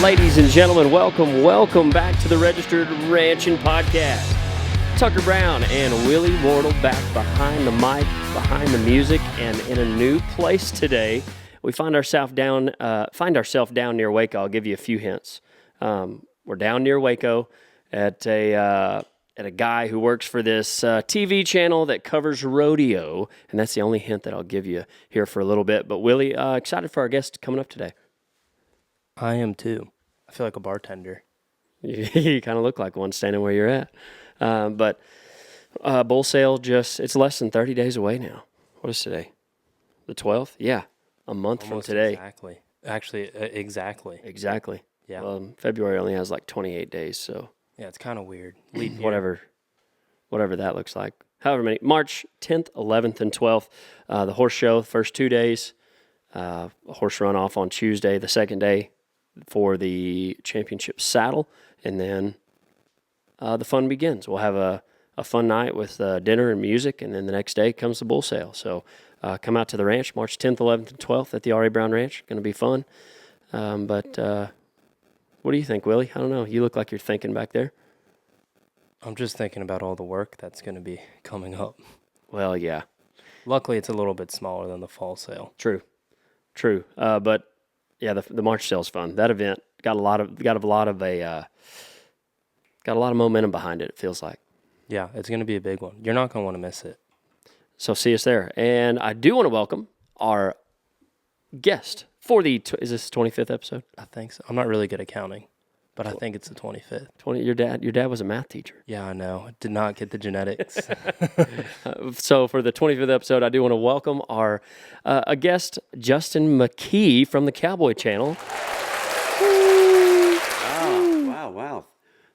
Ladies and gentlemen, welcome back to the Registered Ranching Podcast. Tucker Brown and Willie Wardle back behind the mic, behind the music, and in a new place today. We find ourselves down near Waco. I'll give you a few hints. We're down near Waco at a guy who works for this TV channel that covers rodeo, and that's the only hint that I'll give you here for a little bit. But Willie, excited for our guest coming up today. I am too. I feel like a bartender. You kind of look like one standing where you're at. But bull sale it's less than 30 days away now. What is today? The 12th? Yeah, a month Almost from today. Exactly. Actually, exactly. Exactly. Yeah. Well, February only has like 28 days, so. Yeah, it's kind of weird. Whatever that looks like. However many. March 10th, 11th, and 12th. The horse show, first 2 days. A horse run off on Tuesday, the second day for the championship saddle. And then the fun begins. We'll have a fun night with dinner and music, and then the next day comes the bull sale. So come out to the ranch, March 10th, 11th, and 12th at the R.A. Brown Ranch. Going to be fun. But what do you think, Willie? I don't know. You look like you're thinking back there. I'm just thinking about all the work that's going to be coming up. Well, yeah. Luckily, it's a little bit smaller than the fall sale. True. But yeah, the March sale's fun. That event got a lot of momentum behind it. It feels like. Yeah, it's going to be a big one. You're not going to want to miss it. So see us there. And I do want to welcome our guest for is this the 25th episode? I think so. I'm not really good at counting, but I think it's the 25th. Your dad was a math teacher. Yeah, I know. I did not get the genetics. So for the 25th episode, I do want to welcome our a guest, Justin McKee from the Cowboy Channel. Wow.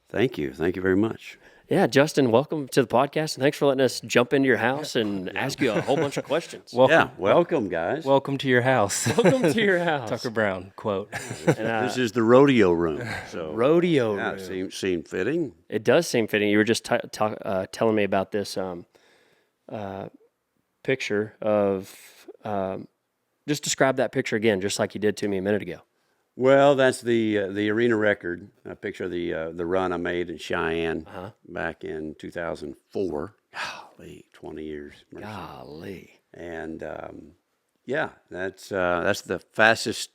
Thank you very much. Yeah, Justin, welcome to the podcast, and thanks for letting us jump into your house and ask you a whole bunch of questions. Welcome, guys. Welcome to your house. Welcome to your house. Tucker Brown quote. And, this is the rodeo room. So rodeo yeah, room. Seemed fitting. It does seem fitting. You were just telling me about this picture of. Just describe that picture again, just like you did to me a minute ago. Well, that's the arena record. A picture of the run I made in Cheyenne back in 2004. Golly, 20 years. Mercy. Golly. And that's the fastest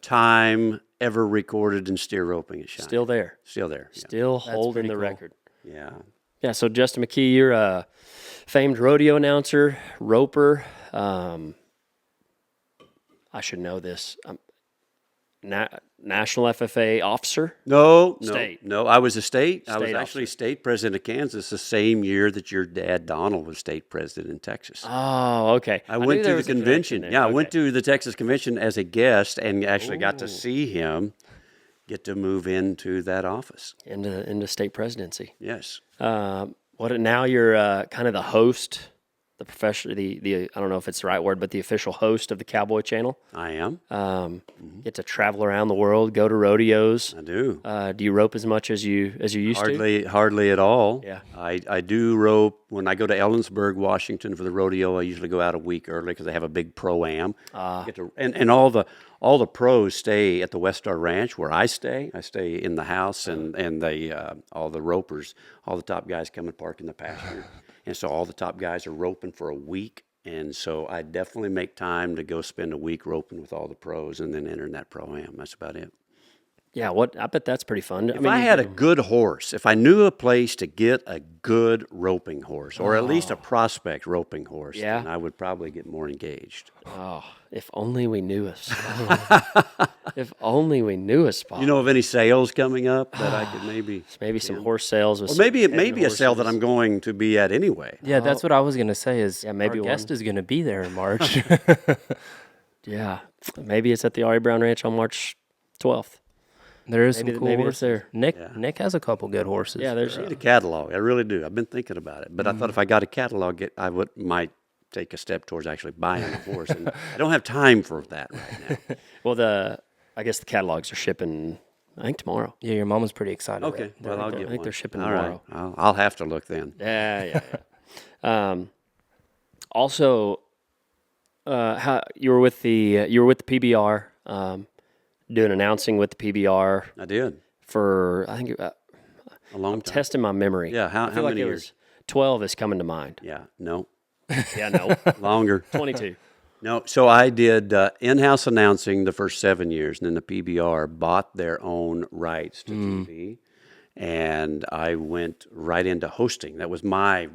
time ever recorded in steer roping at Cheyenne. Still there. Yeah. Still holding the record. Yeah. Yeah. So Justin McKee, you're a famed rodeo announcer, roper. I should know this. National FFA officer? No. I was a state. I was actually state president of Kansas the same year that your dad Donald was state president in Texas. Oh, okay. I went to the convention. Yeah, I went to the Texas convention as a guest and actually got to see him get to move into that office. Into state presidency. Yes. Now you're kind of the host. The professional, the I don't know if it's the right word, but the official host of the Cowboy Channel. I am. Get to travel around the world, go to rodeos. I do. Do you rope as much as you used to? Hardly at all. Yeah. I do rope when I go to Ellensburg, Washington for the rodeo. I usually go out a week early because they have a big pro-am. And all the pros stay at the West Star Ranch where I stay. I stay in the house, and all the ropers, all the top guys come and park in the pasture. And so all the top guys are roping for a week. And so I definitely make time to go spend a week roping with all the pros and then entering that pro-am. That's about it. Yeah, I bet that's pretty fun. If I had a good horse, if I knew a place to get a good roping horse, or at least a prospect roping horse, then I would probably get more engaged. Oh, if only we knew a spot. If only we knew a spot. You know of any sales coming up that I could maybe some horse sales, or maybe a sale that I'm going to be at anyway. Yeah, that's what I was gonna say. Maybe our guest is gonna be there in March. Yeah, maybe it's at the R.A. Brown Ranch on March 12th. There is some cool horses there. Nick has a couple good horses. Yeah, I need a catalog. I really do. I've been thinking about it, but I thought if I got a catalog, I might take a step towards actually buying a horse, and I don't have time for that right now. Well, I guess the catalogs are shipping, I think, tomorrow. Yeah, your mom was pretty excited. Okay, well, I'll get one. I think they're shipping All tomorrow. Right. I'll have to look then. Yeah. Also, how you were with the PBR. doing announcing with the PBR I did. for, I think, A long time. testing my memory. Yeah, I how feel like many it years? was 12 is coming to mind. Yeah, no. Yeah, no. Longer. 22. No, so I did in-house announcing the first 7 years, and then the PBR bought their own rights to TV, and I went right into hosting. That was my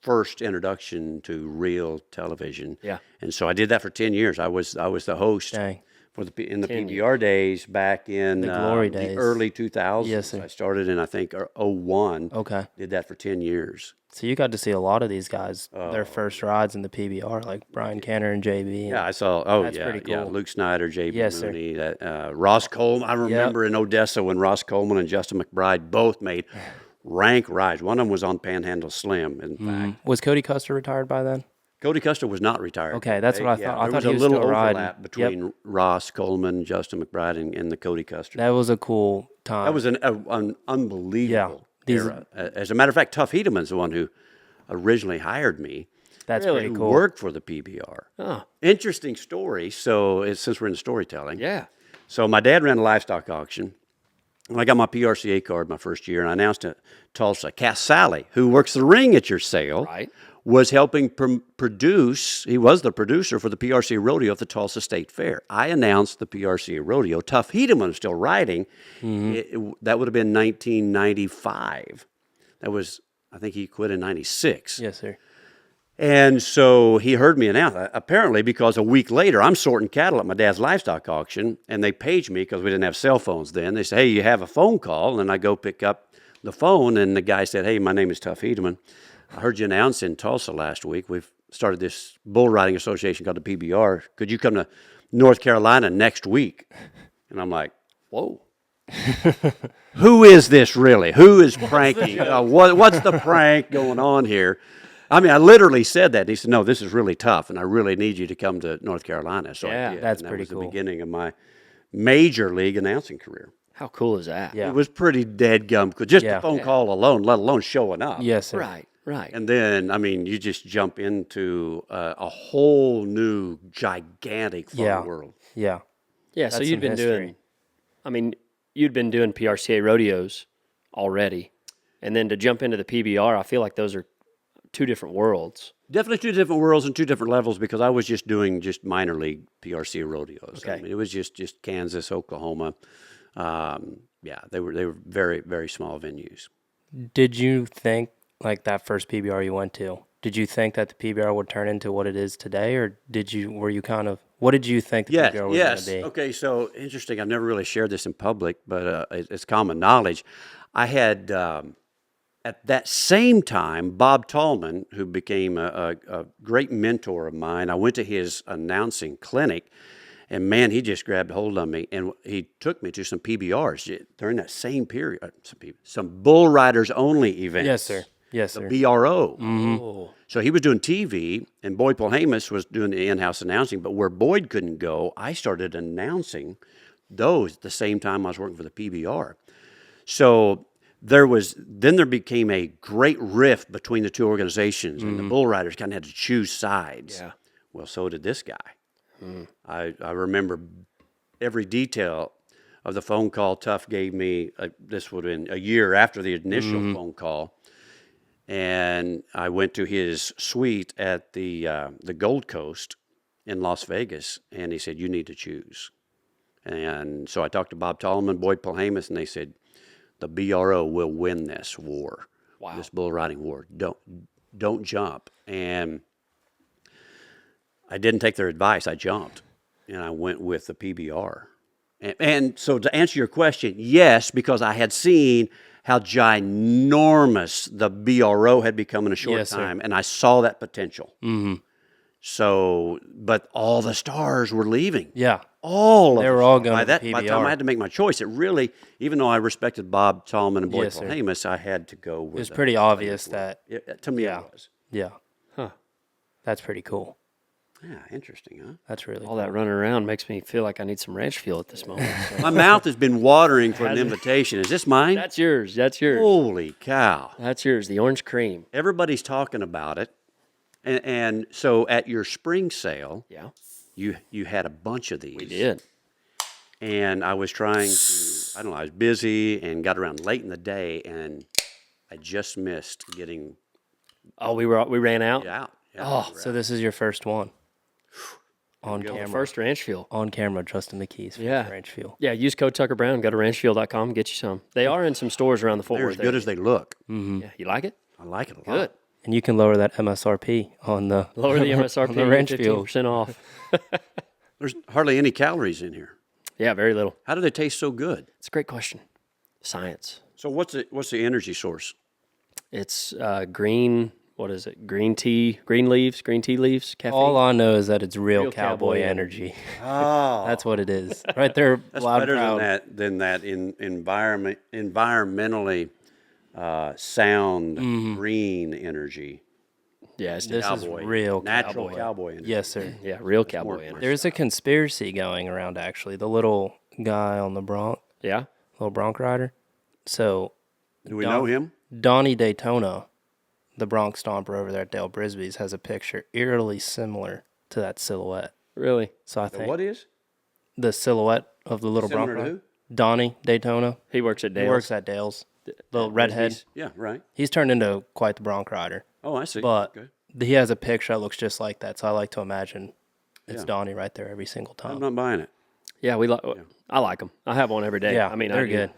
first introduction to real television. Yeah. And so I did that for 10 years. I was the host Dang. for in the 10 PBR days back in The glory the days. early 2000s. Yes, sir. I started in, I think, '01. Okay. Did that for 10 years. So you got to see a lot of these guys, their first rides in the PBR, like Brian Canner and JB. Yeah, I saw. Oh, That's yeah, pretty yeah. cool. Luke Snyder, J.B. Yes, sir. Mooney, that Ross Coleman. I remember in Odessa when Ross Coleman and Justin McBride both made rank rides. One of them was on Panhandle Slim. In fact, Was Cody Custer retired by then? Cody Custer was not retired. Okay, that's what I thought. I there thought was he a was little still riding. overlap between Ross Coleman, Justin McBride, and the Cody Custer. That was a cool time. That was an unbelievable These- era. As a matter of fact, Tuff Hedeman's the one who originally hired me. That's Really? pretty Who cool. worked for the PBR. Oh, Interesting story. So since we're in storytelling, yeah. so my dad ran a livestock auction. And I got my PRCA card my first year, and I announced at Tulsa, Cass Sally, who works the ring at your sale, Right. was helping produce. He was the producer for the PRCA Rodeo at the Tulsa State Fair. I announced the PRCA Rodeo. Tuff Hedeman was still riding. That would have been 1995. That was, I think he quit in 96. Yes, sir. And so he heard me announce, apparently because a week later I'm sorting cattle at my dad's livestock auction, and they paged me because we didn't have cell phones then. They said, hey, you have a phone call, and I go pick up the phone, and the guy said, hey, my name is Tuff Hedeman. I heard you announce in Tulsa last week. We've started this bull riding association called the PBR. Could you come to North Carolina next week? And I'm like, whoa. Who is this really? Who is pranking? What's the prank going on here? I mean, I literally said that. And he said, no, this is really tough, and I really need you to come to North Carolina. So Yeah, I did. that's and pretty that was cool. the beginning of my major league announcing career. How cool is that? Yeah. It was pretty dead gum. Just Yeah. the phone call alone, let alone showing up. Yes, sir. Right, right. And then, I mean, you just jump into a whole new gigantic fun world. Yeah. Yeah, so That's you'd some been history. doing, I mean, you'd been doing PRCA rodeos already. And then to jump into the PBR, I feel like those are two different worlds. Definitely two different worlds and two different levels because I was just doing just minor league PRCA rodeos. Okay. I mean, it was just Kansas, Oklahoma. Yeah, they were very, very small venues. Did you think, like that first PBR you went to, did you think that the PBR would turn into what it is today, or were you kind of, what did you think the PBR was Yes. going to be? Okay, so interesting. I've never really shared this in public, but it's common knowledge. I had at that same time Bob Tallman, who became a great mentor of mine. I went to his announcing clinic, and man, he just grabbed hold of me, and he took me to some PBRs during that same period. Some bull riders only events. Yes, sir. Yes, sir. BRO. Oh, So he was doing TV, and Boyd Polhamus was doing the in-house announcing. But where Boyd couldn't go, I started announcing those at the same time I was working for the PBR. So there became a great rift between the two organizations, and the bull riders kind of had to choose sides. yeah. Well, so did this guy. I remember every detail of the phone call Tuff gave me. This would have been a year after the initial phone call. And I went to his suite at the Gold Coast in Las Vegas, and he said, you need to choose. And so I talked to Bob Tallman, Boyd Polhamus, and they said, the BRO will win this war, this bull riding war. Don't jump. And I didn't take their advice. I jumped, and I went with the PBR. And so to answer your question, yes, because I had seen how ginormous the BRO had become in a short Yes, sir. time, and I saw that potential. Mm-hmm. So, but all the stars were leaving. Yeah. All of They were them. all going by to that. the By the time PBR. I had to make my choice, it really, even though I respected Bob Tallman and Boyd Yes, sir. Polhamus, I had to go with. It was pretty obvious that, To me, Yeah. it was. yeah. Huh. That's pretty cool. Yeah, interesting, huh? That's really All that running around makes me feel like I need some ranch fuel at this moment. So. My mouth has been watering for an invitation. Is this mine? That's yours. That's yours. Holy cow! That's yours. The orange cream. Everybody's talking about it, and so at your spring sale, Yeah, you had a bunch of these. we did. And I was trying to, I don't know, I was busy and got around late in the day, and I just missed getting Oh, we ran out. out. Yeah, Oh, So this is your first one on go. camera. First ranch fuel. On camera, Justin McKee's first Yeah. ranch fuel. Yeah, use code Tucker Brown. Go to ranchfuel.com, get you some. They are in some stores around the Fort They're Worth as good as they look. Yeah, you like it? I like it a lot. Good. And you can lower that MSRP on the Lower the MSRP, on the ranch fuel. 15% off. There's hardly any calories in here. Yeah, very little. How do they taste so good? It's a great question. Science. So what's the energy source? It's green. What is it? Green tea leaves, caffeine. All I know is that it's real, Real cowboy, cowboy energy. Oh, That's what it is. Right there, that's loud better proud. than that in environmentally sound green energy. Yeah, it's This is Cowboy. real Natural cowboy. cowboy energy. Yes, sir. yeah, real more- cowboy energy. There's a conspiracy going around, actually. The little guy on the Bronx, Yeah. little Bronc rider. So Do we know him? Donnie Daytona, the Bronx stomper over there at Dale Brisby's, has a picture eerily similar to that silhouette. Really? So I think What is? the silhouette of the little Similar Bronc to rider, Donnie Daytona, He works at Dale's. he works at Dale's. Little redhead. Yeah, right. He's turned into quite the Bronc rider. Oh, I see. But Okay. he has a picture that looks just like that. So I like to imagine it's Yeah. Donnie right there every single I'm time. not buying it. Yeah, I like them. I have one every day. Yeah, I mean, they're I do. good.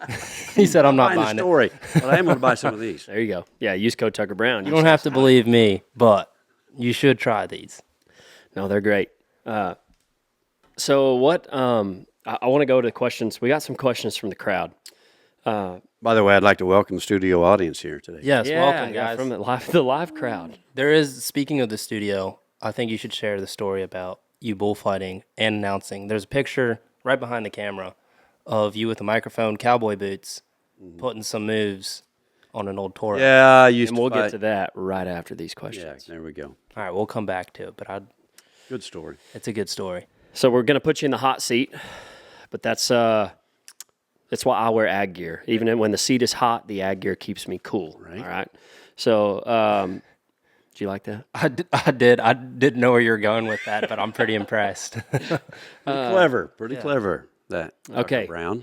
He said, I'm not Buying the buying it. story, but I am going to buy some of these. There you go. Yeah, use code Tucker Brown. You don't have to believe me, but you should try these. No, they're great. So what? I want to go to questions. We got some questions from the crowd. By the way, I'd like to welcome the studio audience here today. Yes, welcome, yeah, guys. from the live crowd. There is, speaking of the studio, I think you should share the story about you bullfighting and announcing. There's a picture right behind the camera of you with a microphone, cowboy boots, putting some moves on an old Toro. Yeah, I used And to we'll fight. get to that right after these Yeah, questions. there we go. All right, we'll come back to it, but Good story. it's a good story. So we're gonna put you in the hot seat, but that's why I wear ag gear. Even when the seat is hot, the ag gear keeps me cool. Right. All right. So, do you like that? I did. I didn't know where you were going with that, but I'm pretty impressed. Pretty clever. That Okay. Dr. Brown.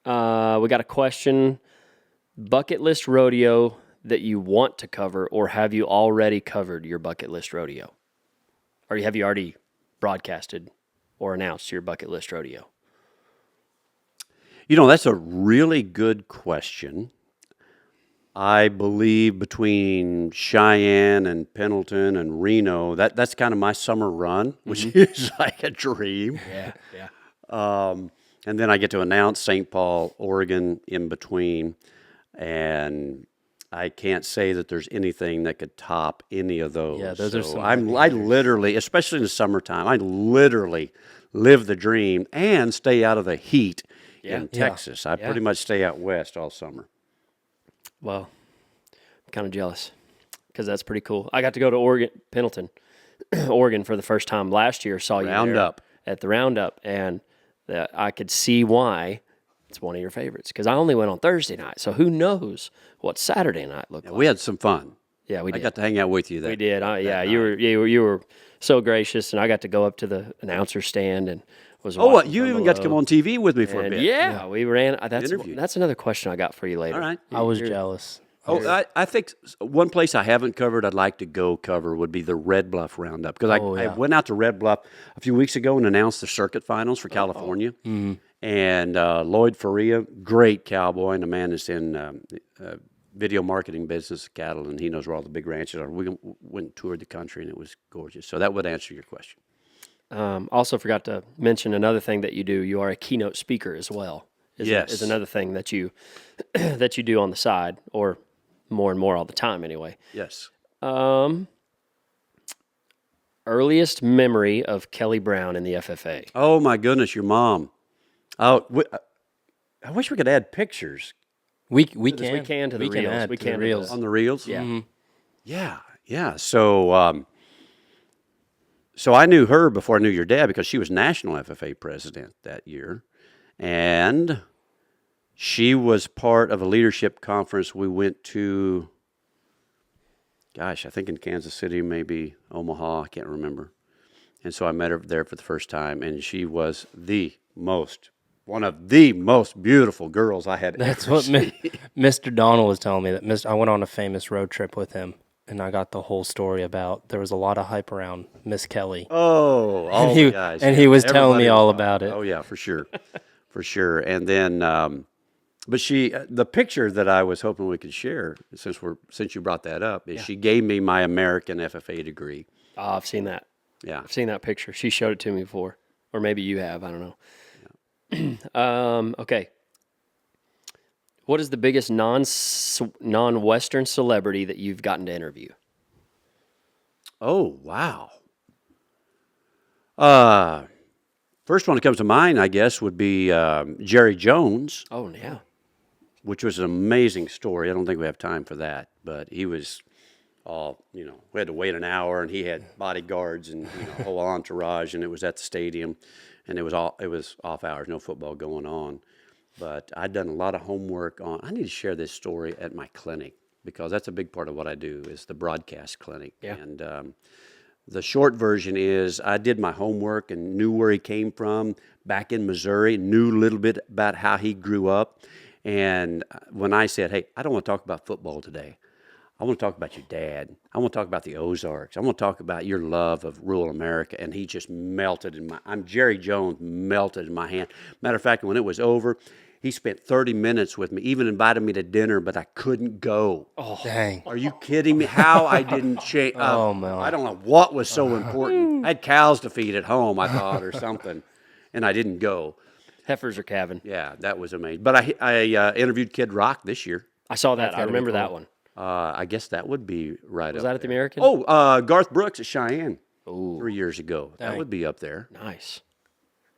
We got a question: bucket list rodeo that you want to cover, or have you already covered your bucket list rodeo, or have you already broadcasted or announced your bucket list rodeo? You know, that's a really good question. I believe between Cheyenne and Pendleton and Reno, that's kind of my summer run, which is like a dream. Yeah. And then I get to announce St. Paul, Oregon in between. And I can't say that there's anything that could top any of those. Yeah, those are So some I literally, especially in the summertime, I literally live the dream and stay out of the heat in Texas. I pretty much stay out west all summer. Well, I'm kind of jealous because that's pretty cool. I got to go to Oregon, Pendleton, Oregon for the first time last year. Saw you Roundup. there at the Roundup, and I could see why it's one of your favorites because I only went on Thursday night. So who knows what Saturday night looked like? We had some fun. Yeah, we I did. got to hang out with you there. We did. You were so gracious, and I got to go up to the announcer stand and was. Oh, watching you from even got to come below. on TV with me for a And bit. yeah, we ran. Interview. That's another question I got for you later. All right. I was jealous. Oh, I think one place I haven't covered I'd like to go cover would be the Red Bluff Roundup. Because I went out to Red Bluff a few weeks ago and announced the circuit finals for California. Mm-hmm. And Lloyd Faria, great cowboy, and a man that's in video marketing business, cattle, and he knows where all the big ranches are. We went and toured the country, and it was gorgeous. So that would answer your question. Also forgot to mention another thing that you do. You are a keynote speaker as well. Yes. Is another thing that you that you do on the side, or more and more all the time anyway. Yes. Earliest memory of Kelly Brown in the FFA. Oh, my goodness, your mom. Oh, I wish we could add pictures We We can can to the reels. add We to can the to reels. on the reels. Yeah. Yeah. So I knew her before I knew your dad because she was national FFA president that year. And she was part of a leadership conference we went to, I think in Kansas City, maybe Omaha, I can't remember. And so I met her there for the first time, and she was one of the most beautiful girls I had That's ever what seen. Mr. Donald was telling me, that I went on a famous road trip with him, and I got the whole story about there was a lot of hype around Miss Kelly. Oh, all he, the guys. and yeah. he was telling me Everybody all was about it. Oh, yeah, for sure. For sure. And then, but the picture that I was hoping we could share, since you brought that up, is she gave me my American FFA degree. Oh, I've seen that. Yeah. I've seen that picture. She showed it to me before, or maybe you have. I don't know. Okay. What is the biggest non-Western celebrity that you've gotten to interview? Oh, wow. First one that comes to mind, I guess, would be Jerry Jones, Oh, yeah. which was an amazing story. I don't think we have time for that, but he was we had to wait an hour, and he had bodyguards and a whole entourage, and it was at the stadium, and it was off hours, no football going on. But I'd done a lot of homework on. I need to share this story at my clinic because that's a big part of what I do is the broadcast clinic. Yeah. And the short version is I did my homework and knew where he came from back in Missouri, knew a little bit about how he grew up. And when I said, hey, I don't want to talk about football today. I want to talk about your dad. I want to talk about the Ozarks. I want to talk about your love of rural America. And he just melted I'm Jerry Jones, melted in my hand. Matter of fact, when it was over, he spent 30 minutes with me, even invited me to dinner, but I couldn't go. Oh, dang. Are you kidding me? How I didn't change. Oh, man. I don't know what was so important. I had cows to feed at home, I thought, or something, and I didn't go. Heifers or calving. Yeah, that was amazing. But I interviewed Kid Rock this year. I saw that. I gotta be remember cool. that one. I guess that would be right Was up that at the there. American? Oh, Garth Brooks at Cheyenne Ooh, 3 years ago. That Dang. would be up there. nice.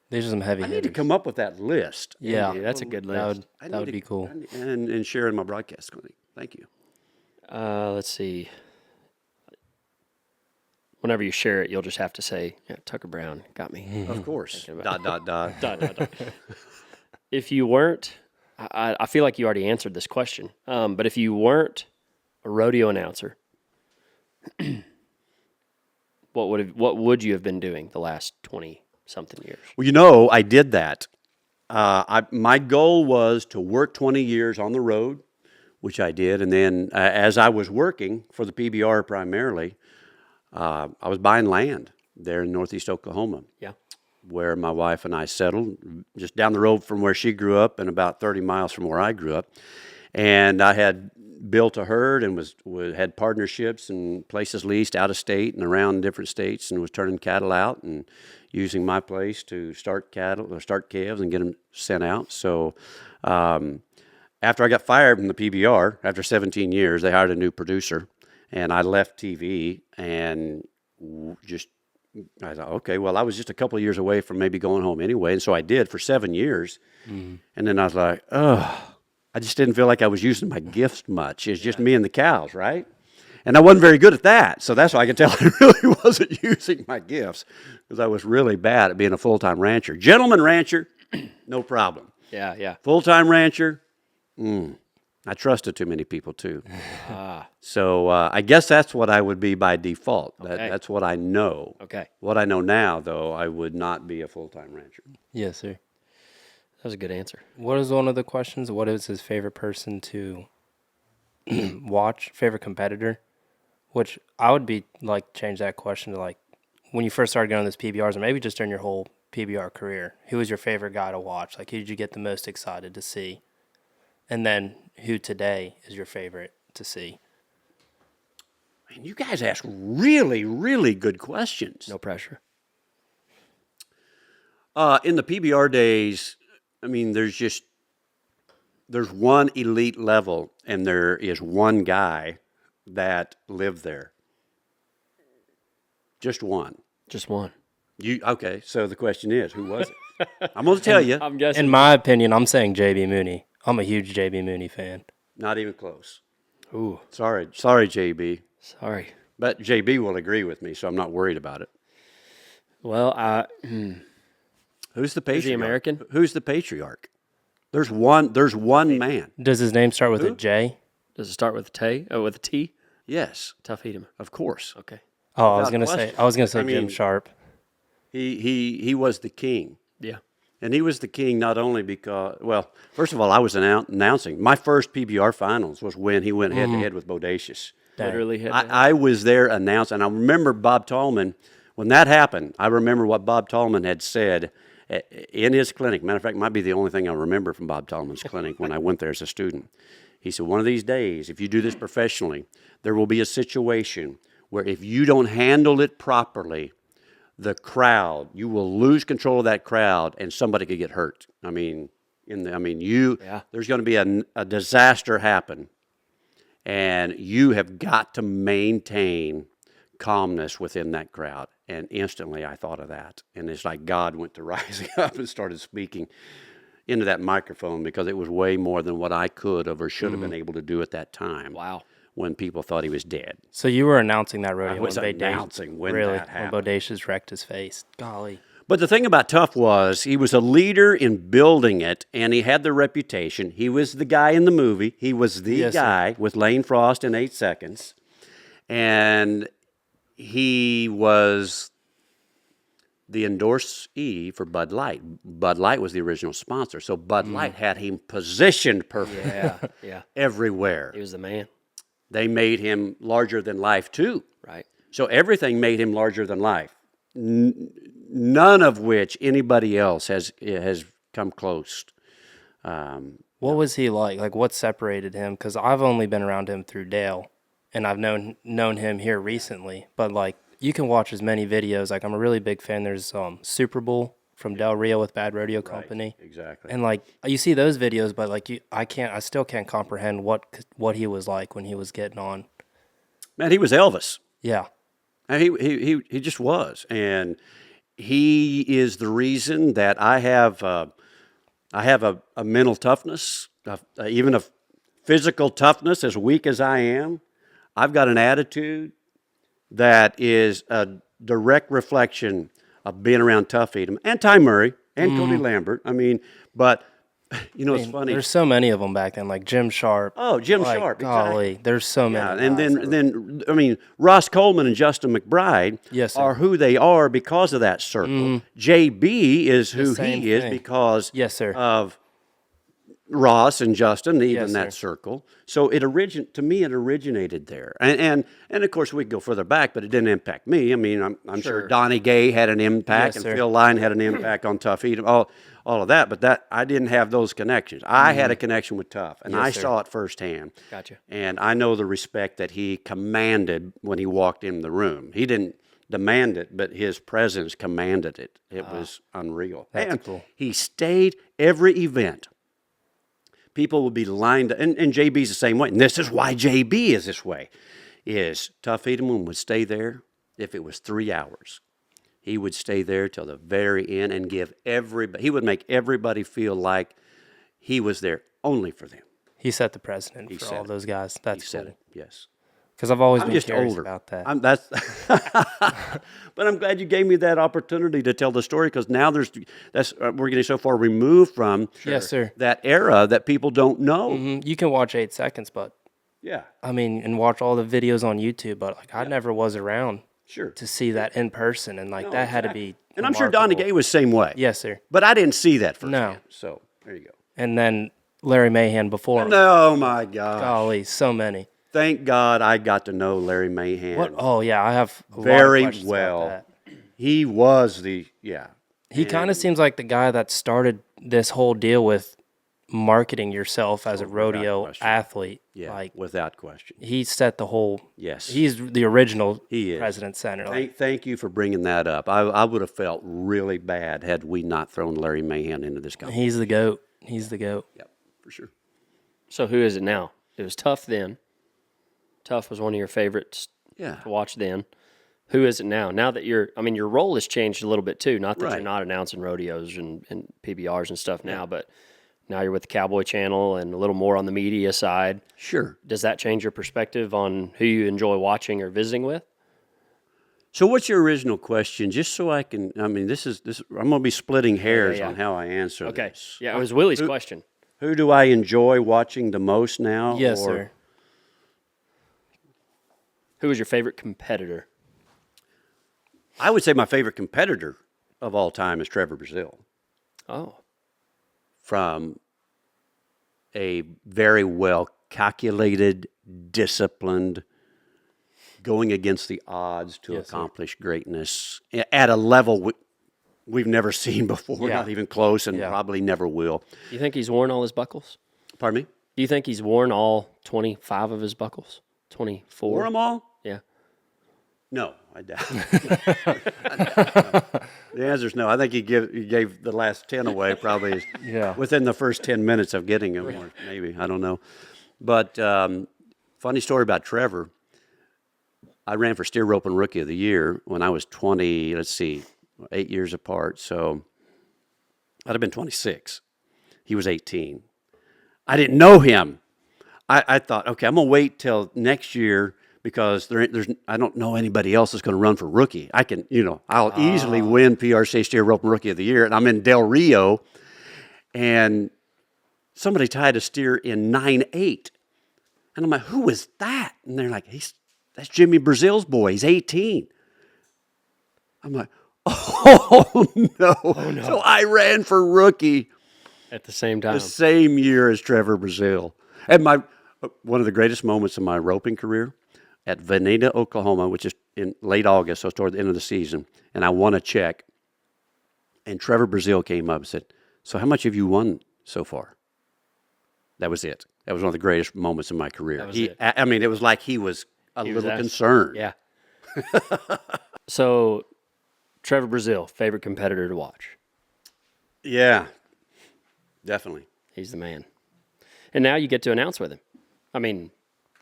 These are some heavy I need to hitters. come up with that list. Yeah, Yeah, that's a good that list. that would be cool. And share in my broadcast clinic. Thank you. Let's see. Whenever you share it, you'll just have to say, yeah, Tucker Brown got me. Of course. Thinking Dot, about- dot, dot. Dot, dot, dot. If you weren't, I feel like you already answered this question, but if you weren't a rodeo announcer, what would you have been doing the last 20-something years? Well, I did that. My goal was to work 20 years on the road, which I did. And then as I was working for the PBR primarily, I was buying land there in northeast Oklahoma, Yeah. where my wife and I settled, just down the road from where she grew up and about 30 miles from where I grew up. And I had built a herd and had partnerships and places leased out of state and around different states, and was turning cattle out and using my place to start calves and get them sent out. So after I got fired from the PBR, after 17 years, they hired a new producer, and I left TV and I thought, okay, well, I was just a couple of years away from maybe going home anyway, and so I did for 7 years. And then I was like, I just didn't feel like I was using my gifts much. It's just me and the cows, right? And I wasn't very good at that, so that's why I could tell I really wasn't using my gifts, because I was really bad at being a full-time rancher. Gentleman rancher, no problem. Yeah, yeah. Full-time rancher, I trusted too many people too. So I guess that's what I would be by default. Okay. That's what I know. Okay. What I know now, though, I would not be a full-time rancher. Yes, sir. That was a good answer. What is one of the questions? What is his favorite person to watch? Favorite competitor? Which I would be change that question to when you first started going to this PBRs, or maybe just during your whole PBR career. Who was your favorite guy to watch? Who did you get the most excited to see? And then who today is your favorite to see? Man, you guys ask really, really good questions. No pressure. In the PBR days, I mean, there's one elite level, and there is one guy that lived there. Just one. Just one. Okay? So the question is, who was it? I'm going to tell you. I'm guessing. In my opinion, I'm saying JB Mooney. I'm a huge JB Mooney fan. Not even close. Ooh, Sorry, JB. sorry. But JB will agree with me, so I'm not worried about it. Well, Who's the patriarch? he American? Who's the patriarch? There's one man. Does his name start with a J? does it start with a T? Oh, with a T? Yes, Tough Edom. of course. Okay. Oh, I was Without gonna say question. Jim I mean- Sharp. He was the king. Yeah. And he was the king not only because, well, first of all, I was announcing. My first PBR finals was when he went head-to-head with Bodacious. Literally hit I was there announcing. I remember Bob Tallman, when that happened, I remember what Bob Tallman had said in his clinic. Matter of fact, it might be the only thing I remember from Bob Tallman's clinic when I went there as a student. He said, one of these days, if you do this professionally, there will be a situation where if you don't handle it properly, the crowd, you will lose control of that crowd and somebody could get hurt. I mean, there's going to be a disaster happen. And you have got to maintain calmness within that crowd. And instantly I thought of that. And it's like God went to rising up and started speaking into that microphone because it was way more than what I could have or should have been able to do at that time. Wow. When people thought he was dead. So you were announcing that rodeo I was when announcing when really, that happened. when Bodacious wrecked his face. Golly. But the thing about Tough was he was a leader in building it, and he had the reputation. He was the guy in the movie. He was the guy with Lane Frost in 8 Seconds. And he was the endorsee for Bud Light. Bud Light was the original sponsor. So Bud Light had him positioned perfectly everywhere. He was the man. They made him larger than life, too. Right. So everything made him larger than life. None of which anybody else has come close. What was he like? Like, what separated him? Because I've only been around him through Dale, and I've known him here recently. But, like, you can watch as many videos. Like, I'm a really big fan. There's Super Bowl from Del Rio with Bad Rodeo Company. Right, exactly. And, like, you see those videos, but, like, I still can't comprehend what he was like when he was getting on. Man, he was Elvis. Yeah. And he just was. And he is the reason that I have a mental toughness, even a physical toughness, as weak as I am. I've got an attitude that is a direct reflection of being around Tough Edom and Ty Murray and Cody Lambert. I mean, but it's funny. There's so many of them back then, like Jim Sharp. Oh, Jim like, Sharp. Golly, Exactly. there's so many. And then I mean, Ross Coleman and Justin McBride are who they are because of that circle. JB is who he is because of Ross and Justin, even that circle. So it originated there. And of course we could go further back, but it didn't impact me. I mean, I'm sure Donnie Gay had an impact and Phil Line had an impact on Tough Edom, all of that, but that I didn't have those connections. I had a connection with Tough, and I saw it firsthand. Gotcha. And I know the respect that he commanded when he walked in the room. He didn't demand it, but his presence commanded it. It was unreal. That's cool. He stayed every event. People would be lined up, and JB's the same way. And this is why JB is this way, is Tough Edom would stay there if it was 3 hours. He would stay there till the very end and he would make everybody feel like he was there only for them. He set the precedent for all those guys. That's cool. Yes. Because I've always I'm been just curious older about that. But I'm glad you gave me that opportunity to tell the story because now we're getting so far removed from that era that people don't know. You can watch 8 Seconds, but I mean, and watch all the videos on YouTube, but like I never was around to see that in person, and like that had to be. And I'm sure Donnie Gay was the same way. Yes, sir. But I didn't see that firsthand. No. So there you go. And then Larry Mahan before him. Oh my gosh. Golly, so many. Thank God I got to know Larry Mahan. What? Oh yeah, I have very lot of well. about that. He was He kind of seems like the guy that started this whole deal with marketing yourself as a rodeo athlete. Yeah, like without question. He set the whole. Yes, he's the original He president center. Thank you for bringing that up. I would have felt really bad had we not thrown Larry Mahan into this company. He's the GOAT. He's the GOAT. Yep, for sure. So who is it now? It was Tough then. Tough was one of your favorites to watch then. Who is it now? Now that your role has changed a little bit too. Not that you're not announcing rodeos and PBRs and stuff now, but now you're with the Cowboy Channel and a little more on the media side. Sure. Does that change your perspective on who you enjoy watching or visiting with? So what's your original question? Just so I can, this. I'm going to be splitting hairs on how I answer this. Okay. Yeah, it was Willie's question. Who do I enjoy watching the most now? Yes, sir. Who was your favorite competitor? I would say my favorite competitor of all time is Trevor Brazile, Oh, from a very well calculated, disciplined, going against the odds to accomplish greatness at a level we've never seen before, not even close, and probably never will. do you think he's worn all his buckles? Pardon me? Do you think he's worn all 25 of his buckles? 24? Wore them all? Yeah. No, I doubt. The answer is no. I think he gave the last 10 away probably within the first 10 minutes of getting them, or maybe, I don't know. But funny story about Trevor. I ran for steer roping rookie of the year when I was 20, 8 years apart. So I'd have been 26. He was 18. I didn't know him. I thought, okay, I'm going to wait till next year because I don't know anybody else that's going to run for rookie. I'll easily win PRCA steer roping rookie of the year. And I'm in Del Rio, and somebody tied a steer in 9.8. And I'm like, who is that? And they're like, that's Jimmy Brazile's boy. He's 18. I'm like, oh no. So I ran for rookie At the same time. the same year as Trevor Brazile. And one of the greatest moments of my roping career at Veneta, Oklahoma, which is in late August, so toward the end of the season, and I won a check. And Trevor Brazile came up and said, so how much have you won so far? That was it. That was one of the greatest moments in my career. That was it. I mean, it was like he was a little concerned. Yeah. So, Trevor Brazile, favorite competitor to watch? Yeah, definitely. He's the man. And now you get to announce with him. I mean,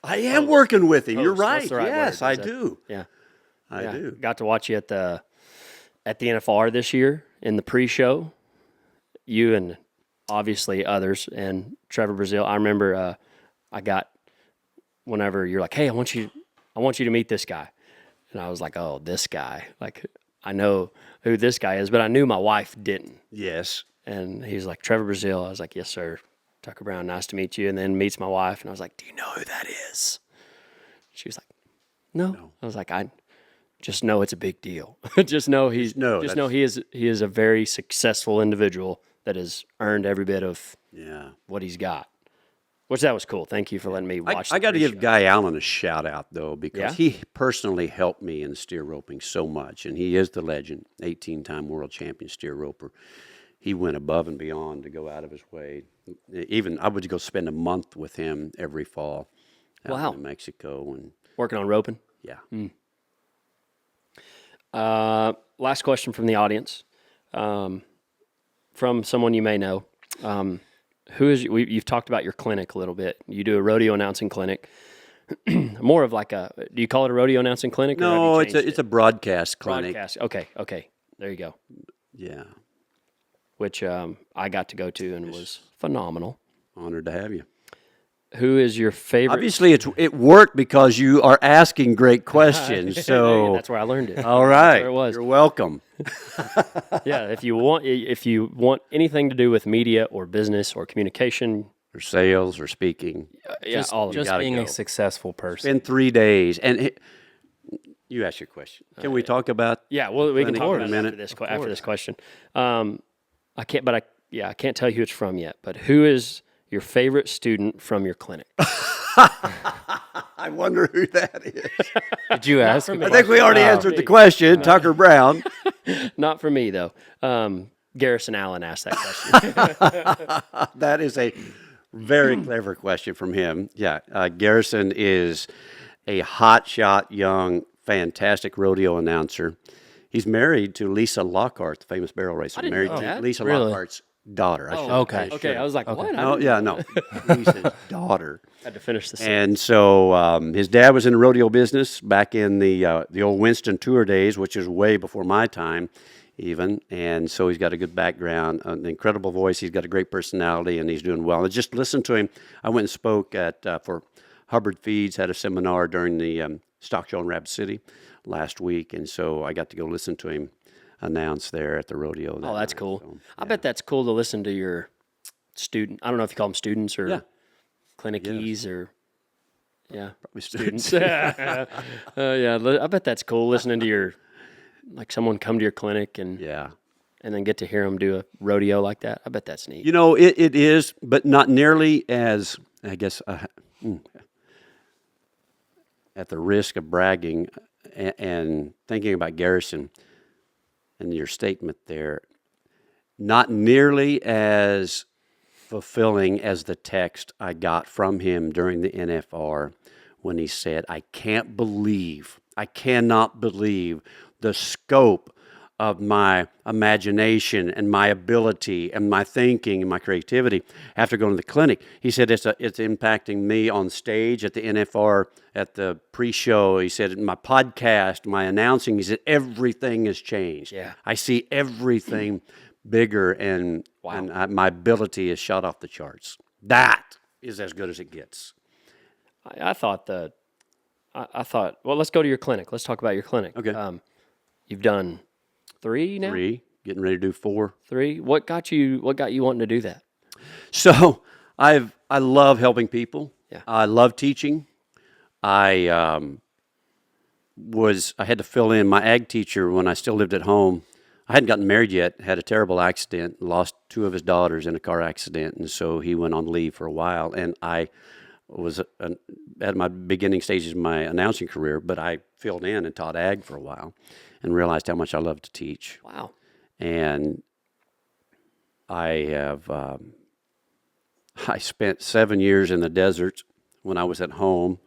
I am working with him. You're Host, right. that's the right Yes, word, I is that- do. yeah. I do. Got to watch you at the NFR this year in the pre-show. You and obviously others, and Trevor Brazile. I remember whenever you're like, hey, I want you to meet this guy. And I was like, oh, this guy. Like, I know who this guy is, but I knew my wife didn't. Yes. And he's like, Trevor Brazile. I was like, yes, sir. Tucker Brown, nice to meet you. And then meets my wife, and I was like, do you know who that is? She was like, no. I was like, I just know it's a big deal. Just know he is a very successful individual that has earned every bit of what he's got. Which that was cool. Thank you for letting me watch. I got to give Guy Allen a shout out though, because Yeah? he personally helped me in steer roping so much, and he is the legend, 18-time world champion steer roper. He went above and beyond to go out of his way. Even I would go spend a month with him every fall out in Mexico, and Working on roping. yeah. Last question from the audience, from someone you may know. Who is you've talked about your clinic a little bit. You do a rodeo announcing clinic. More of like do you call it a rodeo announcing clinic? No, it's a broadcast clinic. Broadcast. Okay. There you go. Yeah. Which I got to go to and was phenomenal. Honored to have you. Who is your favorite? Obviously, it worked because you are asking great questions. So that's where I learned it. all right, That's where it was. You're welcome. Yeah, if you want anything to do with media or business or communication, Or sales or speaking. all of it. Just being go. a successful person. Been 3 days, and you ask your question. Can we talk about? Yeah, well, we can Clinic talk in a about it minute. after this question. I can't tell you who it's from yet. But who is your favorite student from your clinic? I wonder who that is. Did you ask? I think we already answered the question. Tucker Brown. Not for me though. Garrison Allen asked that question. That is a very clever question from him. Yeah, Garrison is a hotshot, young, fantastic rodeo announcer. He's married to Lisa Lockhart, the famous barrel racer. didn't Married know to that. Lisa Really? Lockhart's daughter. Okay. I was like, what? No, yeah, no. Lisa's daughter. I had to finish the And so his dad was in the rodeo business back in the old Winston Tour days, which is way before my time even. And so he's got a good background, an incredible voice. He's got a great personality, and he's doing well. And just listen to him. I went and spoke for Hubbard Feeds, had a seminar during the stock show in Rapid City last week. And so I got to go listen to him announce there at the rodeo. Oh, that's night. cool. So, I bet that's cool to listen to your student. I don't know if you call them students or clinicies or probably students. I bet that's cool listening to someone come to your clinic and Yeah. and then get to hear them do a rodeo like that. I bet that's neat. You know, it is, but not nearly as, I guess, at the risk of bragging and thinking about Garrison and your statement there, not nearly as fulfilling as the text I got from him during the NFR when he said, I cannot believe the scope of my imagination and my ability and my thinking and my creativity after going to the clinic. He said it's impacting me on stage at the NFR, at the pre-show. He said my podcast, my announcing, he said everything has changed. Yeah. I see everything bigger, and, my ability is shot off the charts. That is as good as it gets. I thought, well, let's go to your clinic. Let's talk about your clinic. Okay. You've done 3 now? 3, getting ready to do 4. 3. What got you wanting to do that? So I love helping people. Yeah. I love teaching. I had to fill in my ag teacher when I still lived at home. I hadn't gotten married yet, had a terrible accident, lost 2 of his daughters in a car accident, and so he went on leave for a while. And I was at my beginning stages of my announcing career, but I filled in and taught ag for a while and realized how much I love to teach. Wow. And I spent 7 years in the desert when I was at home.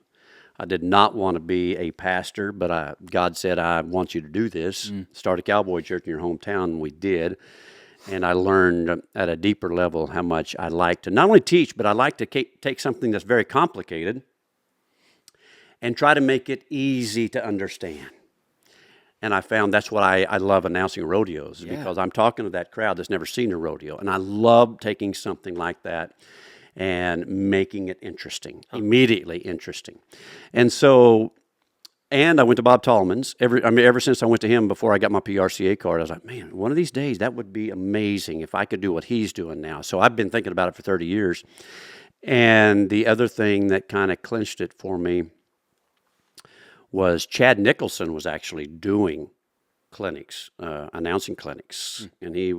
I did not want to be a pastor, but God said, I want you to do this. Start a cowboy church in your hometown, and we did. And I learned at a deeper level how much I like to not only teach, but I like to take something that's very complicated and try to make it easy to understand. And I found that's what I love announcing rodeos, because I'm talking to that crowd that's never seen a rodeo. And I love taking something like that and making it interesting, immediately interesting. And so, and I went to Bob Tallman's. Ever since I went to him before I got my PRCA card, I was like, man, one of these days that would be amazing if I could do what he's doing now. So I've been thinking about it for 30 years. And the other thing that kind of clinched it for me was Chad Nicholson was actually doing clinics, announcing clinics. And he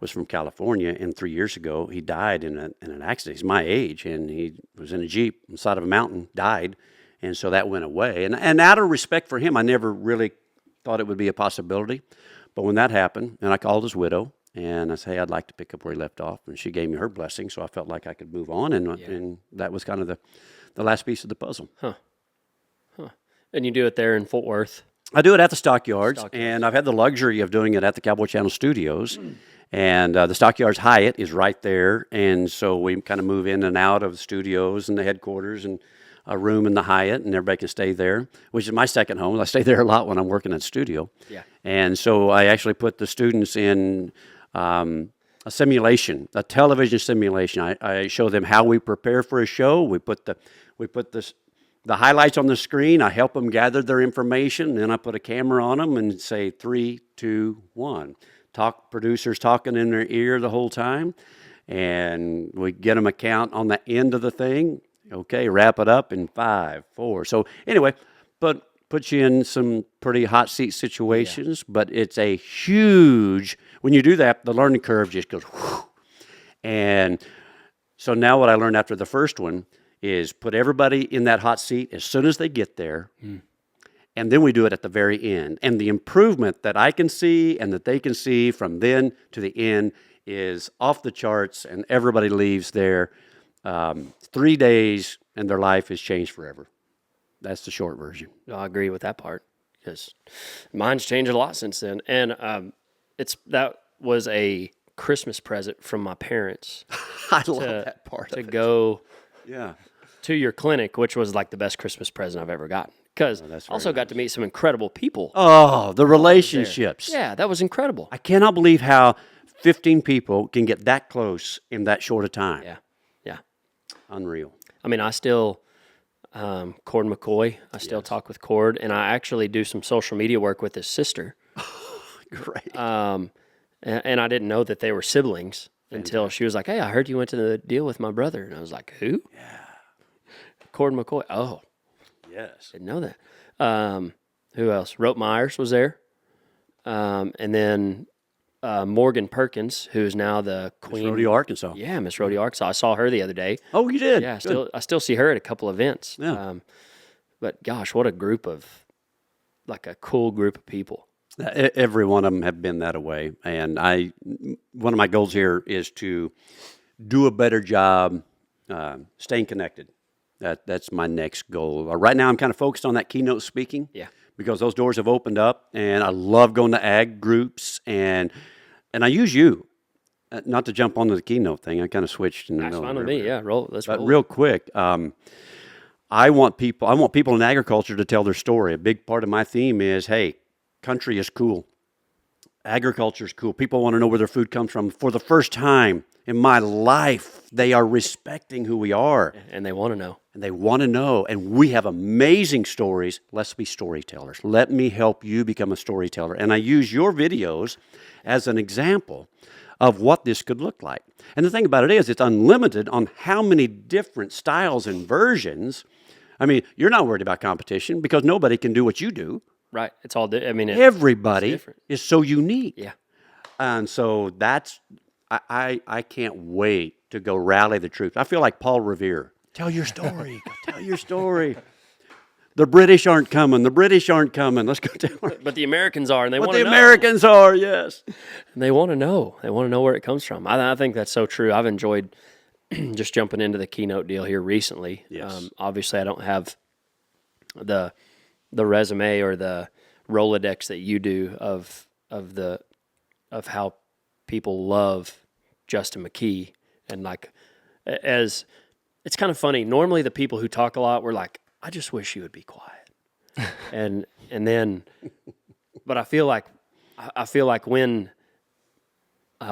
was from California, and 3 years ago, he died in an accident. He's my age, and he was in a Jeep on the side of a mountain, died, and so that went away. And out of respect for him, I never really thought it would be a possibility. But when that happened, and I called his widow, and I said, hey, I'd like to pick up where he left off, and she gave me her blessing, so I felt like I could move on, and that was kind of the last piece of the puzzle. Huh. And you do it there in Fort Worth? I do it at the Stockyards, and I've had the luxury of doing it at the Cowboy Channel Studios. And the Stockyards Hyatt is right there, and so we kind of move in and out of the studios and the headquarters and a room in the Hyatt, and everybody can stay there, which is my second home. I stay there a lot when I'm working at the studio. Yeah. And so I actually put the students in a simulation, a television simulation. I show them how we prepare for a show. We put the highlights on the screen. I help them gather their information, and then I put a camera on them and say 3, 2, 1. Producers talking in their ear the whole time, and we get them a count on the end of the thing. Okay, wrap it up in 5, 4. So anyway, put you in some pretty hot seat situations, but it's a huge, when you do that, the learning curve just goes whew. And so now what I learned after the first one is put everybody in that hot seat as soon as they get there. And then we do it at the very end. And the improvement that I can see and that they can see from then to the end is off the charts, and everybody leaves there 3 days, and their life is changed forever. That's the short version. I agree with that part, because mine's changed a lot since then. And that was a Christmas present from my parents. I love that part to of it. go Yeah. to your clinic, which was like the best Christmas present I've ever gotten. Because I also got to meet some incredible people. Oh, the relationships. Yeah, that was incredible. I cannot believe how 15 people can get that close in that short a time. Yeah. Unreal. I mean, I still, Cord McCoy, I still talk with Cord, and I actually do some social media work with his sister. Great. And I didn't know that they were siblings until she was like, hey, I heard you went to the deal with my brother. And I was like, who? Yeah. Cord McCoy. Oh. Yes. Didn't know that. Who else? Rope Myers was there. And then Morgan Perkins, who is now the queen. Rodeo, Arkansas. Yeah, Miss Rodeo, Arkansas. I saw her the other day. Oh, you did? Yeah, Good. I still see her at a couple events. Yeah. But gosh, what a group of, like a cool group of people. Every one of them have been that way. And one of my goals here is to do a better job staying connected. That's my next goal. Right now, I'm kind of focused on that keynote speaking. Yeah. Because those doors have opened up, and I love going to ag groups, and I use you. Not to jump onto the keynote thing, I kind of switched. That's fine with me. Yeah, let's roll. But real quick, I want people in agriculture to tell their story. A big part of my theme is, hey, country is cool. Agriculture is cool. People want to know where their food comes from. For the first time in my life, they are respecting who we are. And they want to know. And they want to know. And we have amazing stories. Let's be storytellers. Let me help you become a storyteller. And I use your videos as an example of what this could look like. And the thing about it is, it's unlimited on how many different styles and versions. I mean, you're not worried about competition because nobody can do what you do. Right. It's all, Everybody is so unique. Yeah. And so I can't wait to go rally the troops. I feel like Paul Revere. Tell your story. Tell your story. The British aren't coming. The British aren't coming. Let's go tell them. But the Americans are, and they want to know. But the Americans are, yes. And they want to know. They want to know where it comes from. I think that's so true. I've enjoyed just jumping into the keynote deal here recently. Yes. Obviously, I don't have the resume or the Rolodex that you do of how people love Justin McKee. And like, as it's kind of funny. Normally, the people who talk a lot were like, I just wish you would be quiet. and then, but I feel like when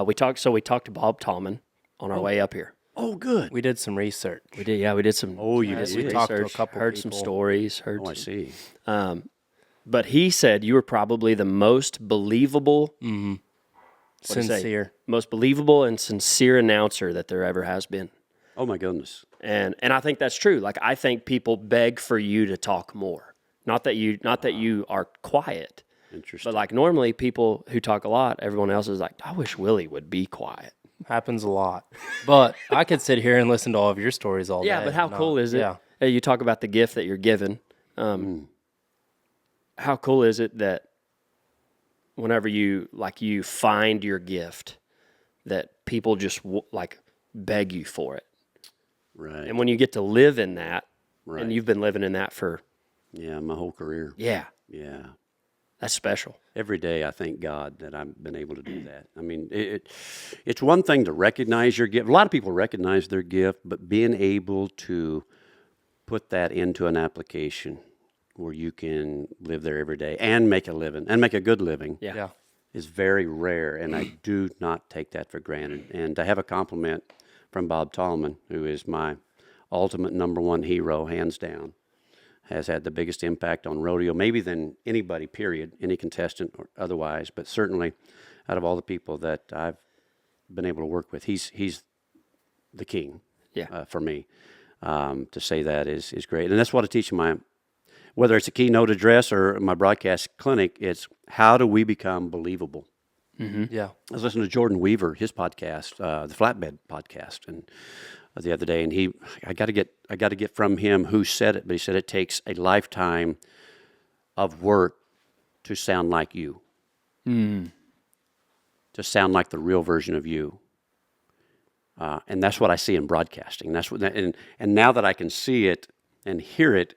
we talked to Bob Tallman on our way up here. Oh, good. We did some research. We did, yeah. We did some. Oh, you did. some We talked to a research, couple heard some people. stories. I see. But he said you were probably the most believable, Sincere. most believable and sincere announcer that there ever has been. Oh, my goodness. And I think that's true. Like, I think people beg for you to talk more. Not that you are quiet. Interesting. But like normally people who talk a lot, everyone else is like, I wish Willie would be quiet. Happens a lot. But I could sit here and listen to all of your stories all day. Yeah, but how cool is it? Yeah. You talk about the gift that you're given. How cool is it that whenever you find your gift, that people just beg you for it. Right. And when you get to live in that, Right. and you've been living in that for, Yeah, my whole career. yeah, Yeah. that's special. Every day I thank God that I've been able to do that. I mean, it's one thing to recognize your gift. A lot of people recognize their gift, but being able to put that into an application where you can live there every day and make a living, and make a good living, Yeah. is very rare, and I do not take that for granted. And I have a compliment from Bob Tallman, who is my ultimate number one hero, hands down. Has had the biggest impact on rodeo, maybe than anybody, period, any contestant or otherwise, but certainly out of all the people that I've been able to work with, he's the king. Yeah. For me. To say that is great. And that's what I teach in whether it's a keynote address or my broadcast clinic, it's how do we become believable? Yeah. I was listening to Jordan Weaver, his podcast, the Flatbed podcast, and the other day, and I got to get from him who said it, but he said it takes a lifetime of work to sound like you, to sound like the real version of you, and that's what I see in broadcasting. That's what, and now that I can see it and hear it,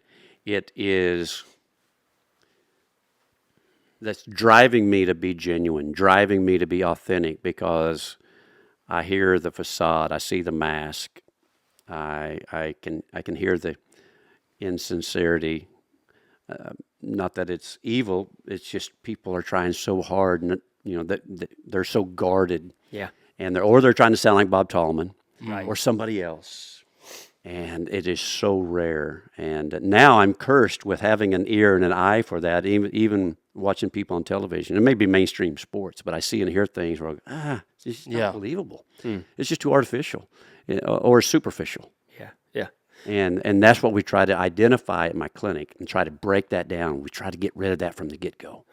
that's driving me to be genuine, driving me to be authentic, because I hear the facade, I see the mask, I can hear the insincerity. Not that it's evil; it's just people are trying so hard, and that they're so guarded. Yeah. And they're trying to sound like Bob Tallman, Right. or somebody else, and it is so rare. And now I'm cursed with having an ear and an eye for that. Even watching people on television, it may be mainstream sports, but I see and hear things where it's just not believable. It's just too artificial, or superficial. Yeah. Yeah. And that's what we try to identify at my clinic and try to break that down. We try to get rid of that from the get-go.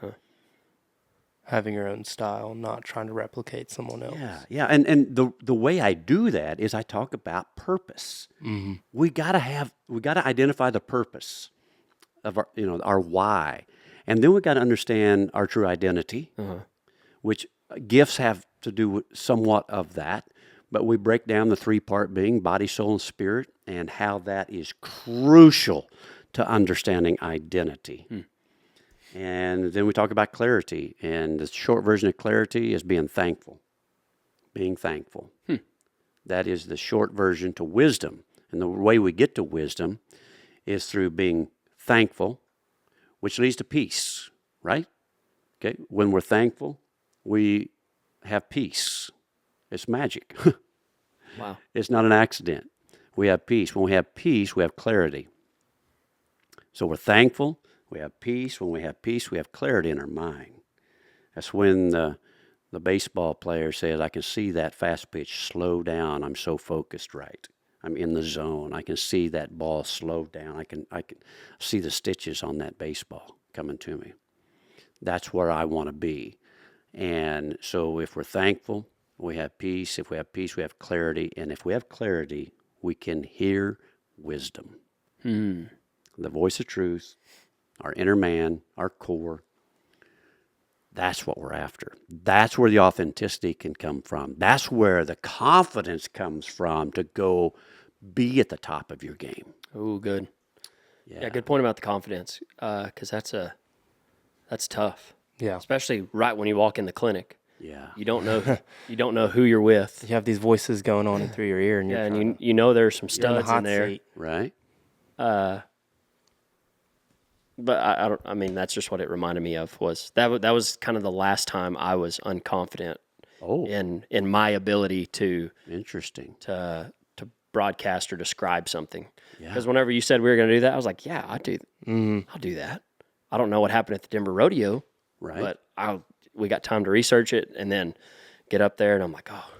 Having your own style, not trying to replicate someone else. Yeah. And the way I do that is I talk about purpose. We gotta identify the purpose of our why, and then we got to understand our true identity, which gifts have to do with somewhat of that. But we break down the 3-part being: body, soul, and spirit, and how that is crucial to understanding identity. And then we talk about clarity, and the short version of clarity is being thankful. Being thankful. That is the short version to wisdom. And the way we get to wisdom is through being thankful, which leads to peace, right? Okay. When we're thankful, we have peace. It's magic. Wow. It's not an accident. We have peace. When we have peace, we have clarity. So we're thankful. We have peace. When we have peace, we have clarity in our mind. That's when the baseball player says, I can see that fast pitch slow down. I'm so focused, right? I'm in the zone. I can see that ball slow down. I can see the stitches on that baseball coming to me. That's where I want to be. And so if we're thankful, we have peace. If we have peace, we have clarity. And if we have clarity, we can hear wisdom. The voice of truth, our inner man, our core. That's what we're after. That's where the authenticity can come from. That's where the confidence comes from to go be at the top of your game. Oh, good. Yeah, good point about the confidence, because that's tough. Yeah. Especially right when you walk in the clinic. Yeah. You don't know who you're with. You have these voices going on through your ear, and you're and you know there's some you're in the studs hot in there. seat. Right? But I mean, that's just what it reminded me of. That was kind of the last time I was unconfident in my ability to broadcast or describe something. Because whenever you said we were going to do that, I was like, yeah, I'll do that. I don't know what happened at the Denver Rodeo, Right. but we got time to research it and then get up there, and I'm like, oh,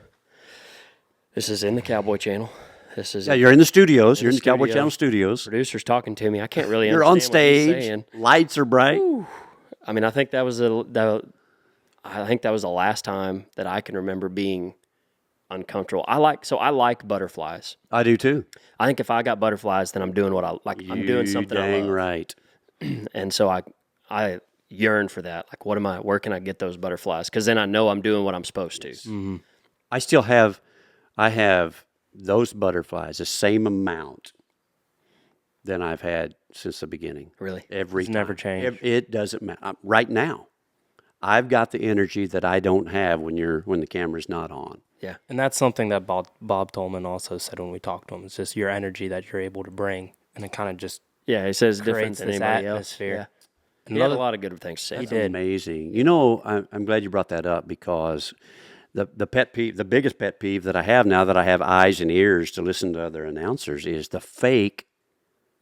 this is in the Cowboy Channel. This is You're in the studios. You're in the Cowboy Channel studios. Producer's talking to me. I can't really You're on understand what he's stage. saying. Lights are bright. I mean, I think that was the last time that I can remember being uncomfortable. I like butterflies. I do too. I think if I got butterflies, then I'm doing what I like. I'm doing something I dang love. right. And so I yearn for that. Like, where can I get those butterflies? Because then I know I'm doing what I'm supposed to. Mm-hmm. I have those butterflies, the same amount than I've had since the beginning. Really? Every time. never changed. It doesn't matter. Right now, I've got the energy that I don't have when the camera's not on. Yeah. And that's something that Bob Tolman also said when we talked to him. It's just your energy that you're able to bring, and it kind of just Yeah, he says different creates than this anybody atmosphere. else. Yeah. He had a lot of good things to say. That's amazing. You know, I'm glad you brought that up, because the pet peeve, the biggest pet peeve that I have now that I have eyes and ears to listen to other announcers, is the fake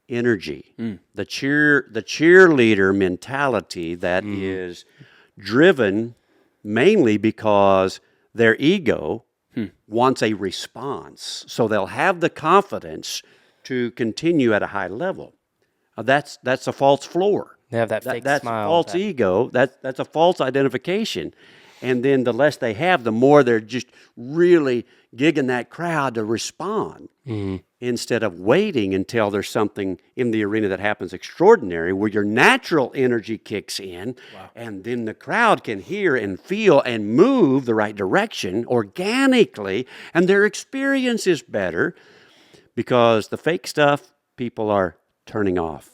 energy, the cheerleader mentality that is driven mainly because their ego wants a response, so they'll have the confidence to continue at a high level. That's a false floor. They have that fake That's smile. a false ego. That's a false identification. And then the less they have, the more they're just really gigging that crowd to respond, instead of waiting until there's something in the arena that happens extraordinary, where your natural energy kicks in, and then the crowd can hear and feel and move the right direction organically, and their experience is better, because the fake stuff people are turning off.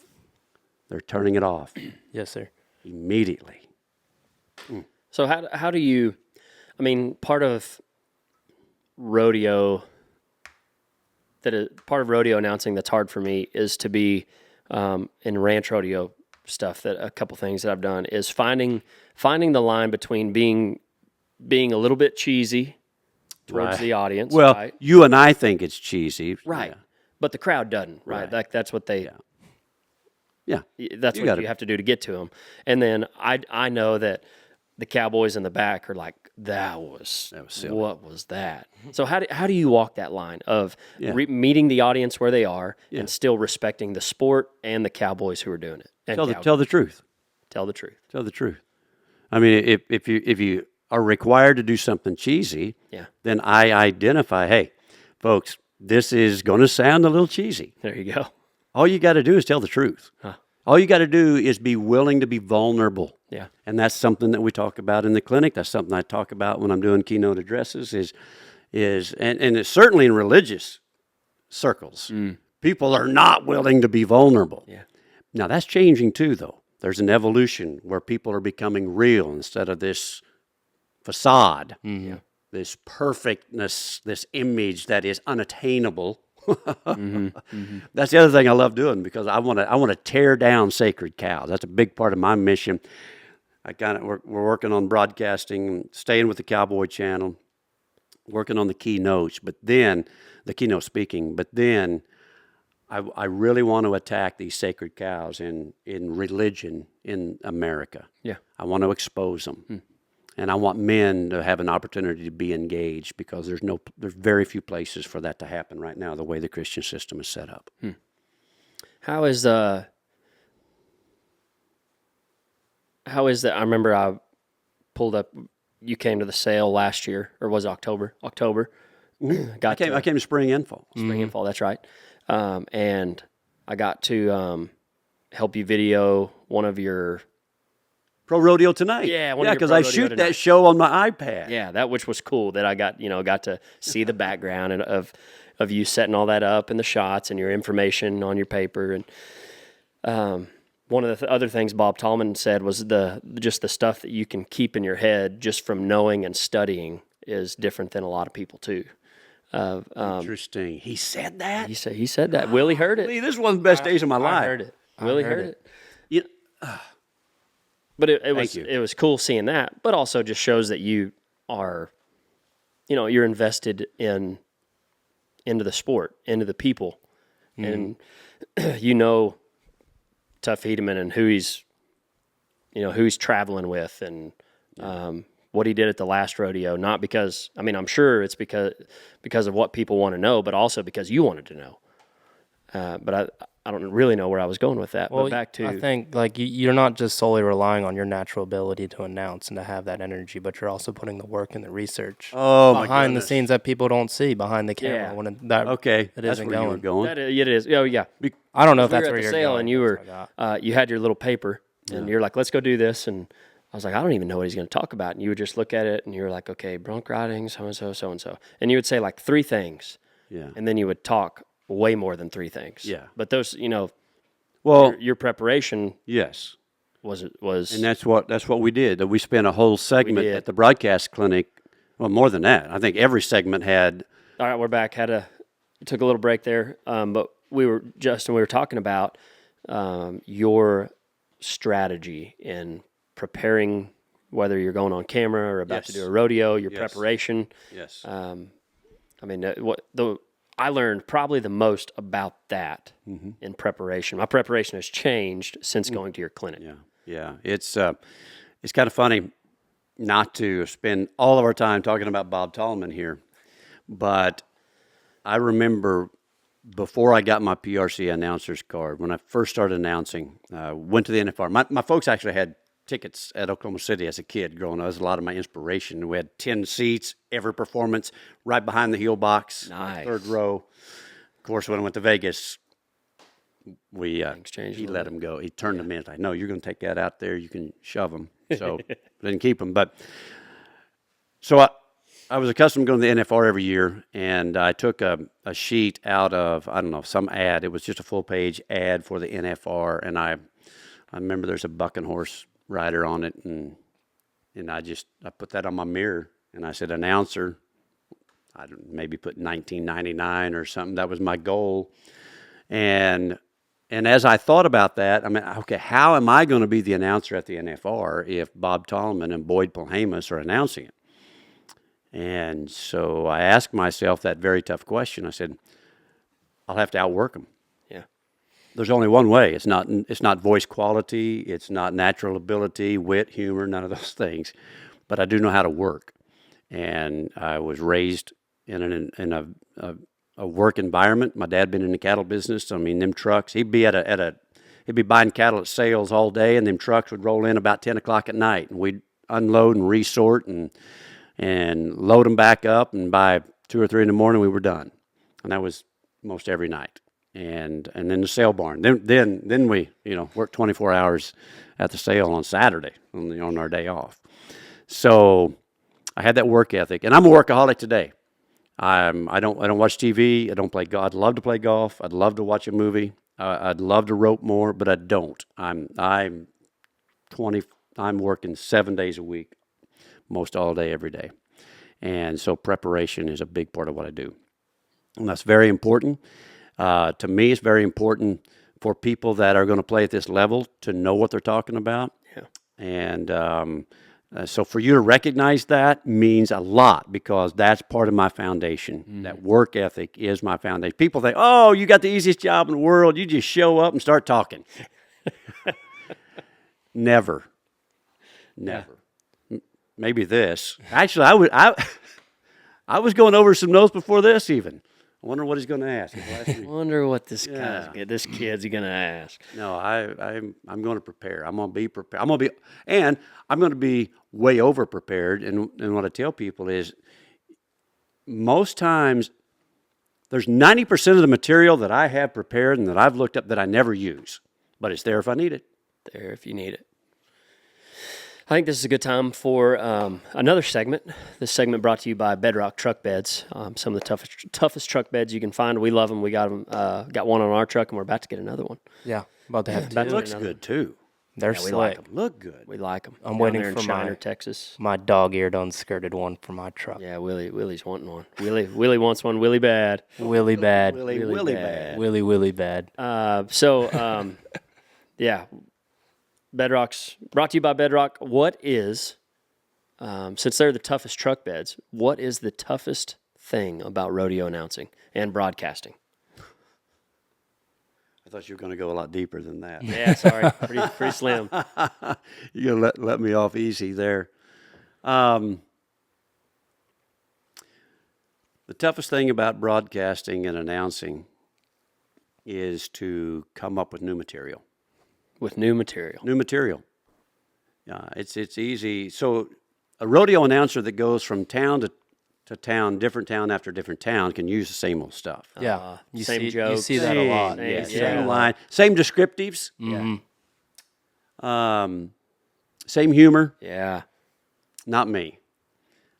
They're turning it off Yes, sir. immediately. So how do you, I mean, part of rodeo announcing that's hard for me is to be in ranch rodeo stuff. That a couple things that I've done is finding the line between being a little bit cheesy towards the audience. Well, right? you and I think it's cheesy. Right. But the crowd doesn't, right? That's what they. Yeah. That's what you have to do to get to them. And then I know that the Cowboys in the back are like, that was silly. What was that? So how do you walk that line of meeting the audience where they are and still respecting the sport and the Cowboys who are doing it? And Tell the truth. Tell the truth. Tell the truth. I mean, if you are required to do something cheesy, Yeah. then I identify, hey, folks, this is going to sound a little cheesy. There you go. All you got to do is tell the truth. Huh. All you got to do is be willing to be vulnerable. Yeah. And that's something that we talk about in the clinic. That's something I talk about when I'm doing keynote addresses and it's certainly in religious circles. People are not willing to be vulnerable. Yeah. Now that's changing too, though. There's an evolution where people are becoming real instead of this facade, this perfectness, this image that is unattainable. That's the other thing I love doing, because I want to tear down sacred cows. That's a big part of my mission. We're working on broadcasting, staying with the Cowboy Channel, working on the keynotes, but then the keynote speaking. But then I really want to attack these sacred cows in religion in America. Yeah. I want to expose them. And I want men to have an opportunity to be engaged, because there's very few places for that to happen right now, the way the Christian system is set up. How is that? I remember I pulled up. You came to the sale last year, or was it October? October. I came spring and fall. Spring and fall. That's right. And I got to help you video one of your. Pro Rodeo Tonight. Yeah, because I shoot that show on my iPad. Yeah, which was cool that I got to see the background of you setting all that up and the shots and your information on your paper. And one of the other things Bob Tallman said was just the stuff that you can keep in your head just from knowing and studying is different than a lot of people too. Interesting. He said that? He said that. Willie heard it. Lee, this is one of the best days of my life. I heard it. Willie heard it. You, But it was cool seeing that, but also just shows that you are, you're invested into the sport, into the people, and Tuff Hedeman and who he's traveling with, and what he did at the last rodeo. Not because I'm sure it's because of what people want to know, but also because you wanted to know. But I don't really know where I was going with that. Well, but back to, I think you're not just solely relying on your natural ability to announce and to have that energy, but you're also putting the work and the research behind the scenes that people don't see behind the camera. Yeah. That that's isn't where you were going. it is. Oh yeah. I don't know if We were that's at where the you're sale going. and you were you had your little paper and you're like, let's go do this, and I was like, I don't even know what he's going to talk about, and you would just look at it and you were like, okay, bronc riding, so and so, and you would say like 3 things, and then you would talk way more than 3 things. Yeah. But those, Well, your preparation yes. was And that's what we did. We spent a whole segment did. at the broadcast clinic. Well, more than that. I think every segment had. All right, we're back. Took a little break there, but we were talking about your strategy in preparing, whether you're going on camera or about to do a rodeo, your preparation. Yes. I learned probably the most about that in preparation. My preparation has changed since going to your clinic. Yeah. It's kind of funny not to spend all of our time talking about Bob Tallman here, but I remember before I got my PRCA announcer's card, when I first started announcing, went to the NFR. My folks actually had tickets at Oklahoma City as a kid growing up. That was a lot of my inspiration. We had 10 seats, every performance, right behind the heel box, Nice. 3rd row. Of course, when I went to Vegas, he let them go. He turned them in. Like, no, you're going to take that out there. You can shove them. So didn't keep them. But so I was accustomed to going to the NFR every year, and I took a sheet out of, I don't know, some ad. It was just a full-page ad for the NFR, and I remember there's a bucking horse rider on it, and I put that on my mirror, and I said, announcer. I maybe put 1999 or something. That was my goal. And as I thought about that, okay, how am I going to be the announcer at the NFR if Bob Tallman and Boyd Polhamus are announcing it? And so I asked myself that very tough question. I said, I'll have to outwork them. Yeah. There's only one way. It's not voice quality. It's not natural ability, wit, humor, none of those things. But I do know how to work. And I was raised in a work environment. My dad been in the cattle business. Them trucks. He'd be he'd be buying cattle at sales all day, and them trucks would roll in about 10 o'clock at night. And unload and resort and load them back up. And by 2 or 3 in the morning, we were done. And that was most every night. And then the sale barn. Then we, worked 24 hours at the sale on Saturday on our day off. So I had that work ethic, and I'm a workaholic today. I don't watch TV. I don't play golf. I'd love to play golf. I'd love to watch a movie. I'd love to rope more, but I don't. I'm working 7 days a week, most all day, every day. And so preparation is a big part of what I do. And that's very important. To me, it's very important for people that are going to play at this level to know what they're talking about. Yeah. And so for you to recognize that means a lot, because that's part of my foundation. Mm. That work ethic is my foundation. People think, oh, you got the easiest job in the world. You just show up and start talking. Never. Yeah. Maybe this. Actually, I was going over some notes before this even. I wonder what he's going to ask. I wonder what this kid's going to ask. No, I'm going to prepare. I'm going to be prepared. I'm going to be way over prepared. And what I tell people is, most times there's 90% of the material that I have prepared and that I've looked up that I never use, but it's there if I need it. There if you need it. I think this is a good time for another segment. This segment brought to you by Bedrock Truck Beds. Some of the toughest truck beds you can find. We love them. We got them. Got one on our truck, and we're about to get another one. Yeah, about to have two. It looks good too. They're we slick. like them. Look good. We like them. I'm waiting there in for Shiner, Texas. My dog-eared unskirted one for my truck. Yeah, Willie's wanting one. Willie wants one. Willie bad. Willie bad. Willie bad. Willie bad. Yeah. Bedrock's brought to you by Bedrock. What is, since they're the toughest truck beds, what is the toughest thing about rodeo announcing and broadcasting? I thought you were going to go a lot deeper than that. Yeah, sorry. Pretty slim. You're going to let me off easy there. The toughest thing about broadcasting and announcing is to come up with new material. With new material. New material. It's easy. So a rodeo announcer that goes from town to town, different town after different town, can use the same old stuff. Yeah. Same jokes. You see that a lot. Same line. Same descriptives. Mm-hmm. Same humor. Yeah. Not me.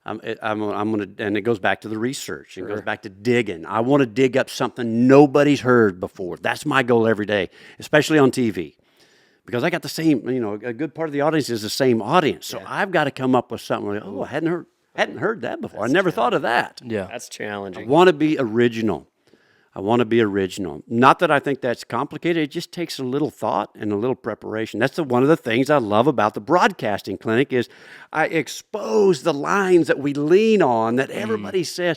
I'm gonna, and it goes back to the research. It goes back to digging. I want to dig up something nobody's heard before. That's my goal every day, especially on TV. Because I got the same, a good part of the audience is the same audience. So I've got to come up with something like, I hadn't heard that before. I never thought of that. Yeah. That's challenging. I want to be original. Not that I think that's complicated. It just takes a little thought and a little preparation. That's one of the things I love about the broadcasting clinic is I expose the lines that we lean on that everybody says.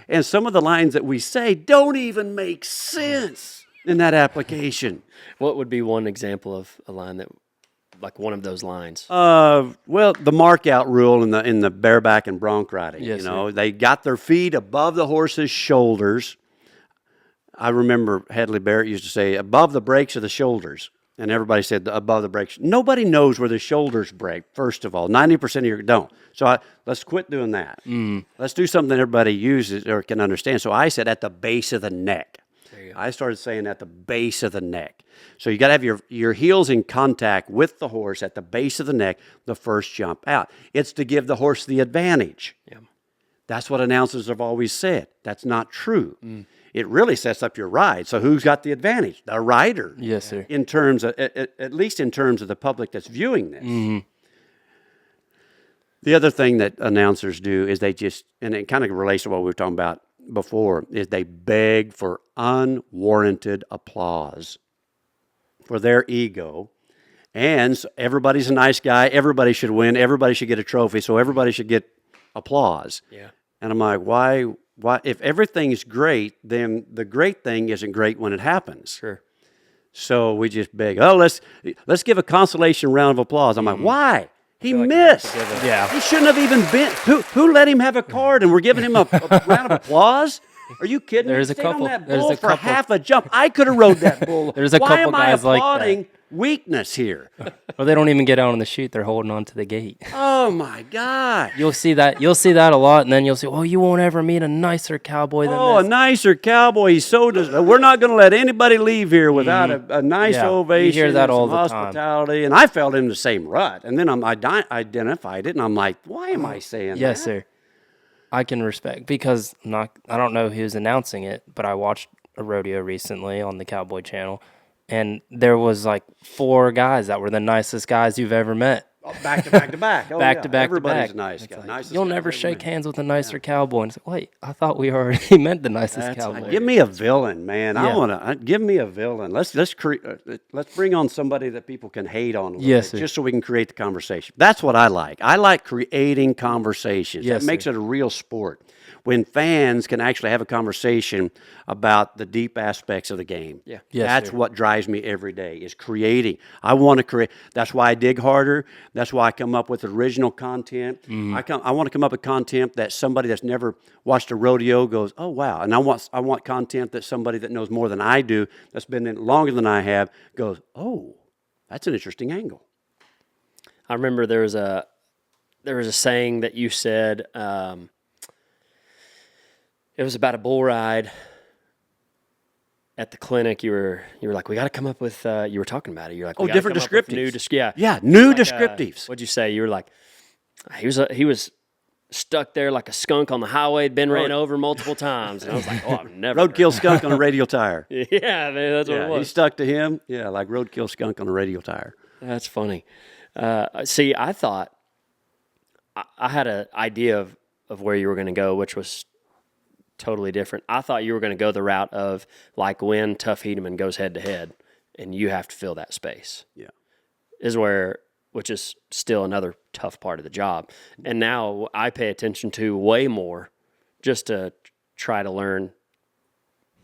And some of the lines that we say don't even make sense in that application. What would be one example of a line that, like one of those lines? Well, the mark out rule in the bareback and bronc riding. Yes, They got their feet above the horse's shoulders. I remember Hadley Barrett used to say, above the brakes of the shoulders. And everybody said above the brakes. Nobody knows where the shoulders break, first of all. 90% of you don't. So let's quit doing that. Let's do something that everybody uses or can understand. So I said at the base of the neck. I started saying at the base of the neck. So you got to have your heels in contact with the horse at the base of the neck, the first jump out. It's to give the horse the advantage. Yeah. That's what announcers have always said. That's not true. It really sets up your ride. So who's got the advantage? The rider. Yes, sir. In terms of, at least in terms of the public that's viewing this. Mm-hmm. The other thing that announcers do is they just, and it kind of relates to what we were talking about before, is they beg for unwarranted applause for their ego. And everybody's a nice guy. Everybody should win. Everybody should get a trophy. So everybody should get applause. Yeah. And I'm like, why? If everything's great, then the great thing isn't great when it happens. Sure. So we just beg, let's give a consolation round of applause. I'm like, why? He missed. Yeah. He shouldn't have even been. Who let him have a card and we're giving him a round of applause? Are you kidding me? There's a Stayed on couple- that there's bull a for couple- half a jump. I could have rode that bull. There's a Why couple am I guys like that. applauding weakness here? Or they don't even get out on the chute. They're holding on to the gate. Oh my God. You'll see that a lot, and then you'll say, "Oh, you won't ever meet a nicer cowboy than Oh, a this." nicer cowboy. He's so we're not going to let anybody leave here without a nice Yeah, you ovation. hear that and all some the time. hospitality. And I fell in the same rut. And then I identified it, and I'm like, why am I saying that? Yes, sir. I can respect because I don't know who's announcing it, but I watched a rodeo recently on the Cowboy Channel, and there was like 4 guys that were the nicest guys you've ever met. Oh, back to back to back. Oh, Back yeah. to back Everybody's to back. nice It's guy. like, Nicest you'll guy never I've ever shake met. hands with a nicer cowboy. And it's like, wait, I thought we already meant the nicest cowboy. Give me a villain, man. I Yeah. want to give me a villain. Let's bring on somebody that people can hate on a little Yes, bit, sir. just so we can create the conversation. That's what I like. I like creating conversations. Yes, that makes sir. it a real sport. When fans can actually have a conversation about the deep aspects of the game. Yeah. Yes, That's sir. what drives me every day is creating. I want to create. That's why I dig harder. That's why I come up with original content. Mm-hmm. I want to come up with content that somebody that's never watched a rodeo goes, oh wow. And I want content that somebody that knows more than I do, that's been in it longer than I have, goes, oh, that's an interesting angle. I remember there was a saying that you said. It was about a bull ride at the clinic. You were like, we got to come up with. You were talking about it. You're like, we gotta different come up with descriptives. New, Yeah, new like, descriptives. What'd you say? You were like, he was stuck there like a skunk on the highway, had been ran over multiple times, and I was like, oh, I've never Roadkill skunk on a radial tire. Yeah, man, that's what it Yeah, was. he stuck to him. Yeah, like roadkill skunk on a radial tire. That's funny. See, I thought I had an idea of where you were going to go, which was totally different. I thought you were going to go the route of like when Tough Hedeman goes head to head, and you have to fill that space. Yeah. Which is still another tough part of the job. And now I pay attention to way more just to try to learn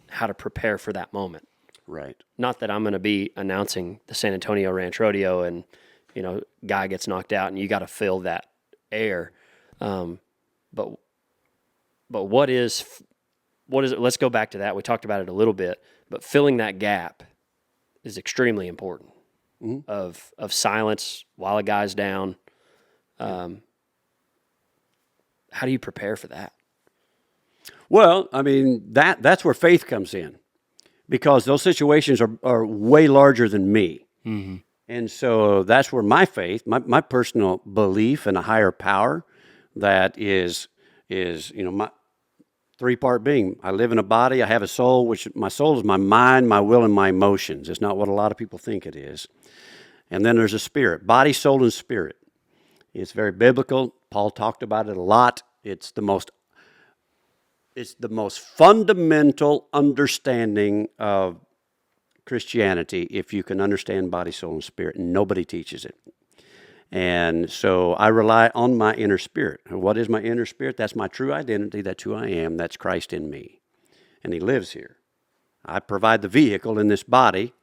how to prepare for that moment. Right. Not that I'm going to be announcing the San Antonio Ranch Rodeo and, guy gets knocked out and you got to fill that air. But what is it? Let's go back to that. We talked about it a little bit, but filling that gap is extremely important. Of silence while a guy's down. How do you prepare for that? Well, I mean, that's where faith comes in, because those situations are way larger than me. Mm-hmm. And so that's where my faith, my personal belief in a higher power that is my 3-part being. I live in a body, I have a soul, which my soul is my mind, my will, and my emotions. It's not what a lot of people think it is. And then there's a spirit, body, soul, and spirit. It's very biblical. Paul talked about it a lot. It's the most fundamental understanding of Christianity if you can understand body, soul, and spirit. And nobody teaches it. And so I rely on my inner spirit. What is my inner spirit? That's my true identity. That's who I am. That's Christ in me. And he lives here. I provide the vehicle in this body,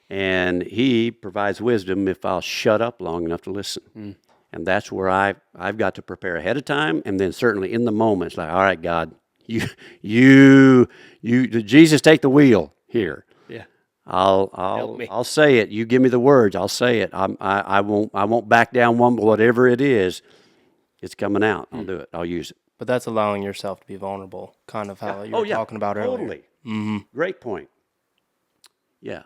and he provides wisdom if I'll shut up long enough to listen. And that's where I've got to prepare ahead of time, and then certainly in the moment, it's like, all right, God, you, Jesus, take the wheel here. Yeah. I'll say it. You give me the words. I'll say it. I won't back down one. But whatever it is, it's coming out. I'll do it. I'll use it. But that's allowing yourself to be vulnerable, kind of how you were talking about earlier. Totally. Mm-hmm. Great point. Yeah.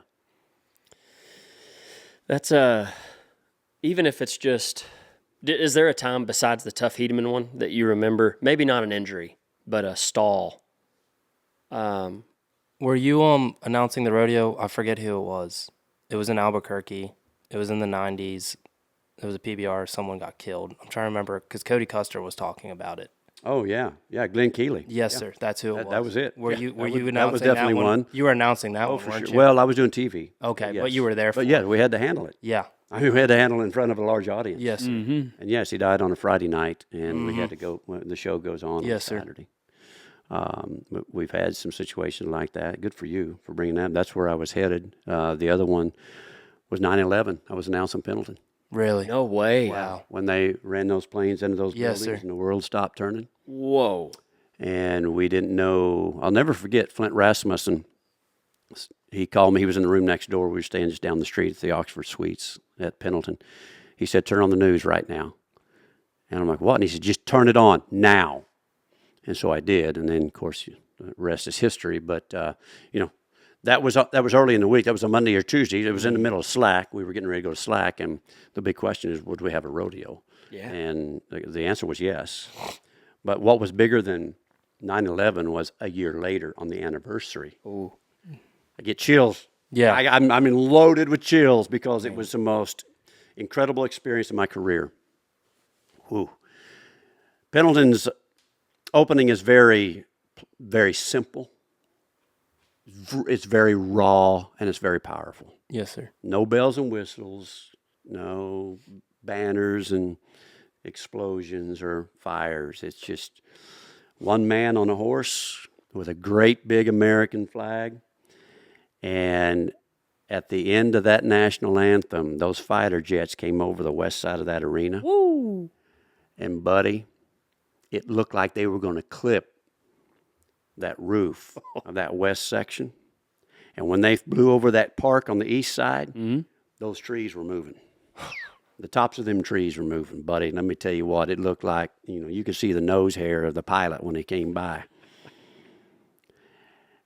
That's even if it's just, is there a time besides the Tough Hedeman one that you remember? Maybe not an injury, but a stall. Were you announcing the rodeo? I forget who it was. It was in Albuquerque. It was in the 90s. It was a PBR. Someone got killed. I'm trying to remember because Cody Custer was talking about it. Oh yeah, Glenn Keeley. Yes, sir. That's who it was. That was it. Were Yeah, you that announcing that was definitely that one? You were announcing that one, For weren't sure. you? Well, I was doing TV. Okay, Yes. but you were there for But yeah, we had to handle it. Yeah. I mean, we had to handle it in front of a large audience. Yes, sir. And yes, he died on a Friday night, and we had to go. The show goes on Yes, sir. Saturday. But we've had some situations like that. Good for you for bringing that. That's where I was headed. The other one was 9/11. I was announcing Pendleton. Really? No way. Wow. When they ran those planes into those Yes, buildings sir. and the world stopped turning. Whoa. and we didn't know. I'll never forget Flint Rasmussen. He called me. He was in the room next door. We were staying just down the street at the Oxford Suites at Pendleton. He said, "Turn on the news right now." And I'm like, "What?" And he said, "Just turn it on now." And so I did. And then, of course, the rest is history. But, that was early in the week. That was a Monday or Tuesday. It was in the middle of Slack. We were getting ready to go to Slack. And the big question is, would we have a rodeo? Yeah. And the answer was yes. But what was bigger than 9/11 was a year later on the anniversary. Ooh. I get chills. Yeah. I'm loaded with chills because it was the most incredible experience of my career. Whew. Pendleton's opening is very, very simple. It's very raw and it's very powerful. Yes, sir. No bells and whistles, no banners and explosions or fires. It's just one man on a horse with a great big American flag. And at the end of that national anthem, those fighter jets came over the west side of that arena. Woo. And, buddy, it looked like they were going to clip that roof of that west section. And when they flew over that park on the east side, those trees were moving. The tops of them trees were moving, buddy. Let me tell you what, it looked like, you could see the nose hair of the pilot when he came by.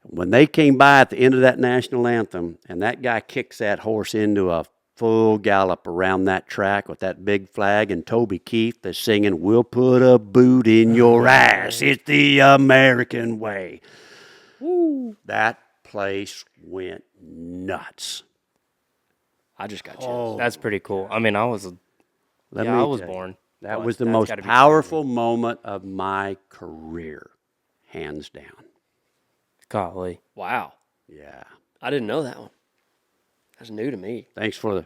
When they came by at the end of that national anthem, and that guy kicks that horse into a full gallop around that track with that big flag, and Toby Keith is singing, "We'll put a boot in your ass. It's the American way." Woo. That place went nuts. I just got chills. That's pretty cool. I mean, I was Let I me was tell you, born. That but was the that's most gotta be powerful moment of my career, hands down. golly. Wow. Yeah. I didn't know that one. That's new to me. Thanks for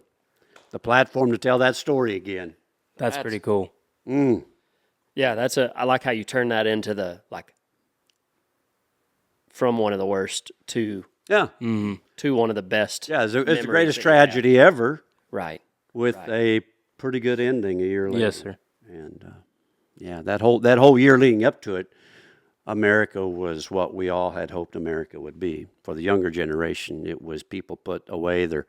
the platform to tell that story again. That's pretty cool. Yeah, I like how you turn that into from one of the worst to Yeah. one of the best. Yeah, it's the memories greatest that you have. tragedy ever Right. with a pretty good ending a year later. Yes, sir. And that whole year leading up to it, America was what we all had hoped America would be. For the younger generation, it was people put away their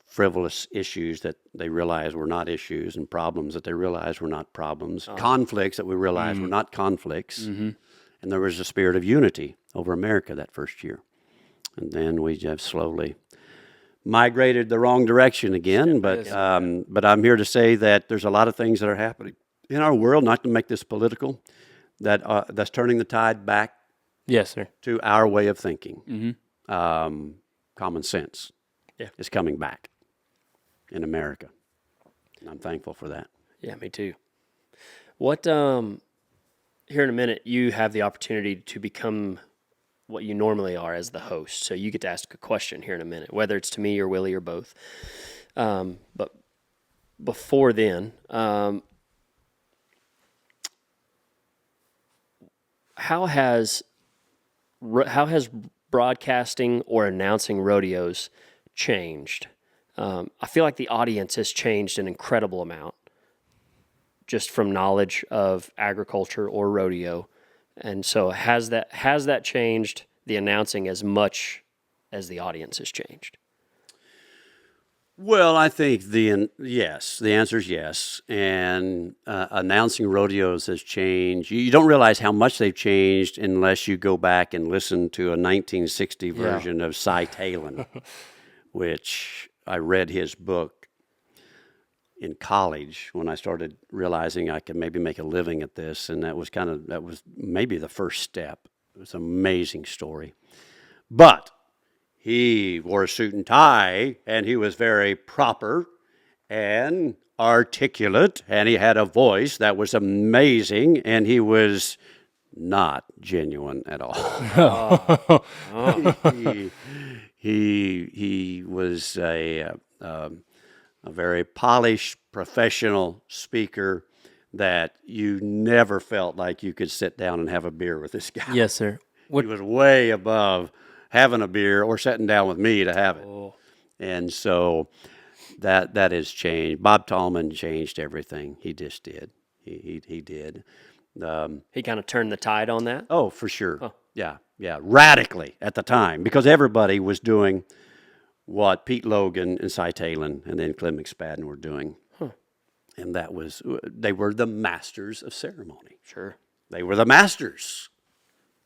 frivolous issues that they realized were not issues, and problems that they realized were not problems, conflicts that we realized were not conflicts. And there was a spirit of unity over America that first year. And then we just slowly migrated the wrong direction again. But I'm here to say that there's a lot of things that are happening in our world, not to make this political, that's turning the tide back Yes, sir. to our way of thinking. Common sense is coming back in America. And I'm thankful for that. Yeah, me too. What here in a minute, you have the opportunity to become what you normally are as the host. So you get to ask a question here in a minute, whether it's to me or Willie or both. But before then, how has broadcasting or announcing rodeos changed? I feel like the audience has changed an incredible amount, just from knowledge of agriculture or rodeo. And so has that changed the announcing as much as the audience has changed? Well, I think the answer is yes. And announcing rodeos has changed. You don't realize how much they've changed unless you go back and listen to a 1960 version of Cy Talon, which I read his book in college when I started realizing I could maybe make a living at this. And that was maybe the first step. It was an amazing story. But he wore a suit and tie, and he was very proper and articulate, and he had a voice that was amazing, and he was not genuine at all. He was a very polished, professional speaker that you never felt like you could sit down and have a beer with this guy. Yes, sir. He was way above having a beer or sitting down with me to have it. And so that has changed. Bob Tallman changed everything. He just did. He did. He kind of turned the tide on that. Oh, for sure. Yeah, radically at the time, because everybody was doing what Pete Logan and Cy Talon and then Clem McSpadden were doing. And they were the masters of ceremony. Sure. They were the masters.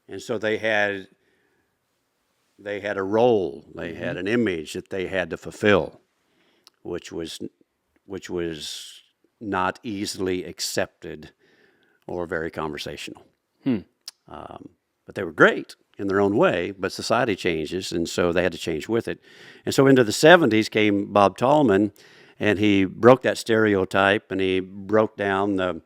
And so they had a role, they had an image that they had to fulfill, which was not easily accepted or very conversational. But they were great in their own way, but society changes, and so they had to change with it. And so into the 70s came Bob Tallman, and he broke that stereotype, and he broke down the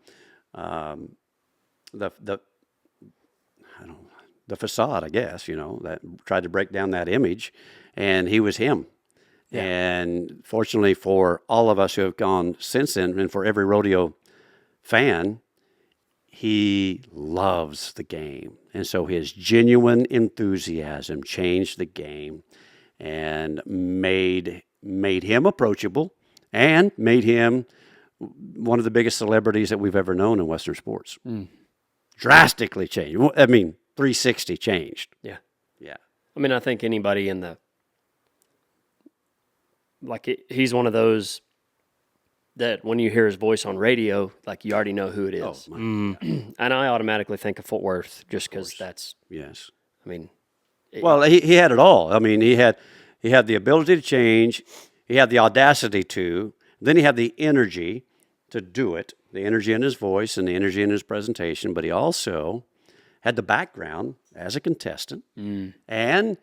facade, I guess, that tried to break down that image, and he was him. Yeah. And fortunately for all of us who have gone since then, and for every rodeo fan, he loves the game. And so his genuine enthusiasm changed the game and made him approachable and made him one of the biggest celebrities that we've ever known in Western sports. Drastically changed. 360 changed. Yeah. Yeah. I mean, I think anybody he's one of those that when you hear his voice on radio, like you already know who it is. Oh, my God. And I automatically think of Fort Worth just because that's, yes. I mean. Well, he had it all. I mean, he had the ability to change. He had the audacity to. Then he had the energy to do it, the energy in his voice and the energy in his presentation. But he also had the background as a contestant. And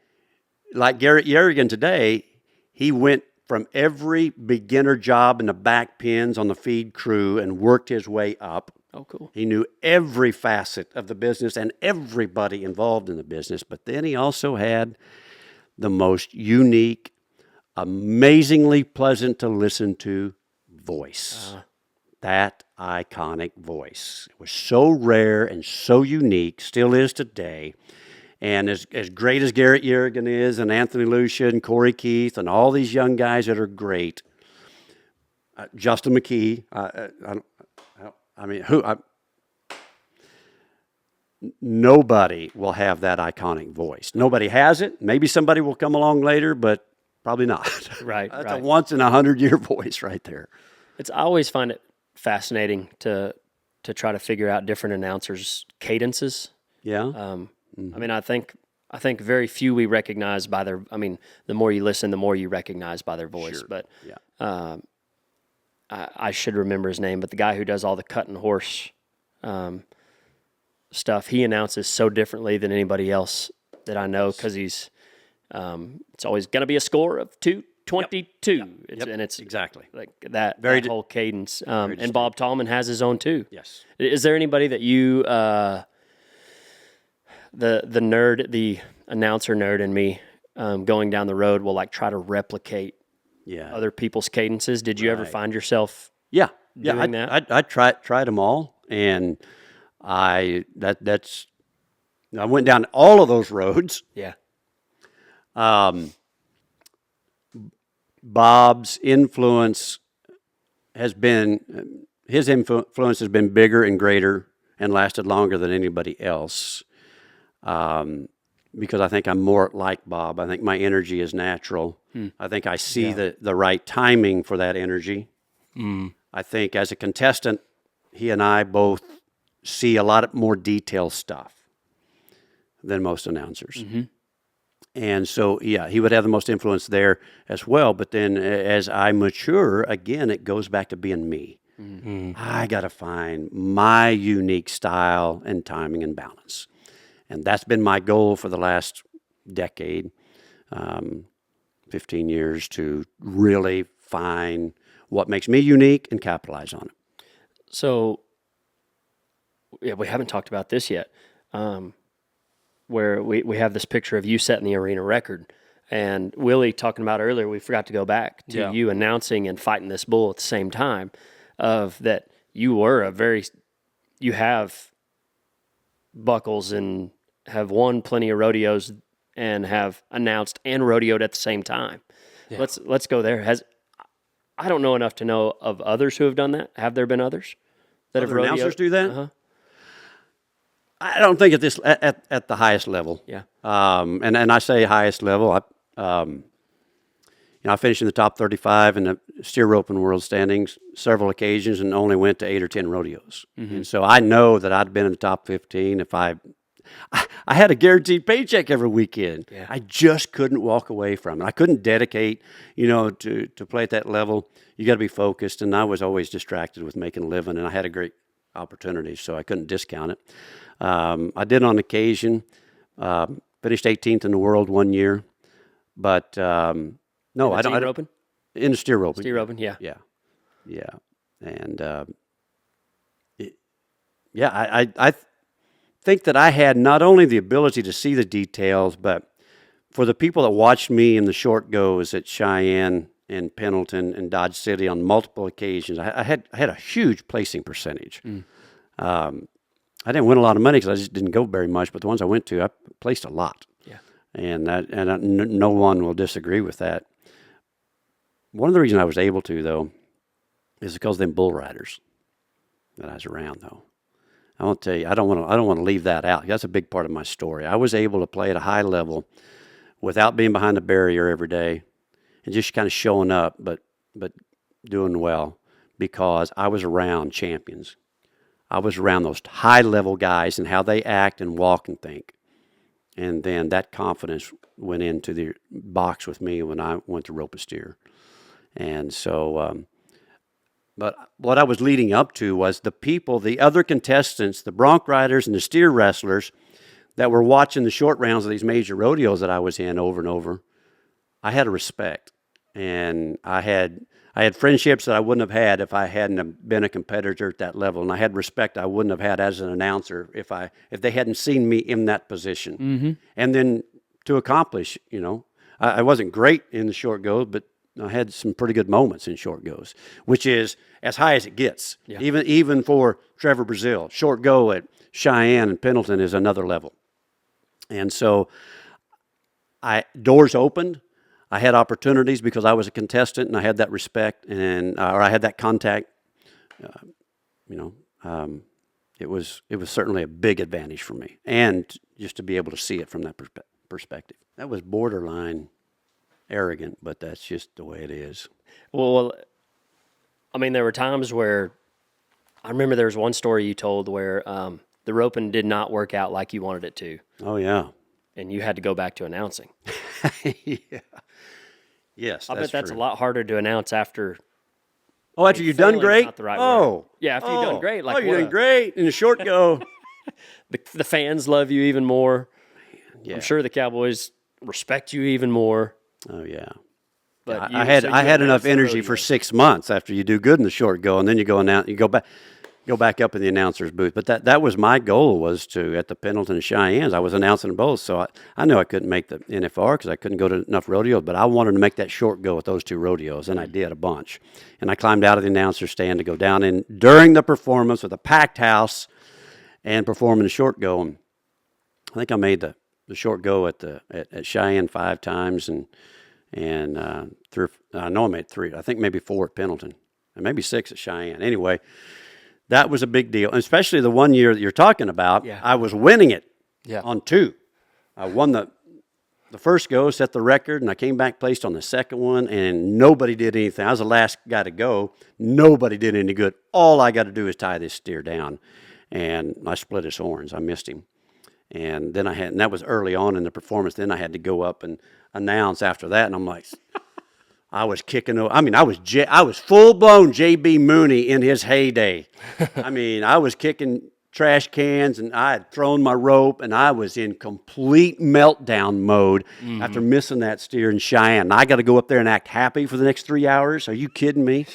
like Garrett Yerrigan today, he went from every beginner job in the back pens on the feed crew and worked his way up. Oh, cool. He knew every facet of the business and everybody involved in the business. But then he also had the most unique, amazingly pleasant to listen to voice. That iconic voice. It was so rare and so unique, still is today. And as great as Garrett Yerrigan is, and Anthony Lucia and Corey Keith, and all these young guys that are great, Justin McKee, nobody will have that iconic voice. Nobody has it. Maybe somebody will come along later, but probably not. Right. That's a once in 100-year voice right there. I always find it fascinating to try to figure out different announcers' cadences. Yeah. I mean, I think very few we recognize by their. I mean, the more you listen, the more you recognize by their voice. Sure. But yeah. I should remember his name. But the guy who does all the cutting horse stuff, he announces so differently than anybody else that I know because he's. It's always going to be a score of 222. Yep. And it's exactly like that whole cadence. And Bob Tallman has his own too. Yes. Is there anybody that you? The nerd, the announcer nerd in me, going down the road will like try to replicate other people's cadences. Did you ever find yourself doing that? I tried them all, and I went down all of those roads. Yeah. Bob's influence has been bigger and greater and lasted longer than anybody else. Because I think I'm more like Bob. I think my energy is natural. I think I see the right timing for that energy. I think as a contestant, he and I both see a lot more detailed stuff than most announcers. Mm-hmm. And so, he would have the most influence there as well. But then as I mature, again, it goes back to being me. Mm-hmm. I got to find my unique style and timing and balance. And that's been my goal for the last decade, 15 years, to really find what makes me unique and capitalize on it. So, we haven't talked about this yet, where we have this picture of you setting the arena record. And Willie talking about earlier, we forgot to go back to you announcing and fighting this bull at the same time, of that you have buckles and have won plenty of rodeos and have announced and rodeoed at the same time. Yeah. Let's go there. I don't know enough to know of others who have done that. Have there been others that have rodeoed? Announcers do that? I don't think at this at the highest level. Yeah. And I say highest level. I finished in the top 35 in the steer roping world standings several occasions, and only went to 8 or 10 rodeos. And so I know that I'd been in the top 15 if I had a guaranteed paycheck every weekend. Yeah. I just couldn't walk away from it. I couldn't dedicate, to play at that level. You got to be focused, and I was always distracted with making a living, and I had a great opportunity, so I couldn't discount it. I did on occasion, finished 18th in the world one year, but no, I don't. Roping? In the steer roping. Steer roping, yeah. Yeah, and I think that I had not only the ability to see the details, but for the people that watched me in the short goes at Cheyenne and Pendleton and Dodge City on multiple occasions, I had a huge placing percentage. I didn't win a lot of money because I just didn't go very much, but the ones I went to, I placed a lot. Yeah, And no one will disagree with that. One of the reasons I was able to, though, is because of them bull riders that I was around, though. I want to tell you, I don't want to leave that out. That's a big part of my story. I was able to play at a high level without being behind the barrier every day and just kind of showing up, but doing well because I was around champions. I was around those high-level guys and how they act and walk and think. And then that confidence went into the box with me when I went to rope a steer. And so, but what I was leading up to was the people, the other contestants, the bronc riders and the steer wrestlers that were watching the short rounds of these major rodeos that I was in over and over. I had a respect, and I had friendships that I wouldn't have had if I hadn't have been a competitor at that level, and I had respect I wouldn't have had as an announcer if they hadn't seen me in that position. Mm-hmm. And then to accomplish, I wasn't great in the short goes, but I had some pretty good moments in short goes, which is as high as it gets. Yeah. Even for Trevor Brazil, short go at Cheyenne and Pendleton is another level. And so doors opened. I had opportunities because I was a contestant and I had that respect or I had that contact. It was certainly a big advantage for me, and just to be able to see it from that perspective. That was borderline arrogant, but that's just the way it is. Well, I mean, there were times where I remember there was one story you told where the roping did not work out like you wanted it to. Oh, yeah. And you had to go back to announcing. Yeah. Yes, I bet that's true. a lot harder to announce after. Oh, after you've done great? Not the right word. Yeah, after you've done great. Like, you've done great in the short go. The fans love you even more. Yeah. I'm sure the Cowboys respect you even more. Oh, yeah. But I had enough energy for 6 months after you do good in the short go, and then you go back up in the announcer's booth. But that was my goal, was to, at the Pendleton and Cheyennes, I was announcing both. So I knew I couldn't make the NFR because I couldn't go to enough rodeos, but I wanted to make that short go with those two rodeos, and I did a bunch. And I climbed out of the announcer's stand to go down in during the performance with a packed house and performing the short go. And I think I made the short go at Cheyenne 5 times, and I know I made 3. I think maybe 4 at Pendleton, and maybe 6 at Cheyenne. Anyway, that was a big deal, and especially the one year that you're talking about. Yeah. I was winning it on 2. I won the first go, set the record, and I came back placed on the second one, and nobody did anything. I was the last guy to go. Nobody did any good. All I got to do is tie this steer down, and I split his horns. I missed him. And then and that was early on in the performance. Then I had to go up and announce after that, and I'm like, I was kicking. I mean, I was full blown JB Mooney in his heyday. I mean, I was kicking trash cans, and I had thrown my rope, and I was in complete meltdown mode after missing that steer in Cheyenne. And I got to go up there and act happy for the next 3 hours. Are you kidding me?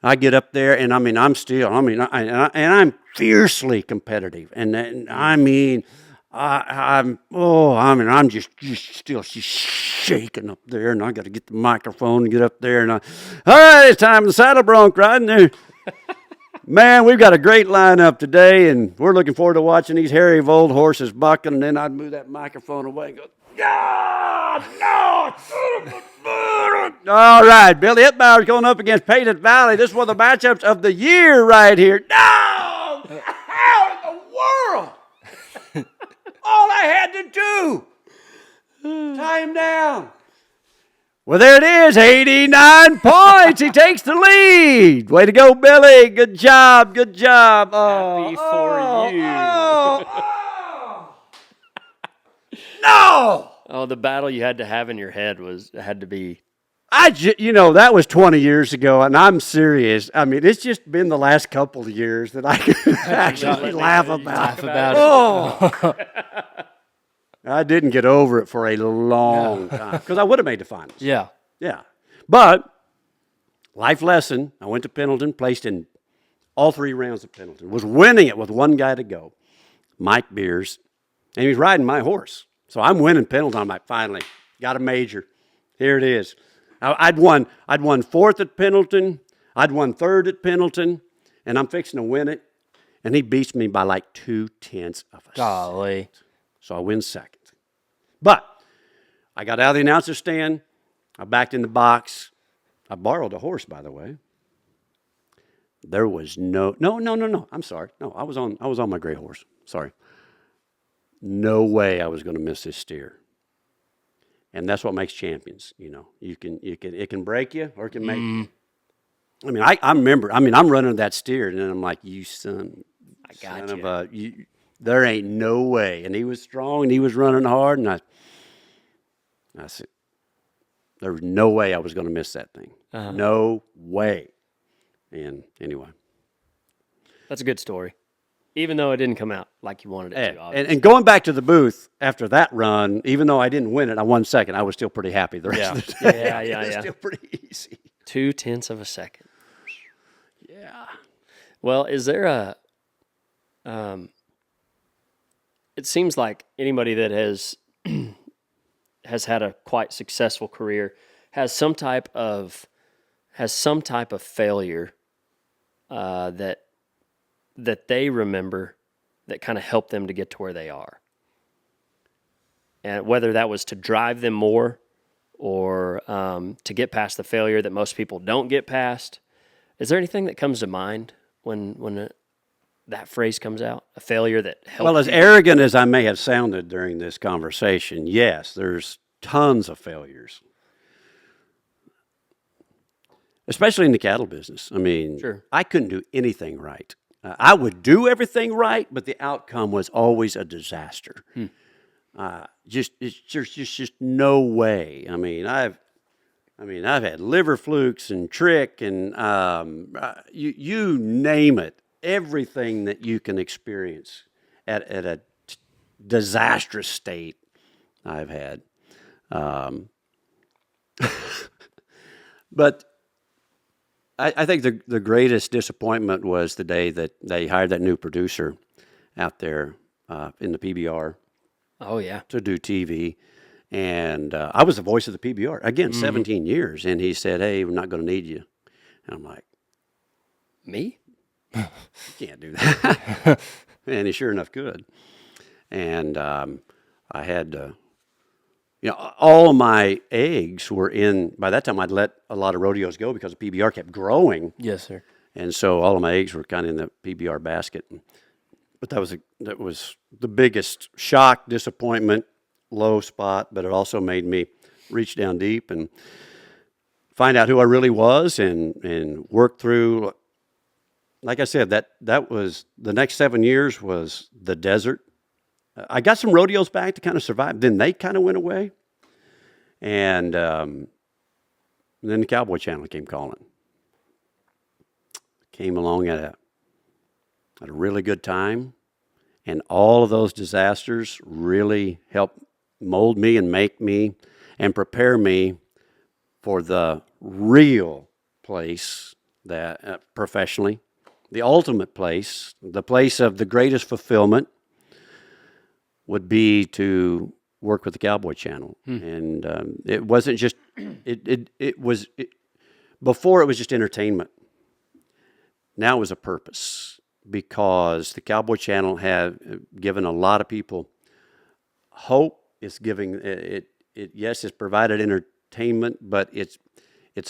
I get up there, and I'm I'm fiercely competitive, and I'm just still shaking up there, and I got to get the microphone and get up there, and all right, it's time for the saddle bronc riding there. Man, we've got a great lineup today, and we're looking forward to watching these hairy old horses bucking. And then I'd move that microphone away and go, no! All right, Billy Ittbauer's going up against Painted Valley. This is one of the matchups of the year right here. No! How in the world? all I had to do. Tie him down. Well, there it is, 89 points. He takes the lead. Way to go, Billy. Good job, good job. Happy for you. No! Oh, the battle you had to have in your head had to be. That was 20 years ago, and I'm serious. I mean, it's just been the last couple of years that I can actually laugh about it. Oh! I didn't get over it for a long time because I would have made the finals. Yeah. Yeah. But, life lesson, I went to Pendleton, placed in all 3 rounds at Pendleton, was winning it with 1 guy to go, Mike Beers, and he was riding my horse. So I'm winning Pendleton. I'm like, finally, got a major. Here it is. I'd won 4th at Pendleton. I'd won 3rd at Pendleton, and I'm fixing to win it. And he beats me by like 0.2 of a Golly. second. So I win 2nd. But I got out of the announcer's stand. I backed in the box. I borrowed a horse, by the way. There was no. I'm sorry. No, I was on my gray horse. Sorry. No way I was going to miss this steer. And that's what makes champions. It can break you or it can make you. I mean, I remember. I mean, I'm running that steer, and then I'm like, "You son, I got son you. of a, there ain't no way." And he was strong, and he was running hard, and I said, there was no way I was going to miss that thing. Uh-huh. No way. And anyway, That's a good story, even though it didn't come out like you wanted it to. Obviously. and going back to the booth after that run, even though I didn't win it, I won 2nd. I was still pretty happy the rest of the day. Yeah. It was still pretty easy. 0.2 of a second. Yeah. Well, is there a? It seems like anybody that has had a quite successful career has some type of failure that they remember that kind of helped them to get to where they are, and whether that was to drive them more or to get past the failure that most people don't get past. Is there anything that comes to mind when that phrase comes out? A failure that helped. Well, as arrogant as I may have sounded during this conversation, yes, there's tons of failures, especially in the cattle business. I mean, Sure. I couldn't do anything right. I would do everything right, but the outcome was always a disaster. There's just no way. I mean, I've had liver flukes and trick and you name it. Everything that you can experience at a disastrous state, I've had. But I think the greatest disappointment was the day that they hired that new producer out there in the PBR. Oh yeah. To do TV. And I was the voice of the PBR, again, 17 years. And he said, "Hey, we're not going to need you." And I'm like, Me? "You can't do that." And he sure enough could. And I had, all of my eggs were in, by that time I'd let a lot of rodeos go because the PBR kept growing. Yes, sir. And so all of my eggs were kind of in the PBR basket. But that was the biggest shock, disappointment, low spot, but it also made me reach down deep and find out who I really was and work through. Like I said, that was the next 7 years was the desert. I got some rodeos back to kind of survive. Then they kind of went away. And then the Cowboy Channel came calling. Came along at a really good time. And all of those disasters really helped mold me and make me and prepare me for the real place that professionally, the ultimate place, the place of the greatest fulfillment would be to work with the Cowboy Channel. And it wasn't just, before it was just entertainment. Now it was a purpose because the Cowboy Channel had given a lot of people hope. It's giving it yes, it's provided entertainment, but it's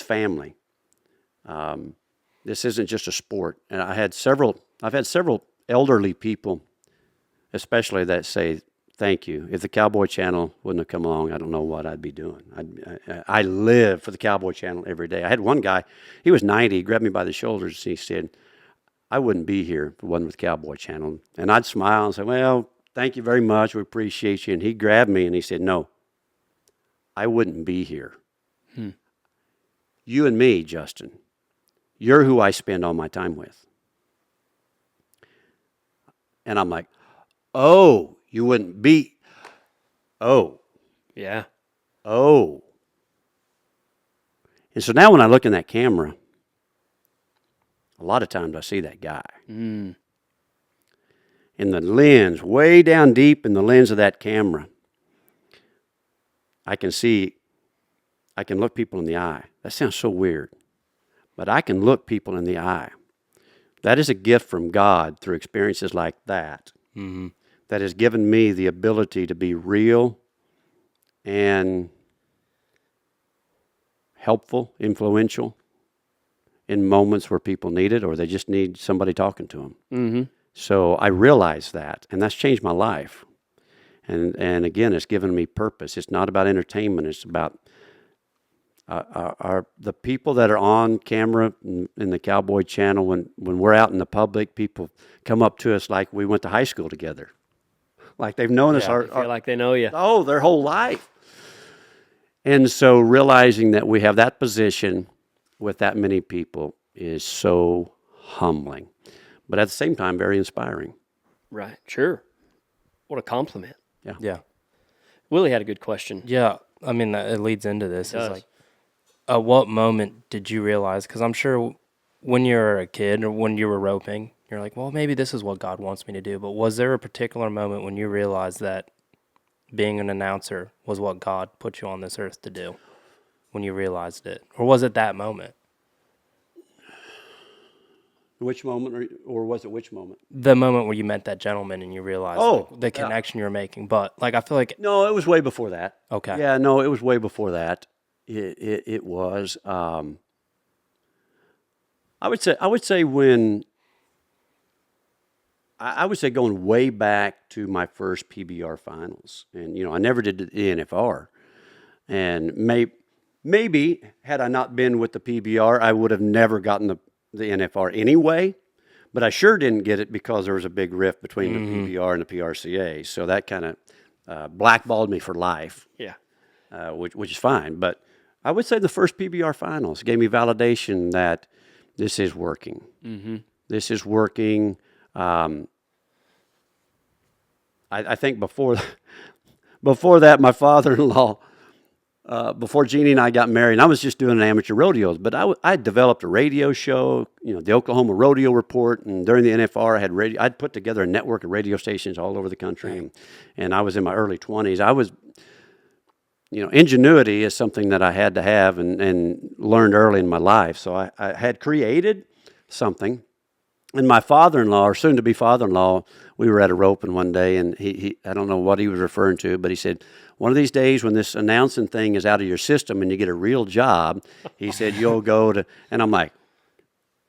family. This isn't just a sport. And I've had several elderly people, especially that say thank you. If the Cowboy Channel wouldn't have come along, I don't know what I'd be doing. I live for the Cowboy Channel every day. I had one guy, he was 90, he grabbed me by the shoulders, and he said, I wouldn't be here if it wasn't with Cowboy Channel. And I'd smile and say, well, thank you very much. We appreciate you. And he grabbed me and he said, no, I wouldn't be here. You and me, Justin, you're who I spend all my time with. And I'm like, oh, you wouldn't be. Oh. Yeah. Oh. And so now when I look in that camera, a lot of times I see that guy. In the lens, way down deep in the lens of that camera, I can look people in the eye. That sounds so weird, but I can look people in the eye. That is a gift from God through experiences like that, that has given me the ability to be real and helpful, influential in moments where people need it or they just need somebody talking to them. So I realize that, and that's changed my life. And again, it's given me purpose. It's not about entertainment. It's about the people that are on camera in the Cowboy Channel. When we're out in the public, people come up to us like we went to high school together, like they've known us. They feel like they know you. Oh, their whole life. And so realizing that we have that position with that many people is so humbling, but at the same time, very inspiring. Right. Sure. What a compliment. Yeah. Willie had a good question. Yeah. I mean, it leads into this. It It's does. like, at what moment did you realize? Because I'm sure when you're a kid or when you were roping, you're like, well, maybe this is what God wants me to do. But was there a particular moment when you realized that being an announcer was what God put you on this earth to do? When you realized it? Or was it that moment? Which moment, or was it which moment? The moment where you met that gentleman and you realized the connection you were making. But like, I feel like No, it was way before that. Okay. Yeah, no, it was way before that. It was. I would say when. I would say going way back to my first PBR finals, and I never did the NFR, and maybe had I not been with the PBR, I would have never gotten the NFR anyway. But I sure didn't get it because there was a big rift between the PBR and the PRCA, so that kind of blackballed me for life. Yeah. Which is fine. But I would say the first PBR finals gave me validation that this is working. This is working. I think before that, my father-in-law, before Jeannie and I got married, and I was just doing amateur rodeos, but I developed a radio show, the Oklahoma Rodeo Report, and during the NFR, I'd put together a network of radio stations all over the country, and I was in my early 20s. I was, ingenuity is something that I had to have and learned early in my life, so I had created something. And my father-in-law, or soon-to-be father-in-law, we were at a roping one day, and he I don't know what he was referring to, but he said, one of these days when this announcing thing is out of your system and you get a real job, he said, you'll go to, and I'm like,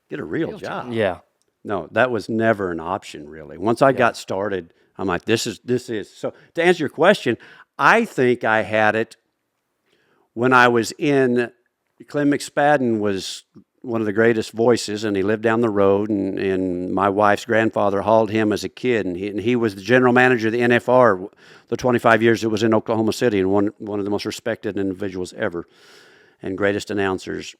get a real job? Yeah. No, that was never an option, really. Once I got started, I'm like, this is. So to answer your question, I think I had it when I was in, Clem McSpadden was one of the greatest voices, and he lived down the road, and my wife's grandfather hauled him as a kid, and he was the general manager of the NFR the 25 years it was in Oklahoma City, and one of the most respected individuals ever and greatest announcers.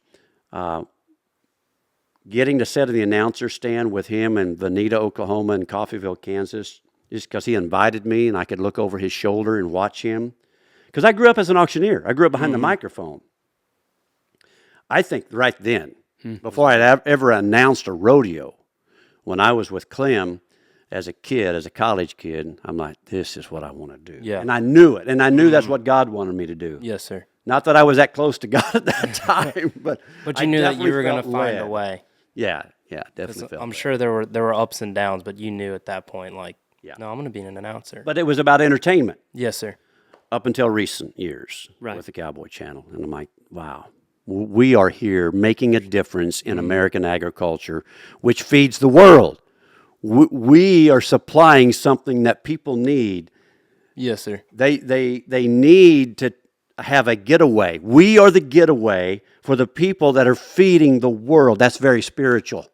Getting to sit in the announcer stand with him in Veneta, Oklahoma, and Coffeyville, Kansas, just because he invited me and I could look over his shoulder and watch him. Because I grew up as an auctioneer. I grew up behind the microphone. I think right then, before I had ever announced a rodeo, when I was with Clem as a kid, as a college kid, I'm like, this is what I want to do. Yeah. And I knew it. And I knew that's what God wanted me to do. Yes, sir. Not that I was that close to God at that time, but you knew that you were going to find a way. Yeah, definitely felt I'm that. sure there were ups and downs, but you knew at that point, like, Yeah. no, I'm going to be an announcer. But it was about entertainment Yes, sir. up until recent years Right. with the Cowboy Channel. And I'm like, wow, we are here making a difference in American agriculture, which feeds the world. We are supplying something that people need Yes, sir. They need to have a getaway. We are the getaway for the people that are feeding the world. That's very spiritual.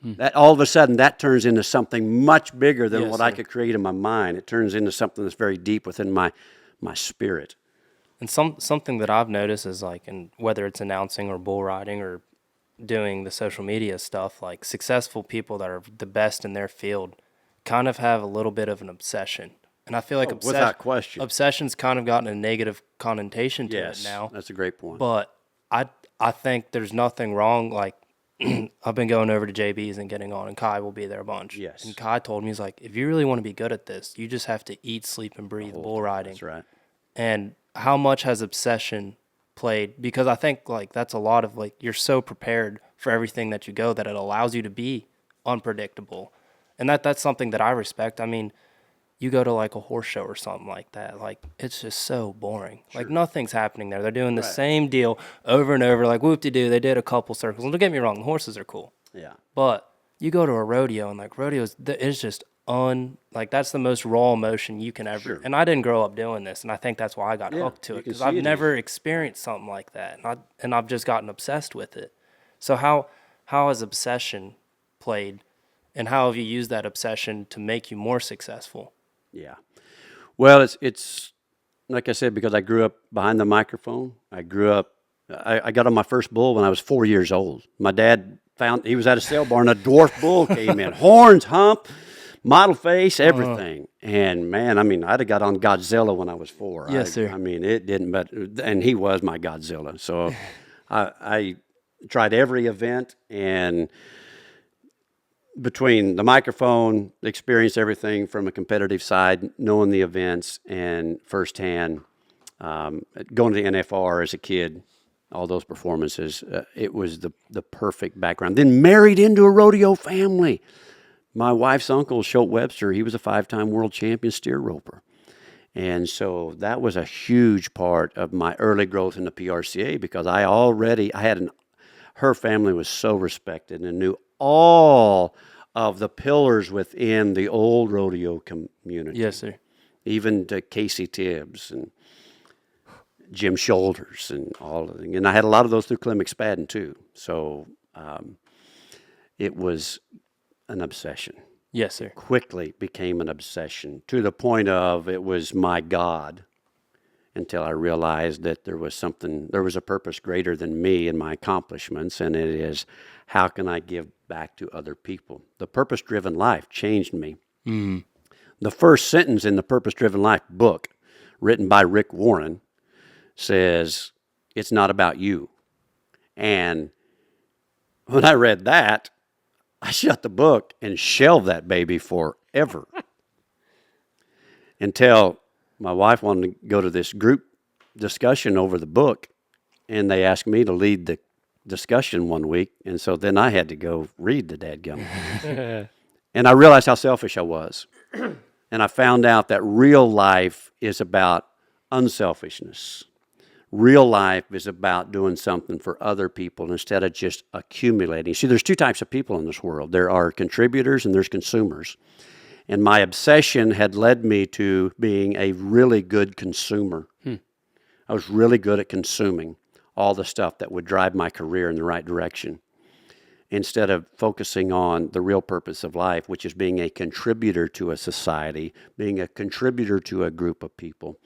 That all of a sudden that turns into something much bigger than Yes, what sir. I could create in my mind. It turns into something that's very deep within my spirit. And something that I've noticed is like, and whether it's announcing or bull riding or doing the social media stuff, like successful people that are the best in their field kind of have a little bit of an obsession. And I feel like Without question. obsession's kind of gotten a negative connotation to Yes, it now. that's a great point. But I think there's nothing wrong. Like I've been going over to JB's and getting on, and Kai will be there a bunch. Yes. And Kai told me, he's like, if you really want to be good at this, you just have to eat, sleep, and breathe bull riding. That's right. And how much has obsession played? Because I think like that's a lot of like you're so prepared for everything that you go that it allows you to be unpredictable. And that's something that I respect. I mean, you go to like a horse show or something like that, like it's just so boring. Sure. Like nothing's happening there. They're doing the same deal over and over, like whoop-de-doo, they did a couple circles. And don't get me wrong, the horses are cool. Yeah. But you go to a rodeo, and like rodeos, it's just like that's the most raw emotion you can ever. Sure. And I didn't grow up doing this, and I think that's why I got hooked to it, because I've never experienced something like that, and I've just gotten obsessed with it. So how has obsession played, and how have you used that obsession to make you more successful? Yeah. Well, it's like I said, because I grew up behind the microphone. I got on my first bull when I was 4 years old. My dad he was at a sale barn, a dwarf bull came in, horns, hump, model face, everything. And man, I mean, I'd have got on Godzilla when I was 4. Yes, sir. I mean, it didn't, and he was my Godzilla. So I tried every event, and between the microphone, experienced everything from a competitive side, knowing the events, and firsthand, going to the NFR as a kid, all those performances, it was the perfect background. Then married into a rodeo family. My wife's uncle, Schultz Webster, he was a 5-time world champion steer roper. And so that was a huge part of my early growth in the PRCA, because her family was so respected and knew all of the pillars within the old rodeo community. Yes, sir. Even to Casey Tibbs and Jim Shoulders and all of them. And I had a lot of those through Clem McSpadden too. So it was an obsession. Yes, sir. Quickly became an obsession to the point of it was my God, until I realized that there was a purpose greater than me and my accomplishments, and it is, how can I give back to other people? The Purpose-Driven Life changed me. Mm. The first sentence in the Purpose-Driven Life book, written by Rick Warren, says, it's not about you. And when I read that, I shut the book and shelved that baby forever. Until my wife wanted to go to this group discussion over the book, and they asked me to lead the discussion one week, and so then I had to go read the dadgum. And I realized how selfish I was. And I found out that real life is about unselfishness. Real life is about doing something for other people instead of just accumulating. See, there's two types of people in this world. There are contributors and there's consumers. And my obsession had led me to being a really good consumer. I was really good at consuming all the stuff that would drive my career in the right direction, instead of focusing on the real purpose of life, which is being a contributor to a society, being a contributor to a group of people.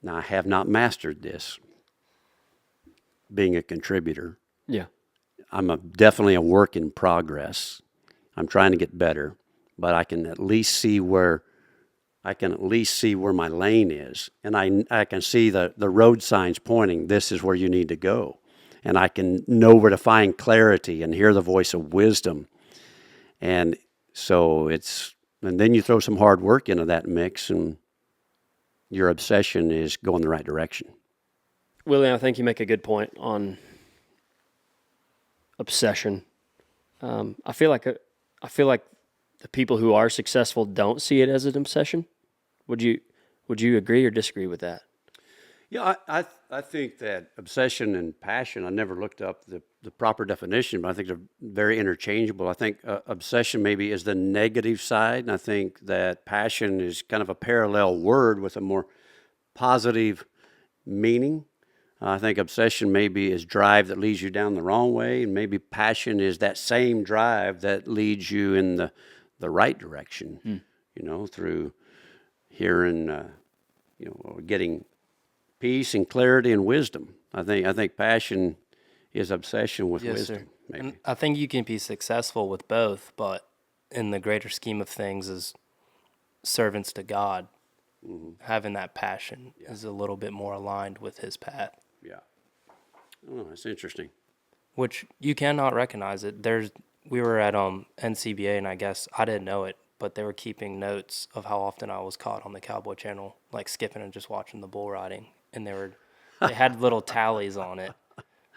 Now, I have not mastered this, being a contributor. Yeah. I'm definitely a work in progress. I'm trying to get better, but I can at least see where my lane is, and I can see the road signs pointing, this is where you need to go. And I can know where to find clarity and hear the voice of wisdom. And so and then you throw some hard work into that mix, and your obsession is going the right direction. Willie, I think you make a good point on obsession. I feel like the people who are successful don't see it as an obsession. Would you agree or disagree with that? Yeah, I think that obsession and passion, I never looked up the the proper definition, but I think they're very interchangeable. I think obsession maybe is the negative side, and I think that passion is kind of a parallel word with a more positive meaning. I think obsession maybe is drive that leads you down the wrong way, and maybe passion is that same drive that leads you in the right direction, through hearing, or getting peace and clarity and wisdom. I think passion is obsession with wisdom. Sir. Maybe. And I think you can be successful with both, but in the greater scheme of things, as servants to God, having that passion is a little bit more aligned with His path. Yeah. Oh, that's interesting. Which you cannot recognize it. We were at NCBA, and I guess I didn't know it, but they were keeping notes of how often I was caught on the Cowboy Channel, like skipping and just watching the bull riding, and they had little tallies on it,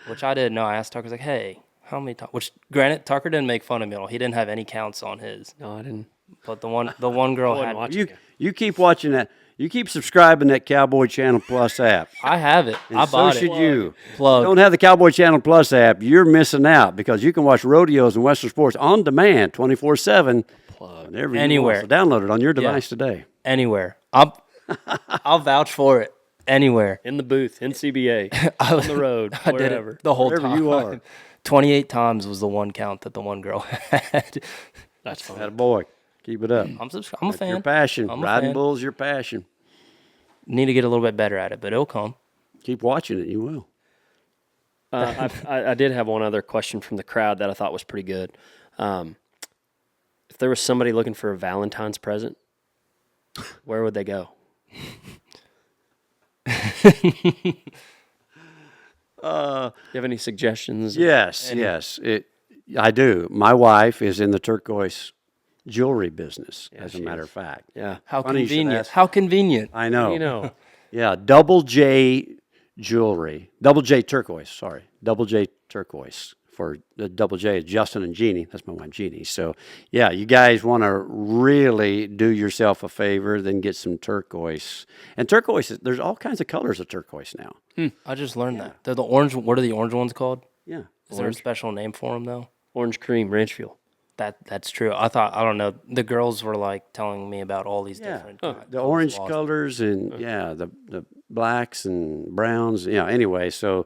which I didn't know. I asked Tucker, I was like, "Hey, how many times?" Which, granted, Tucker didn't make fun of me at all. He didn't have any counts on his. No, I didn't. But the one girl had. You keep watching that. You keep subscribing to that Cowboy Channel Plus app. I have it. And I bought so it. should you. Plug. Don't have the Cowboy Channel Plus app, you're missing out, because you can watch rodeos and Western sports on demand 24/7 whenever you Anywhere. want. So download it on your device today. Anywhere. I'll vouch for it. Anywhere. In the booth, NCBA, on the road, I did wherever. it the whole Wherever time. you are. 28 times was the one count that the one girl had. That's fine. Attaboy. Keep it up. I'm a That's fan. your passion. I'm a Riding fan. bulls, your passion. Need to get a little bit better at it, but it'll come. Keep watching it. You will. I did have one other question from the crowd that I thought was pretty good. If there was somebody looking for a Valentine's present, where would they go? You have any suggestions? Yes. I do. My wife is in the turquoise jewelry business, as a matter of fact. Yeah. How Funny you should convenient. ask. How convenient. I know. You know. Yeah, Double J jewelry. Double J turquoise, sorry. Double J turquoise. For the Double J is Justin and Jeannie. That's my wife, Jeannie. So, yeah, you guys want to really do yourself a favor, then get some turquoise. And turquoise, there's all kinds of colors of turquoise now. I just learned that. They're the orange. What are the orange ones called? Yeah. Is there a special name for them, though? Orange cream, ranch fuel. That's true. I don't know. The girls were like telling me about all these different. The orange colors and, the blacks and browns. Yeah, anyway, so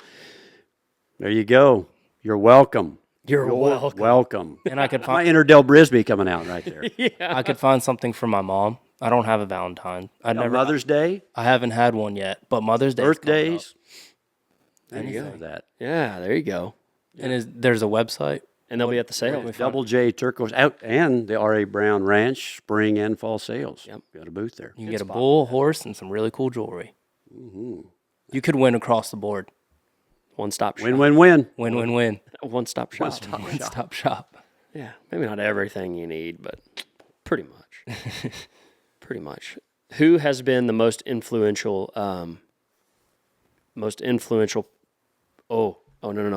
there you go. You're welcome. You're welcome. Welcome. And I could My find inner Del Brisby coming out right there. I could find something for my mom. I don't have a Valentine. Mother's Day, I haven't had one yet, but Mother's Day. birthdays. There you Anything go. of that. Yeah, there you go. And there's a website. And they'll be at the sale. Double J turquoise out, and the R.A. Brown Ranch spring and fall sales. Yep. Got a booth there. You can get a bull, horse, and some really cool jewelry. Mm-hmm. You could win across the board. One-stop shop. Win. Win, win, win. One-stop shop. One-stop shop. Yeah, maybe not everything you need, but pretty much. Pretty much. Who has been the most influential? No.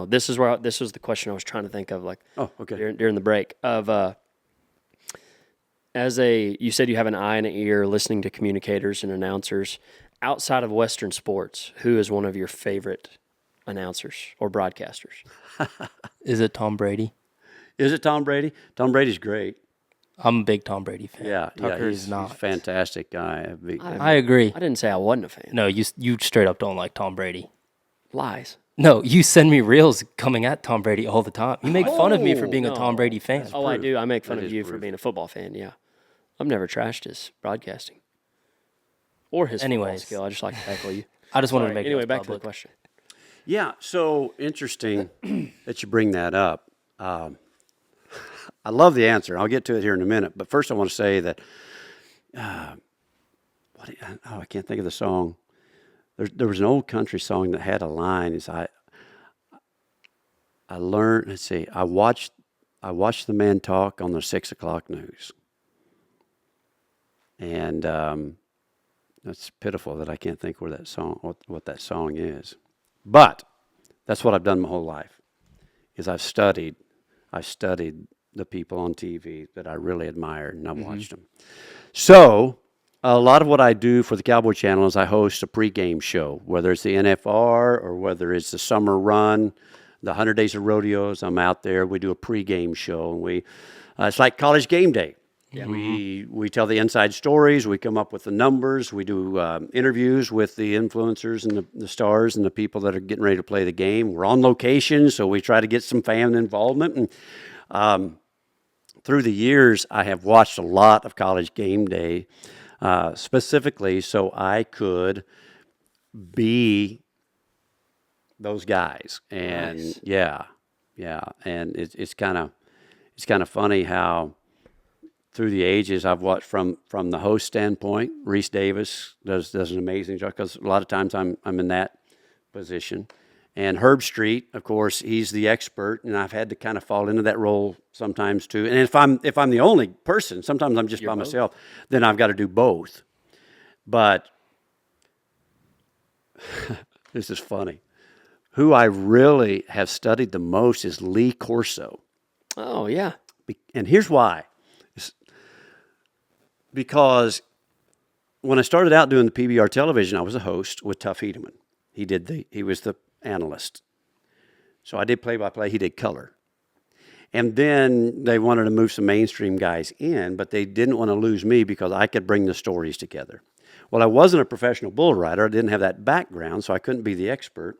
This was the question I was trying to think of. Like, during the break of you said you have an eye and an ear listening to communicators and announcers outside of Western sports. Who is one of your favorite announcers or broadcasters? Is it Tom Brady? Is it Tom Brady? Tom Brady's great. I'm a big Tom Brady fan. Yeah, Tucker he's is not. He's a fantastic guy. I agree. I didn't say I wasn't a fan. No, you straight up don't like Tom Brady. Lies. No, you send me reels coming at Tom Brady all the time. You make fun of me for being a Tom Brady fan. Oh, I do. I make fun That of is you for proof. being a football fan. Yeah, I've never trashed his broadcasting or his football Anyways. skill. I just like to tackle you. I just wanted to make Anyway, it back to the public. question. Yeah, so interesting that you bring that up. I love the answer. I'll get to it here in a minute. But first I want to say that, I can't think of the song. There was an old country song that had a line. I learned, I watched the man talk on the 6 o'clock news. And that's pitiful that I can't think what that song is. But that's what I've done my whole life, is I've studied the people on TV that I really admired, and I've watched them. So a lot of what I do for the Cowboy Channel is I host a pregame show, whether it's the NFR or whether it's the summer run, the 100 Days of Rodeos. I'm out there. We do a pregame show, and it's like college game day. Yeah. We tell the inside stories. We come up with the numbers. We do interviews with the influencers and the stars and the people that are getting ready to play the game. We're on location, so we try to get some fan involvement. And through the years, I have watched a lot of college game day, specifically so I could be those guys. And nice. yeah. And it's kind of funny how through the ages I've watched from the host standpoint. Reese Davis does an amazing job, because a lot of times I'm in that position. And Herb Street, of course, he's the expert, and I've had to kind of fall into that role sometimes too. And if I'm the only person, sometimes I'm just by myself, then I've got to do both. But this is funny. Who I really have studied the most is Lee Corso. Oh, yeah. And here's why. Because when I started out doing the PBR television, I was a host with Tuff Hedeman. He was the analyst. So I did play-by-play, he did color. And then they wanted to move some mainstream guys in, but they didn't want to lose me because I could bring the stories together. Well, I wasn't a professional bull rider. I didn't have that background, so I couldn't be the expert.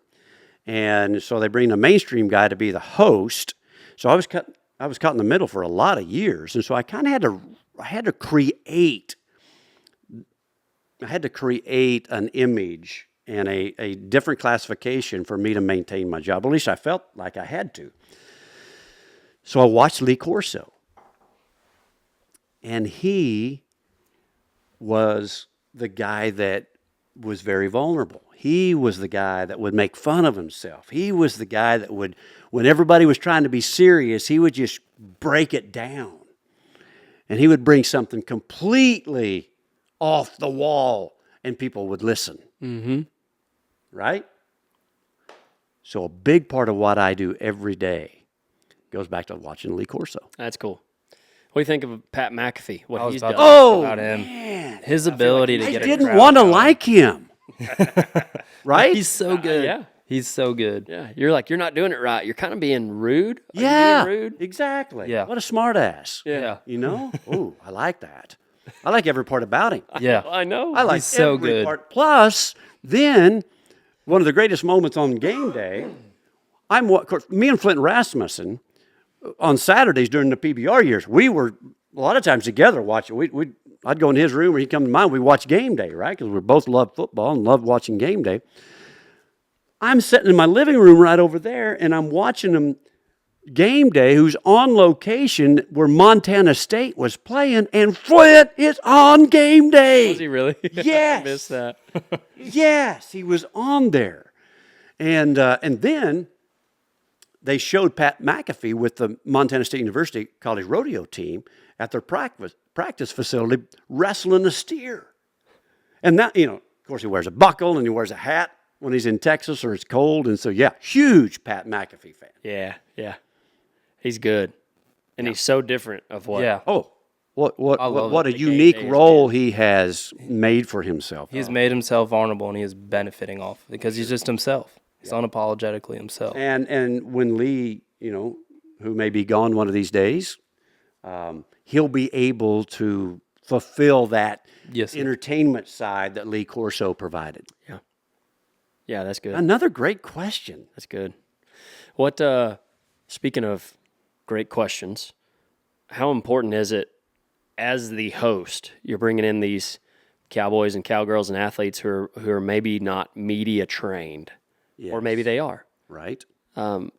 And so they bring a mainstream guy to be the host. So I was caught in the middle for a lot of years. And so I kind of had to create an image and a different classification for me to maintain my job. At least I felt like I had to. So I watched Lee Corso. And he was the guy that was very vulnerable. He was the guy that would make fun of himself. He was the guy that would, when everybody was trying to be serious, he would just break it down. And he would bring something completely off the wall, and people would listen. Mm-hmm. Right? So a big part of what I do every day goes back to watching Lee Corso. That's cool. What do you think of Pat McAfee? What he's done? About him. Man. His ability to get a didn't crowd want to going. like him. Right? He's so good. Yeah. He's so good. Yeah. You're like, you're not doing it right. You're kind of being rude. Are Yeah. you being rude? Exactly. Yeah. What a smart ass. Yeah. You know? Ooh, I like that. I like every part about him. Yeah. I know. I like He's so every good. part. Plus, then, one of the greatest moments on game day, of course, me and Flint Rasmussen, on Saturdays during the PBR years, we were a lot of times together watching. I'd go in his room or he'd come to mine. We'd watch game day, right? Because we both loved football and loved watching game day. I'm sitting in my living room right over there, and I'm watching him game day, who's on location where Montana State was playing, and Flint is on game day. Was he really? Yes. I missed that. Yes, he was on there. And then they showed Pat McAfee with the Montana State University College Rodeo team at their practice facility wrestling a steer. And that, of course, he wears a buckle and he wears a hat when he's in Texas or it's cold. And so, yeah, huge Pat McAfee fan. Yeah. Yeah. He's good. And he's so different of what. Yeah. Oh, what a The unique game day role he has made for himself. He's made himself vulnerable, and he is benefiting off because he's just himself. He's unapologetically himself. And when Lee, who may be gone one of these days, he'll be able to fulfill that entertainment side that Lee Corso provided. Yeah. Yeah, that's good. Another great question. That's good. What, speaking of great questions, how important is it as the host, you're bringing in these cowboys and cowgirls and athletes who are maybe not media trained, or maybe they are. Right. How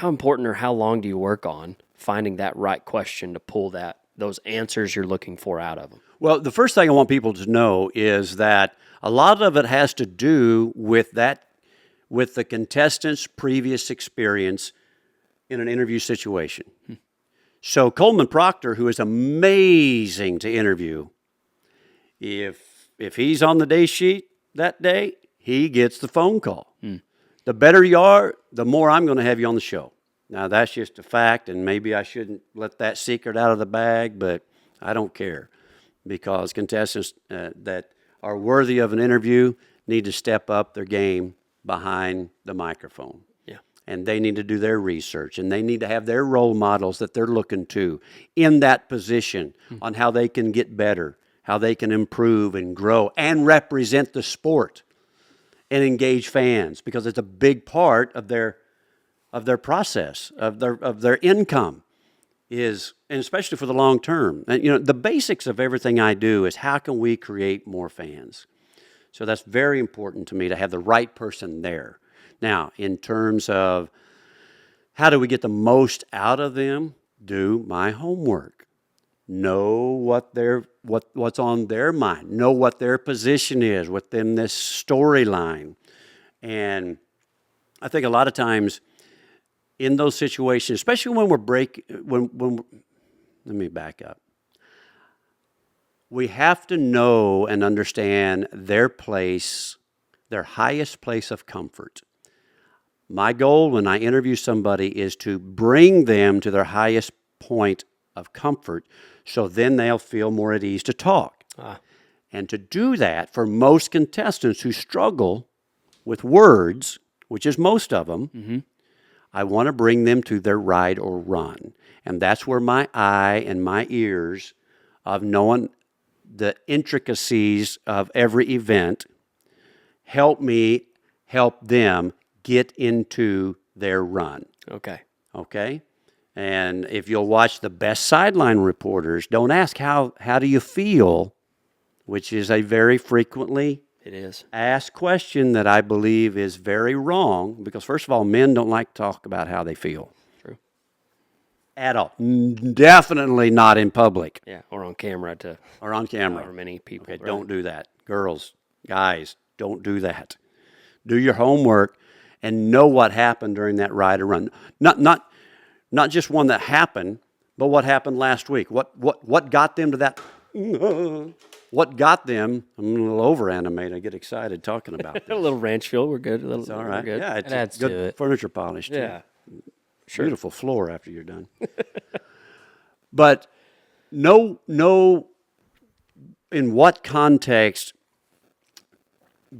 important or how long do you work on finding that right question to pull those answers you're looking for out of them? Well, the first thing I want people to know is that a lot of it has to do with the contestant's previous experience in an interview situation. So Coleman Proctor, who is amazing to interview, if he's on the day sheet that day, he gets the phone call. The better you are, the more I'm going to have you on the show. Now, that's just a fact, and maybe I shouldn't let that secret out of the bag, but I don't care, because contestants that are worthy of an interview need to step up their game behind the microphone. Yeah. and they need to do their research, and they need to have their role models that they're looking to in that position on how they can get better, how they can improve and grow and represent the sport and engage fans, because it's a big part of their process, of their income is, and especially for the long term. And the basics of everything I do is how can we create more fans? So that's very important to me to have the right person there. Now, in terms of how do we get the most out of them, do my homework. Know what's on their mind. Know what their position is within this storyline. And I think a lot of times in those situations, especially when let me back up. We have to know and understand their place, their highest place of comfort. My goal when I interview somebody is to bring them to their highest point of comfort, so then they'll feel more at ease to talk. And to do that, for most contestants who struggle with words, which is most of them, I want to bring them to their ride or run. And that's where my eye and my ears of knowing the intricacies of every event help me help them get into their run. Okay? And if you'll watch the best sideline reporters, don't ask how do you feel, which is a very frequently asked question that I believe is very wrong, because first of all, men don't like to talk about how they feel. True. At all. Definitely not in public. Yeah, or on camera Or on camera. However many people. Okay, don't do that. Girls, guys, don't do that. Do your homework and know what happened during that ride or run. Not just one that happened, but what happened last week. What got them to that? What got them? I'm a little over animated. I get excited talking about this. A little ranch feel. We're good. It's all right. We're good. Yeah, it's It adds good to it. furniture polish too. Yeah. Sure. Beautiful floor after you're done. But know in what context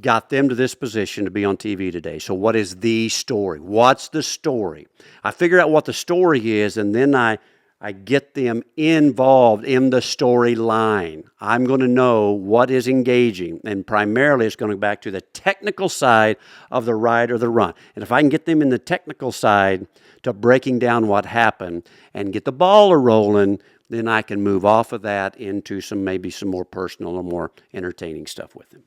got them to this position to be on TV today. So what is the story? What's the story? I figure out what the story is, and then I get them involved in the storyline. I'm going to know what is engaging, and primarily it's going to go back to the technical side of the ride or the run. And if I can get them in the technical side to breaking down what happened and get the ball rolling, then I can move off of that into maybe some more personal or more entertaining stuff with them.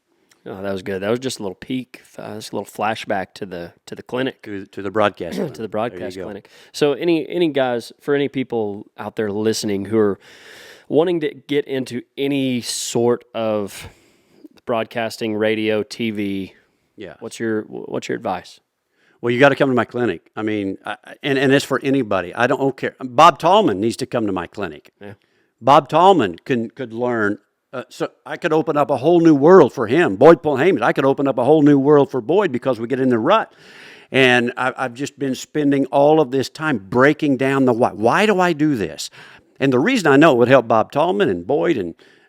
Oh, that was good. That was just a little peek, just a little flashback to the clinic, To the broadcast. to the broadcast clinic. So, any guys, for any people out there listening who are wanting to get into any sort of broadcasting, radio, TV, Yeah. what's your advice? Well, you got to come to my clinic. I mean, and it's for anybody. I don't care. Bob Tallman needs to come to my clinic. Yeah. Bob Tallman could learn. So I could open up a whole new world for him. Boyd Pulhaman, I could open up a whole new world for Boyd because we get in the rut. And I've just been spending all of this time breaking down the why. Why do I do this? And the reason I know it would help Bob Tallman and Boyd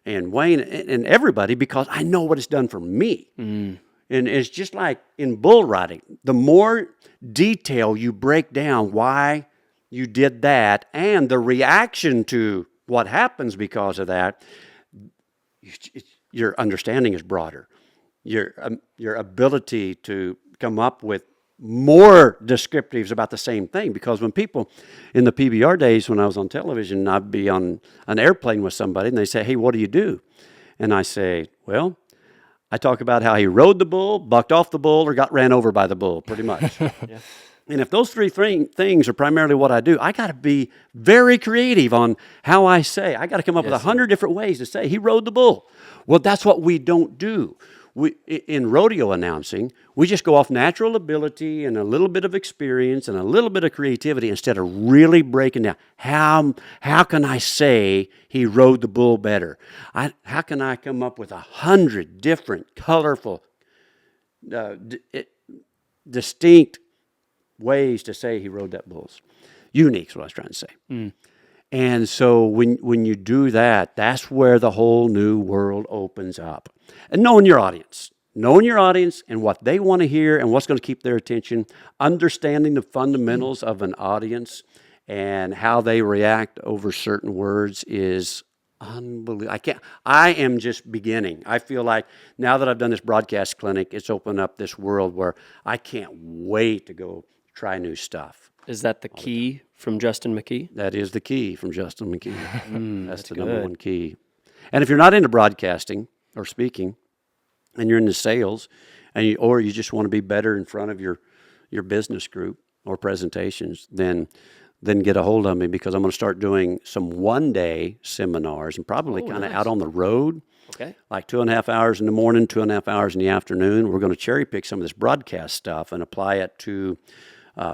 and Wayne and everybody, because I know what it's done for me. And it's just like in bull riding. The more detail you break down why you did that and the reaction to what happens because of that, your understanding is broader. Your ability to come up with more descriptives about the same thing. Because when people, in the PBR days when I was on television, I'd be on an airplane with somebody and they say, "Hey, what do you do?" And I say, "Well, I talk about how he rode the bull, bucked off the bull, or got ran over by the bull," pretty much. Yeah. And if those three things are primarily what I do, I got to be very creative on how I say. I got to come up with 100 different ways to say he rode the bull. Well, that's what we don't do. In rodeo announcing, we just go off natural ability and a little bit of experience and a little bit of creativity instead of really breaking down how can I say he rode the bull better? How can I come up with 100 different, colorful, distinct ways to say he rode that bull's unique is what I was trying to say. And so when you do that, that's where the whole new world opens up. And knowing your audience. knowing your audience and what they want to hear and what's going to keep their attention, understanding the fundamentals of an audience and how they react over certain words is unbelievable. I am just beginning. I feel like now that I've done this broadcast clinic, it's opened up this world where I can't wait to go try new stuff. Is that the key from Justin McKee? That is the key from Justin McKee. That's the number good. one key. And if you're not into broadcasting or speaking, and you're into sales, or you just want to be better in front of your business group or presentations, then get a hold of me, because I'm going to start doing some one-day seminars and probably kind of out on the road. Okay. Like 2.5 hours in the morning, 2.5 hours in the afternoon. We're going to cherry pick some of this broadcast stuff and apply it to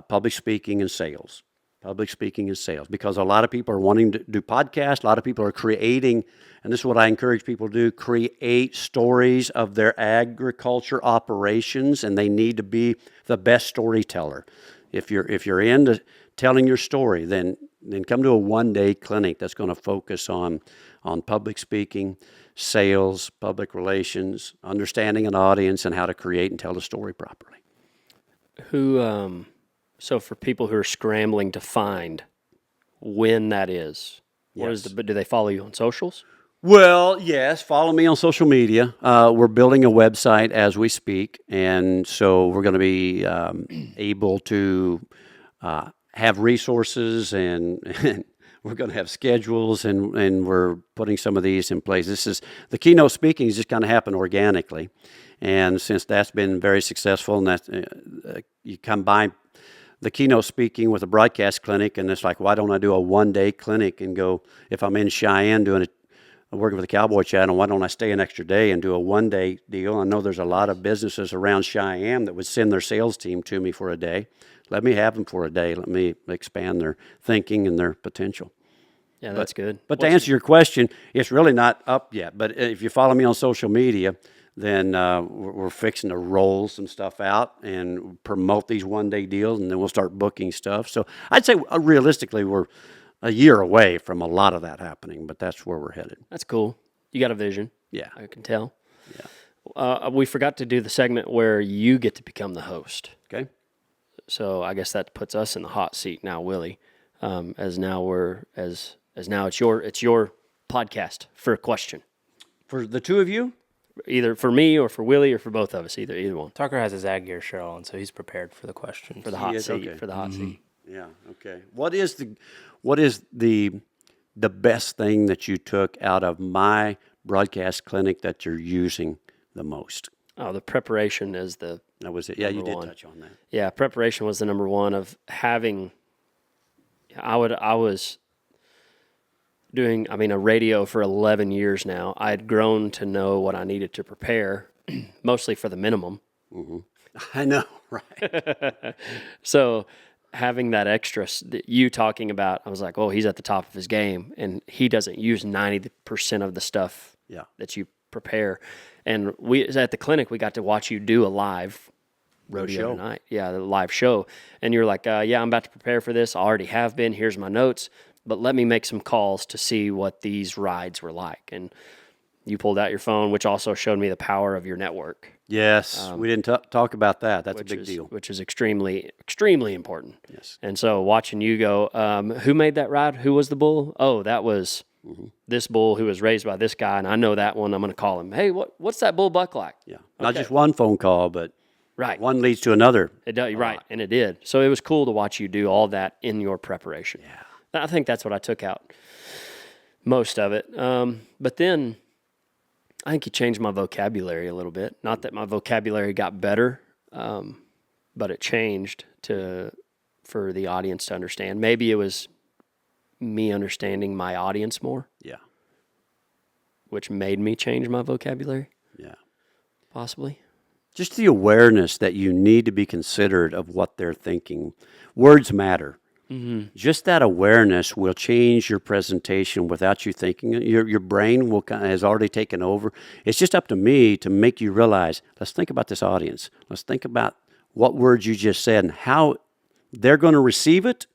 public speaking and sales. Public speaking and sales, because a lot of people are wanting to do podcasts. A lot of people are creating, and this is what I encourage people to do, create stories of their agriculture operations, and they need to be the best storyteller. If you're into telling your story, then come to a one-day clinic that's going to focus on public speaking, sales, public relations, understanding an audience, and how to create and tell the story properly. So for people who are scrambling to find when that is, what is do they follow you on socials? Well, yes, follow me on social media. We're building a website as we speak, and so we're going to be able to have resources, and we're going to have schedules, and we're putting some of these in place. The keynote speaking has just kind of happened organically, and since that's been very successful, and that's you combine the keynote speaking with a broadcast clinic, and it's like, why don't I do a one-day clinic and go, if I'm in Cheyenne working with the Cowboy Channel, why don't I stay an extra day and do a one-day deal? I know there's a lot of businesses around Cheyenne that would send their sales team to me for a day. Let me have them for a day. Let me expand their thinking and their potential. Yeah, that's good. But to answer your question, it's really not up yet. But if you follow me on social media, then we're fixing to roll some stuff out and promote these one-day deals, and then we'll start booking stuff. So I'd say realistically we're a year away from a lot of that happening, but that's where we're headed. That's cool. You got a vision. Yeah. I can tell. Yeah. We forgot to do the segment where you get to become the host. Okay. So I guess that puts us in the hot seat now, Willie. As now it's your podcast for a question. For the two of you? Either for me or for Willie or for both of us, either one. Tucker has his ag gear shirt on, so he's prepared for the questions. For the hot seat. Okay. For the hot seat. Yeah. Okay. What is the best thing that you took out of my broadcast clinic that you're using the most? Oh, the preparation is the That was it. Yeah, you number did one. touch on that. Yeah, preparation was the number one of having. I was doing, a radio for 11 years now. I had grown to know what I needed to prepare, mostly for the minimum. Mm-hmm. I know, right? So having that extra, you talking about, I was like, oh, he's at the top of his game, and he doesn't use 90% of the stuff that you prepare. And at the clinic, we got to watch you do a live rodeo tonight. Yeah, the live show. And you're like, I'm about to prepare for this. I already have been. Here's my notes. But let me make some calls to see what these rides were like. And you pulled out your phone, which also showed me the power of your network. Yes, we didn't talk about that. That's a big deal. Which is extremely, extremely important. Yes. And so watching you go, who made that ride? Who was the bull? Oh, that was this bull who was raised by this guy, and I know that one. I'm going to call him. Hey, what's that bull buck like? Yeah, not just one phone call, but right. One leads to another. It does, right, and it did. So it was cool to watch you do all that in your preparation. Yeah. I think that's what I took out, most of it. But then I think you changed my vocabulary a little bit. Not that my vocabulary got better, but it changed for the audience to understand. Maybe it was me understanding my audience more. Yeah. Which made me change my vocabulary. Yeah. Possibly. Just the awareness that you need to be considerate of what they're thinking. Words matter. Mm-hmm. Just that awareness will change your presentation without you thinking. Your brain has already taken over. It's just up to me to make you realize, let's think about this audience. Let's think about what words you just said and how they're going to receive it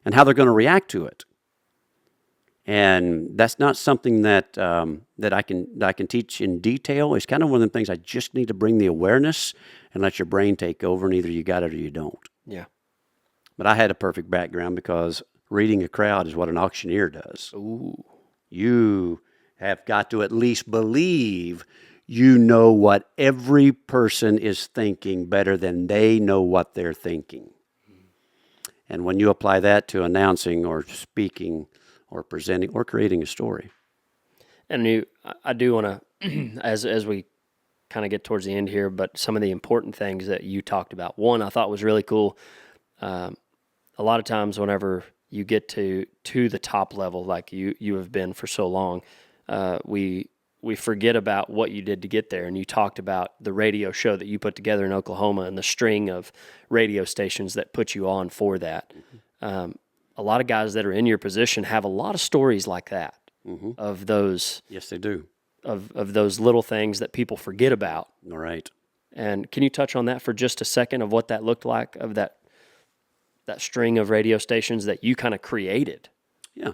and how they're going to react to it. And that's not something that I can teach in detail. It's kind of one of the things I just need to bring the awareness and let your brain take over, and either you got it or you don't. Yeah. But I had a perfect background because reading a crowd is what an auctioneer does. Ooh. You have got to at least believe you know what every person is thinking better than they know what they're thinking. And when you apply that to announcing or speaking or presenting or creating a story. And I do want to, as we kind of get towards the end here, but some of the important things that you talked about. One, I thought was really cool. A lot of times whenever you get to the top level, like you have been for so long, we forget about what you did to get there. And you talked about the radio show that you put together in Oklahoma and the string of radio stations that put you on for that. A lot of guys that are in your position have a lot of stories like that, of those. Yes, they do. Of those little things that people forget about. All right. And can you touch on that for just a second of what that looked like, of that string of radio stations that you kind of created? Yeah.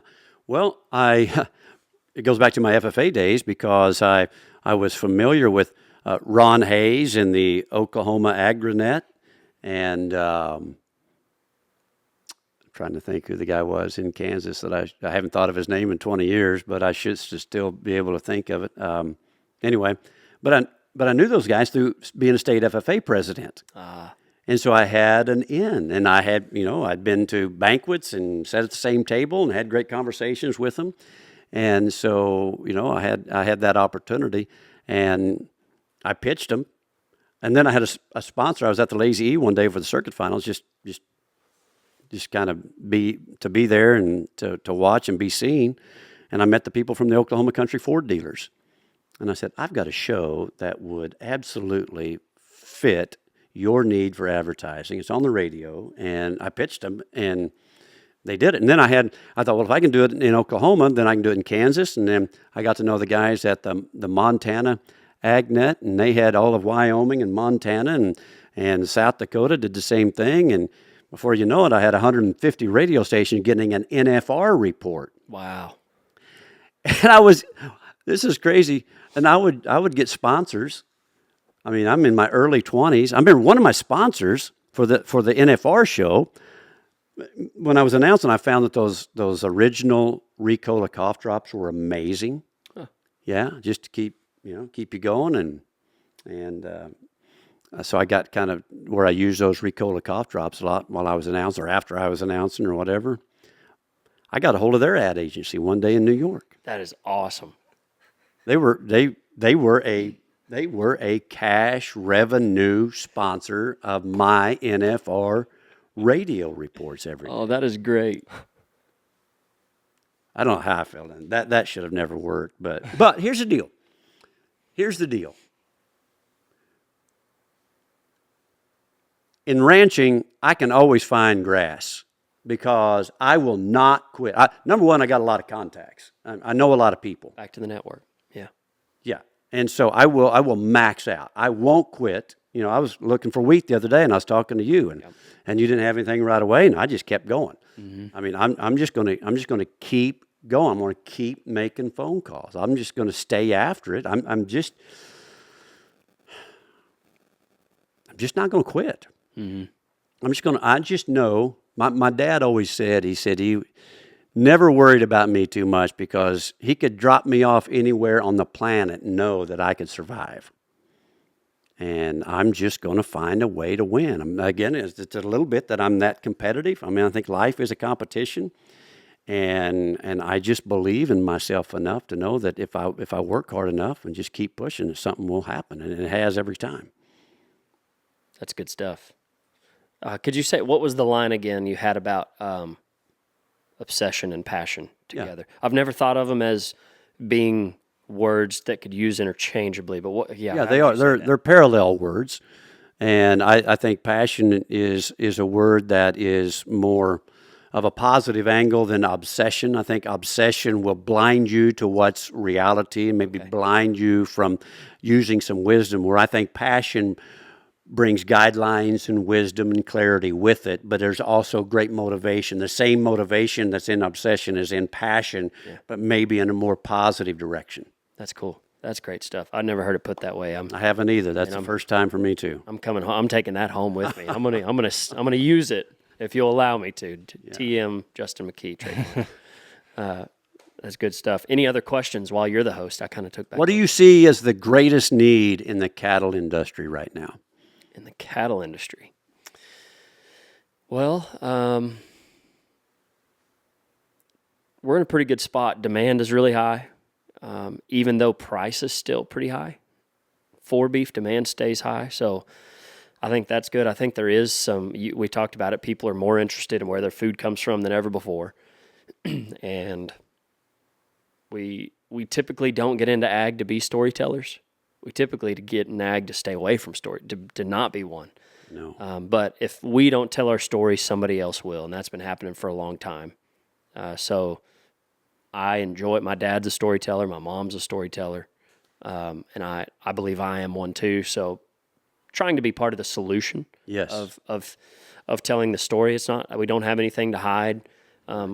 Well, it goes back to my FFA days because I was familiar with Ron Hayes in the Oklahoma AgriNet, and I'm trying to think who the guy was in Kansas that I haven't thought of his name in 20 years, but I should still be able to think of it. Anyway, but I knew those guys through being a state FFA president. And so I had an in, and I had, I'd been to banquets and sat at the same table and had great conversations with them. And so, I had that opportunity, and I pitched them. And then I had a sponsor. I was at the Lazy E one day for the circuit finals, just kind of be there and to watch and be seen. And I met the people from the Oklahoma Country Ford dealers. And I said, I've got a show that would absolutely fit your need for advertising. It's on the radio. And I pitched them, and they did it. And then I thought, well, if I can do it in Oklahoma, then I can do it in Kansas. And then I got to know the guys at the Montana AgNet, and they had all of Wyoming and Montana, and South Dakota did the same thing. And before you know it, I had 150 radio stations getting an NFR report. Wow. And this is crazy. And I would get sponsors. I mean, I'm in my early 20s. I remember one of my sponsors for the NFR show, when I was announcing, I found that those original Ricola cough drops were amazing. Huh. Yeah, just to keep you going, and so I got kind of where I used those Ricola cough drops a lot while I was announcing or after I was announcing or whatever. I got a hold of their ad agency one day in New York. That is awesome. They were a cash revenue sponsor of my NFR radio reports every day. Oh, that is great. I don't know how I felt in that should have never worked, but here's the deal. In ranching, I can always find grass because I will not quit. Number one, I got a lot of contacts. I know a lot of people. Back to the network. Yeah. Yeah. And so I will max out. I won't quit. I was looking for wheat the other day, and I was talking to you, and you didn't have anything right away, and I just kept going. Mm-hmm. I mean, I'm just going to keep going. I'm going to keep making phone calls. I'm just going to stay after it. I'm just not going to quit. Mm-hmm. I just know. My dad always said, he never worried about me too much because he could drop me off anywhere on the planet and know that I could survive. And I'm just going to find a way to win. Again, it's a little bit that I'm that competitive. I mean, I think life is a competition, and I just believe in myself enough to know that if I work hard enough and just keep pushing, something will happen, and it has every time. That's good stuff. Could you say, what was the line again you had about obsession and passion together? Yeah. I've never thought of them as being words that could use interchangeably, but what? Yeah, they are. They're parallel words, and I think passion is a word that is more of a positive angle than obsession. I think obsession will blind you to what's reality and maybe blind you from using some wisdom. Where I think passion brings guidelines and wisdom and clarity with it, but there's also great motivation. The same motivation that's in obsession is in passion, but maybe in a more positive direction. That's cool. That's great stuff. I've never heard it put that way. I haven't either. That's the first time for me too. I'm coming home. I'm taking that home with me. I'm gonna use it if you'll allow me to. TM Justin McKee trademark. That's good stuff. Any other questions while you're the host? I kind of took back. What do you see as the greatest need in the cattle industry right now? In the cattle industry? Well, we're in a pretty good spot. Demand is really high, even though price is still pretty high. For beef, demand stays high, so I think that's good. I think there is some, we talked about it, people are more interested in where their food comes from than ever before. And we typically don't get into ag to be storytellers. We typically get in ag to stay away from story, to not be one. No. But if we don't tell our story, somebody else will, and that's been happening for a long time. So I enjoy it. My dad's a storyteller. My mom's a storyteller. And I believe I am one too. So trying to be part of the solution of telling the story. It's not, we don't have anything to hide.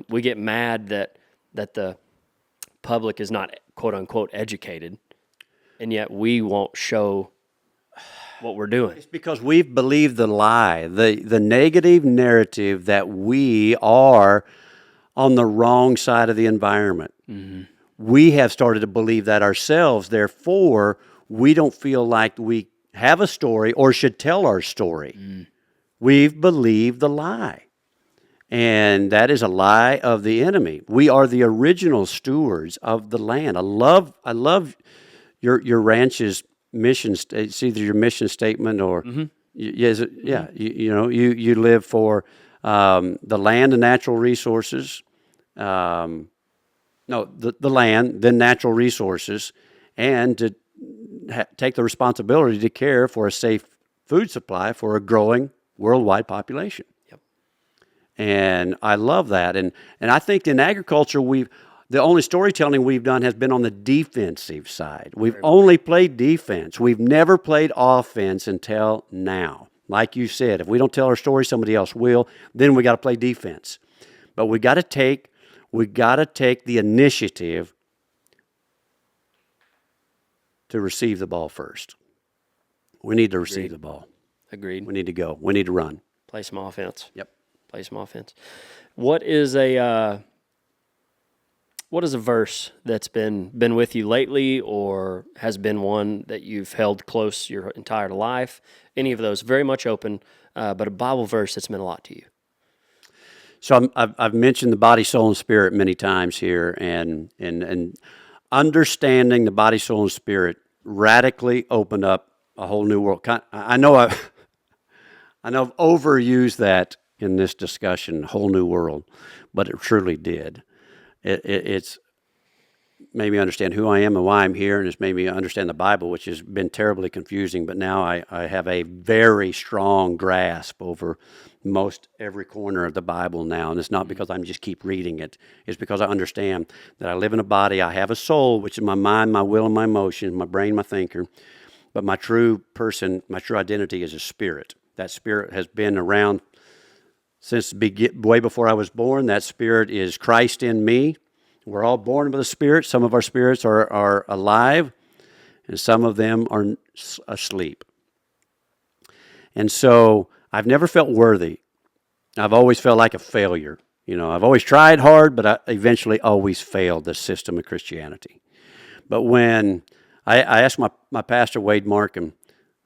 We get mad that the public is not quote unquote educated, and yet we won't show what we're doing. It's because we've believed the lie, the negative narrative that we are on the wrong side of the environment. Mm-hmm. We have started to believe that ourselves. Therefore, we don't feel like we have a story or should tell our story. Mm. We've believed the lie. And that is a lie of the enemy. We are the original stewards of the land. I love your ranch's mission. It's either your mission statement or you live for the land and natural resources. The land, then natural resources, and to take the responsibility to care for a safe food supply for a growing worldwide population. And I love that. And I think in agriculture, the only storytelling we've done has been on the defensive side. We've only played defense. We've never played offense until now. Like you said, if we don't tell our story, somebody else will. Then we got to play defense. But we got to take the initiative to receive the ball first. We need to receive the ball. Agreed. We need to go. We need to run. Play some offense. Yep. Play some offense. What is a verse that's been with you lately, or has been one that you've held close your entire life? Any of those, very much open, but a Bible verse that's meant a lot to you. So I've mentioned the body, soul, and spirit many times here, and understanding the body, soul, and spirit radically opened up a whole new world. I know I've overused that in this discussion, whole new world, but it truly did. It's made me understand who I am and why I'm here, and it's made me understand the Bible, which has been terribly confusing, but now I have a very strong grasp over most every corner of the Bible now, and it's not because I'm just keep reading it. It's because I understand that I live in a body, I have a soul, which is my mind, my will, and my emotions, my brain, my thinker, but my true person, my true identity is a spirit. That spirit has been around since way before I was born. That spirit is Christ in me. We're all born with a spirit. Some of our spirits are alive, and some of them are asleep. And so I've never felt worthy. I've always felt like a failure. I've always tried hard, but I eventually always failed the system of Christianity. But when I asked my pastor, Wade Markham,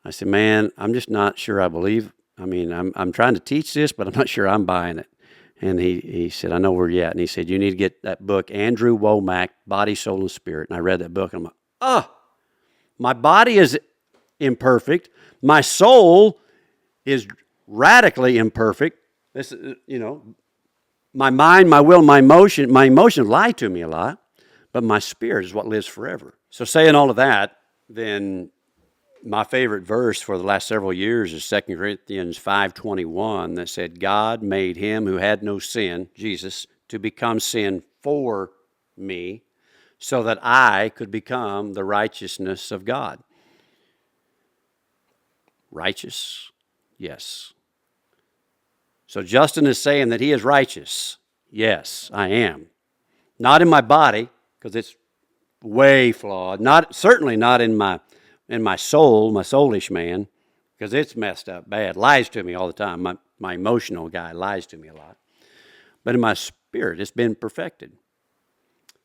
I said, man, I'm just not sure I believe. I'm trying to teach this, but I'm not sure I'm buying it. And he said, I know where you're at. And he said, you need to get that book, Andrew Womack, Body, Soul, and Spirit. And I read that book, and I'm like, my body is imperfect. My soul is radically imperfect. This, my mind, my will, my emotions lie to me a lot, but my spirit is what lives forever. So saying all of that, then my favorite verse for the last several years is 2 Corinthians 5:21 that said, God made him who had no sin, Jesus, to become sin for me so that I could become the righteousness of God. righteous? Yes. So Justin is saying that he is righteous. Yes, I am. Not in my body, because it's way flawed. Certainly not in my soul, my soulish man, because it's messed up bad. Lies to me all the time. My emotional guy lies to me a lot. But in my spirit, it's been perfected.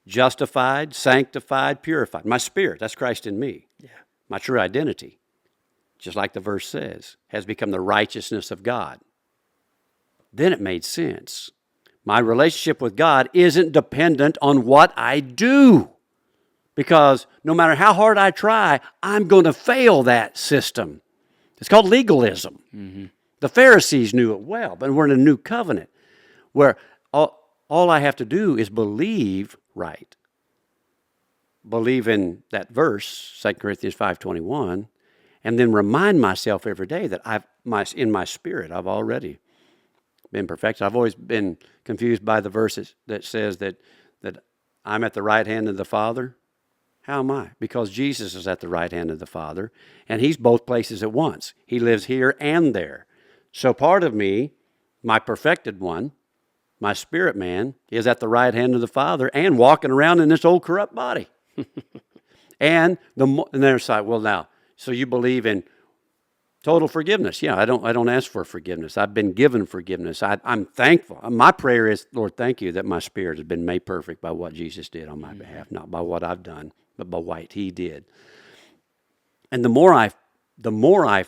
Justified, sanctified, purified. My spirit, that's Christ in me. Yeah. My true identity, just like the verse says, has become the righteousness of God. Then it made sense. My relationship with God isn't dependent on what I do. Because no matter how hard I try, I'm going to fail that system. It's called legalism. Mm-hmm. The Pharisees knew it well, but we're in a new covenant where all I have to do is believe right. Believe in that verse, 2 Corinthians 5:21, and then remind myself every day that in my spirit, I've already been perfected. I've always been confused by the verses that says that I'm at the right hand of the Father. How am I? Because Jesus is at the right hand of the Father, and he's both places at once. He lives here and there. So part of me, my perfected one, my spirit man, is at the right hand of the Father and walking around in this old corrupt body. And they're like, well, now, so you believe in total forgiveness? Yeah, I don't ask for forgiveness. I've been given forgiveness. I'm thankful. My prayer is, Lord, thank you that my spirit has been made perfect by what Jesus did on my behalf, not by what I've done, but by what he did. And the more I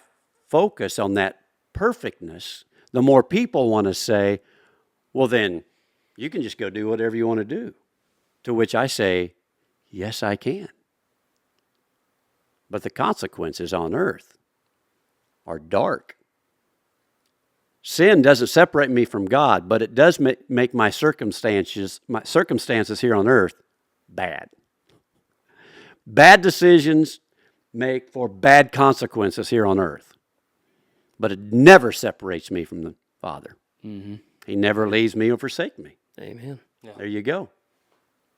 focus on that perfectness, the more people want to say, well, then you can just go do whatever you want to do. To which I say, yes, I can. But the consequences on earth are dark. Sin doesn't separate me from God, but it does make my circumstances here on earth bad. Bad decisions make for bad consequences here on earth. But it never separates me from the Father. Mm-hmm. He never leaves me or forsakes me. Amen. Yeah. There you go.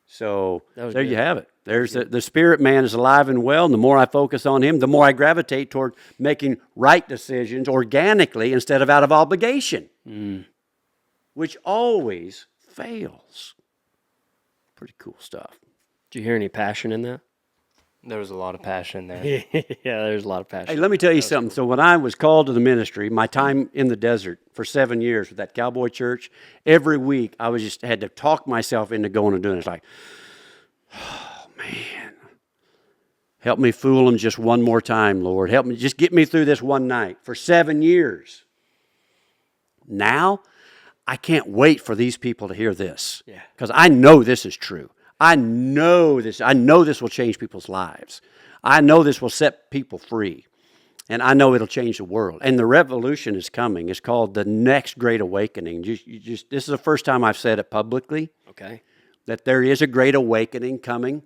So there you have it. There's the spirit man is alive and well, and the more I focus on him, the more I gravitate toward making right decisions organically instead of out of obligation, which always fails. Pretty cool stuff. Did you hear any passion in that? There was a lot of passion there. Yeah, there's a lot of passion. Hey, let me tell you something. Cool. So when I was called to the ministry, my time in the desert for 7 years with that cowboy church, every week I had to talk myself into going and doing it. It's like, oh, man. Help me fool them just one more time, Lord. Help me. Just get me through this one night for 7 years. Now, I can't wait for these people to hear this. Yeah. Because I know this is true. I know this will change people's lives. I know this will set people free. And I know it'll change the world. And the revolution is coming. It's called the next great awakening. This is the first time I've said it publicly. Okay. That there is a great awakening coming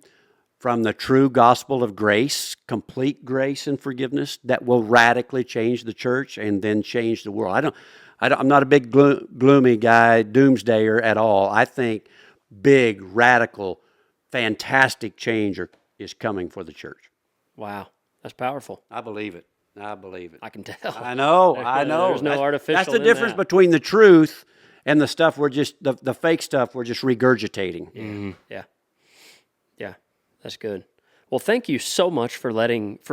from the true gospel of grace, complete grace and forgiveness that will radically change the church and then change the world. I'm not a big gloomy guy, doomsdayer at all. I think big, radical, fantastic change is coming for the church. Wow, that's powerful. I believe it. I can tell. I know. There's no artificial. That's the difference between the truth and the stuff we're just the fake stuff we're just regurgitating. Mm-hmm. Yeah, that's good. Well, thank you so much for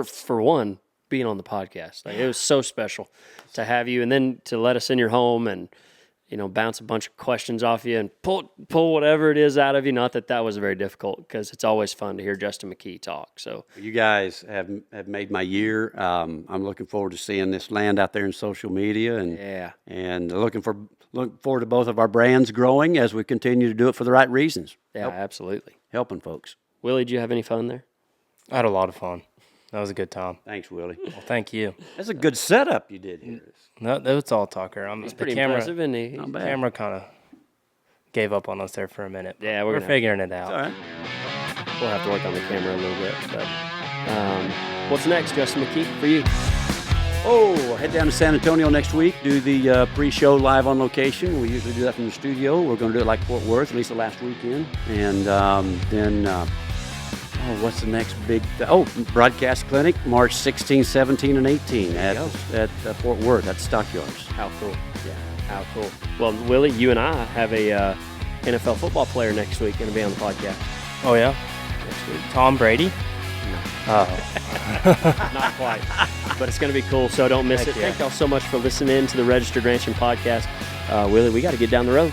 for one being on the podcast. It was so special to have you, and then to let us in your home and bounce a bunch of questions off you and pull whatever it is out of you. Not that was very difficult, because it's always fun to hear Justin McKee talk. So you guys have made my year. I'm looking forward to seeing this land out there in social media, and looking forward to both of our brands growing as we continue to do it for the right reasons. Yeah, absolutely. Helping folks. Willie, did you have any fun there? I had a lot of fun. That was a good time. Thanks, Willie. Well, thank you. That's a good setup you did here. No, it's all Tucker. It's pretty impressive, isn't he? Not The bad. camera kind of gave up on us there for a minute. Yeah, we're figuring it out. All right. We'll have to work on the camera a little bit. But what's next, Justin McKee, for you? Oh, head down to San Antonio next week, do the pre-show live on location. We usually do that from the studio. We're going to do it like Fort Worth, at least the last weekend. And then what's the next big? Broadcast clinic, March 16, 17, and 18 at Fort Worth at Stockyards. How cool. Yeah, how cool. Well, Willie, you and I have a NFL football player next week going to be on the podcast. Oh, yeah? Next week. Tom Brady? Not quite. But it's going to be cool, so don't miss it. Yeah. Thank y'all so much for listening to the Registered Ranching Podcast. Willie, we got to get down the road.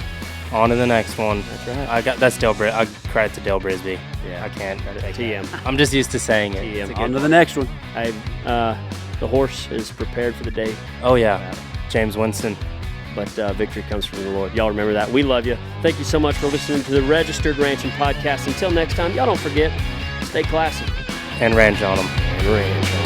On to the next one. That's right. That's Dale Brisby. I credit to Dale Brisby. Yeah. I can't. TM. I'm just used to saying it. TM. It's a good On to one. the next one. Hey, the horse is prepared for the day, Oh, yeah. James Winston. but victory comes from the Lord. Y'all remember that. We love you. Thank you so much for listening to the Registered Ranching Podcast. Until next time, y'all don't forget, stay classy. And ranch on him. And ranch.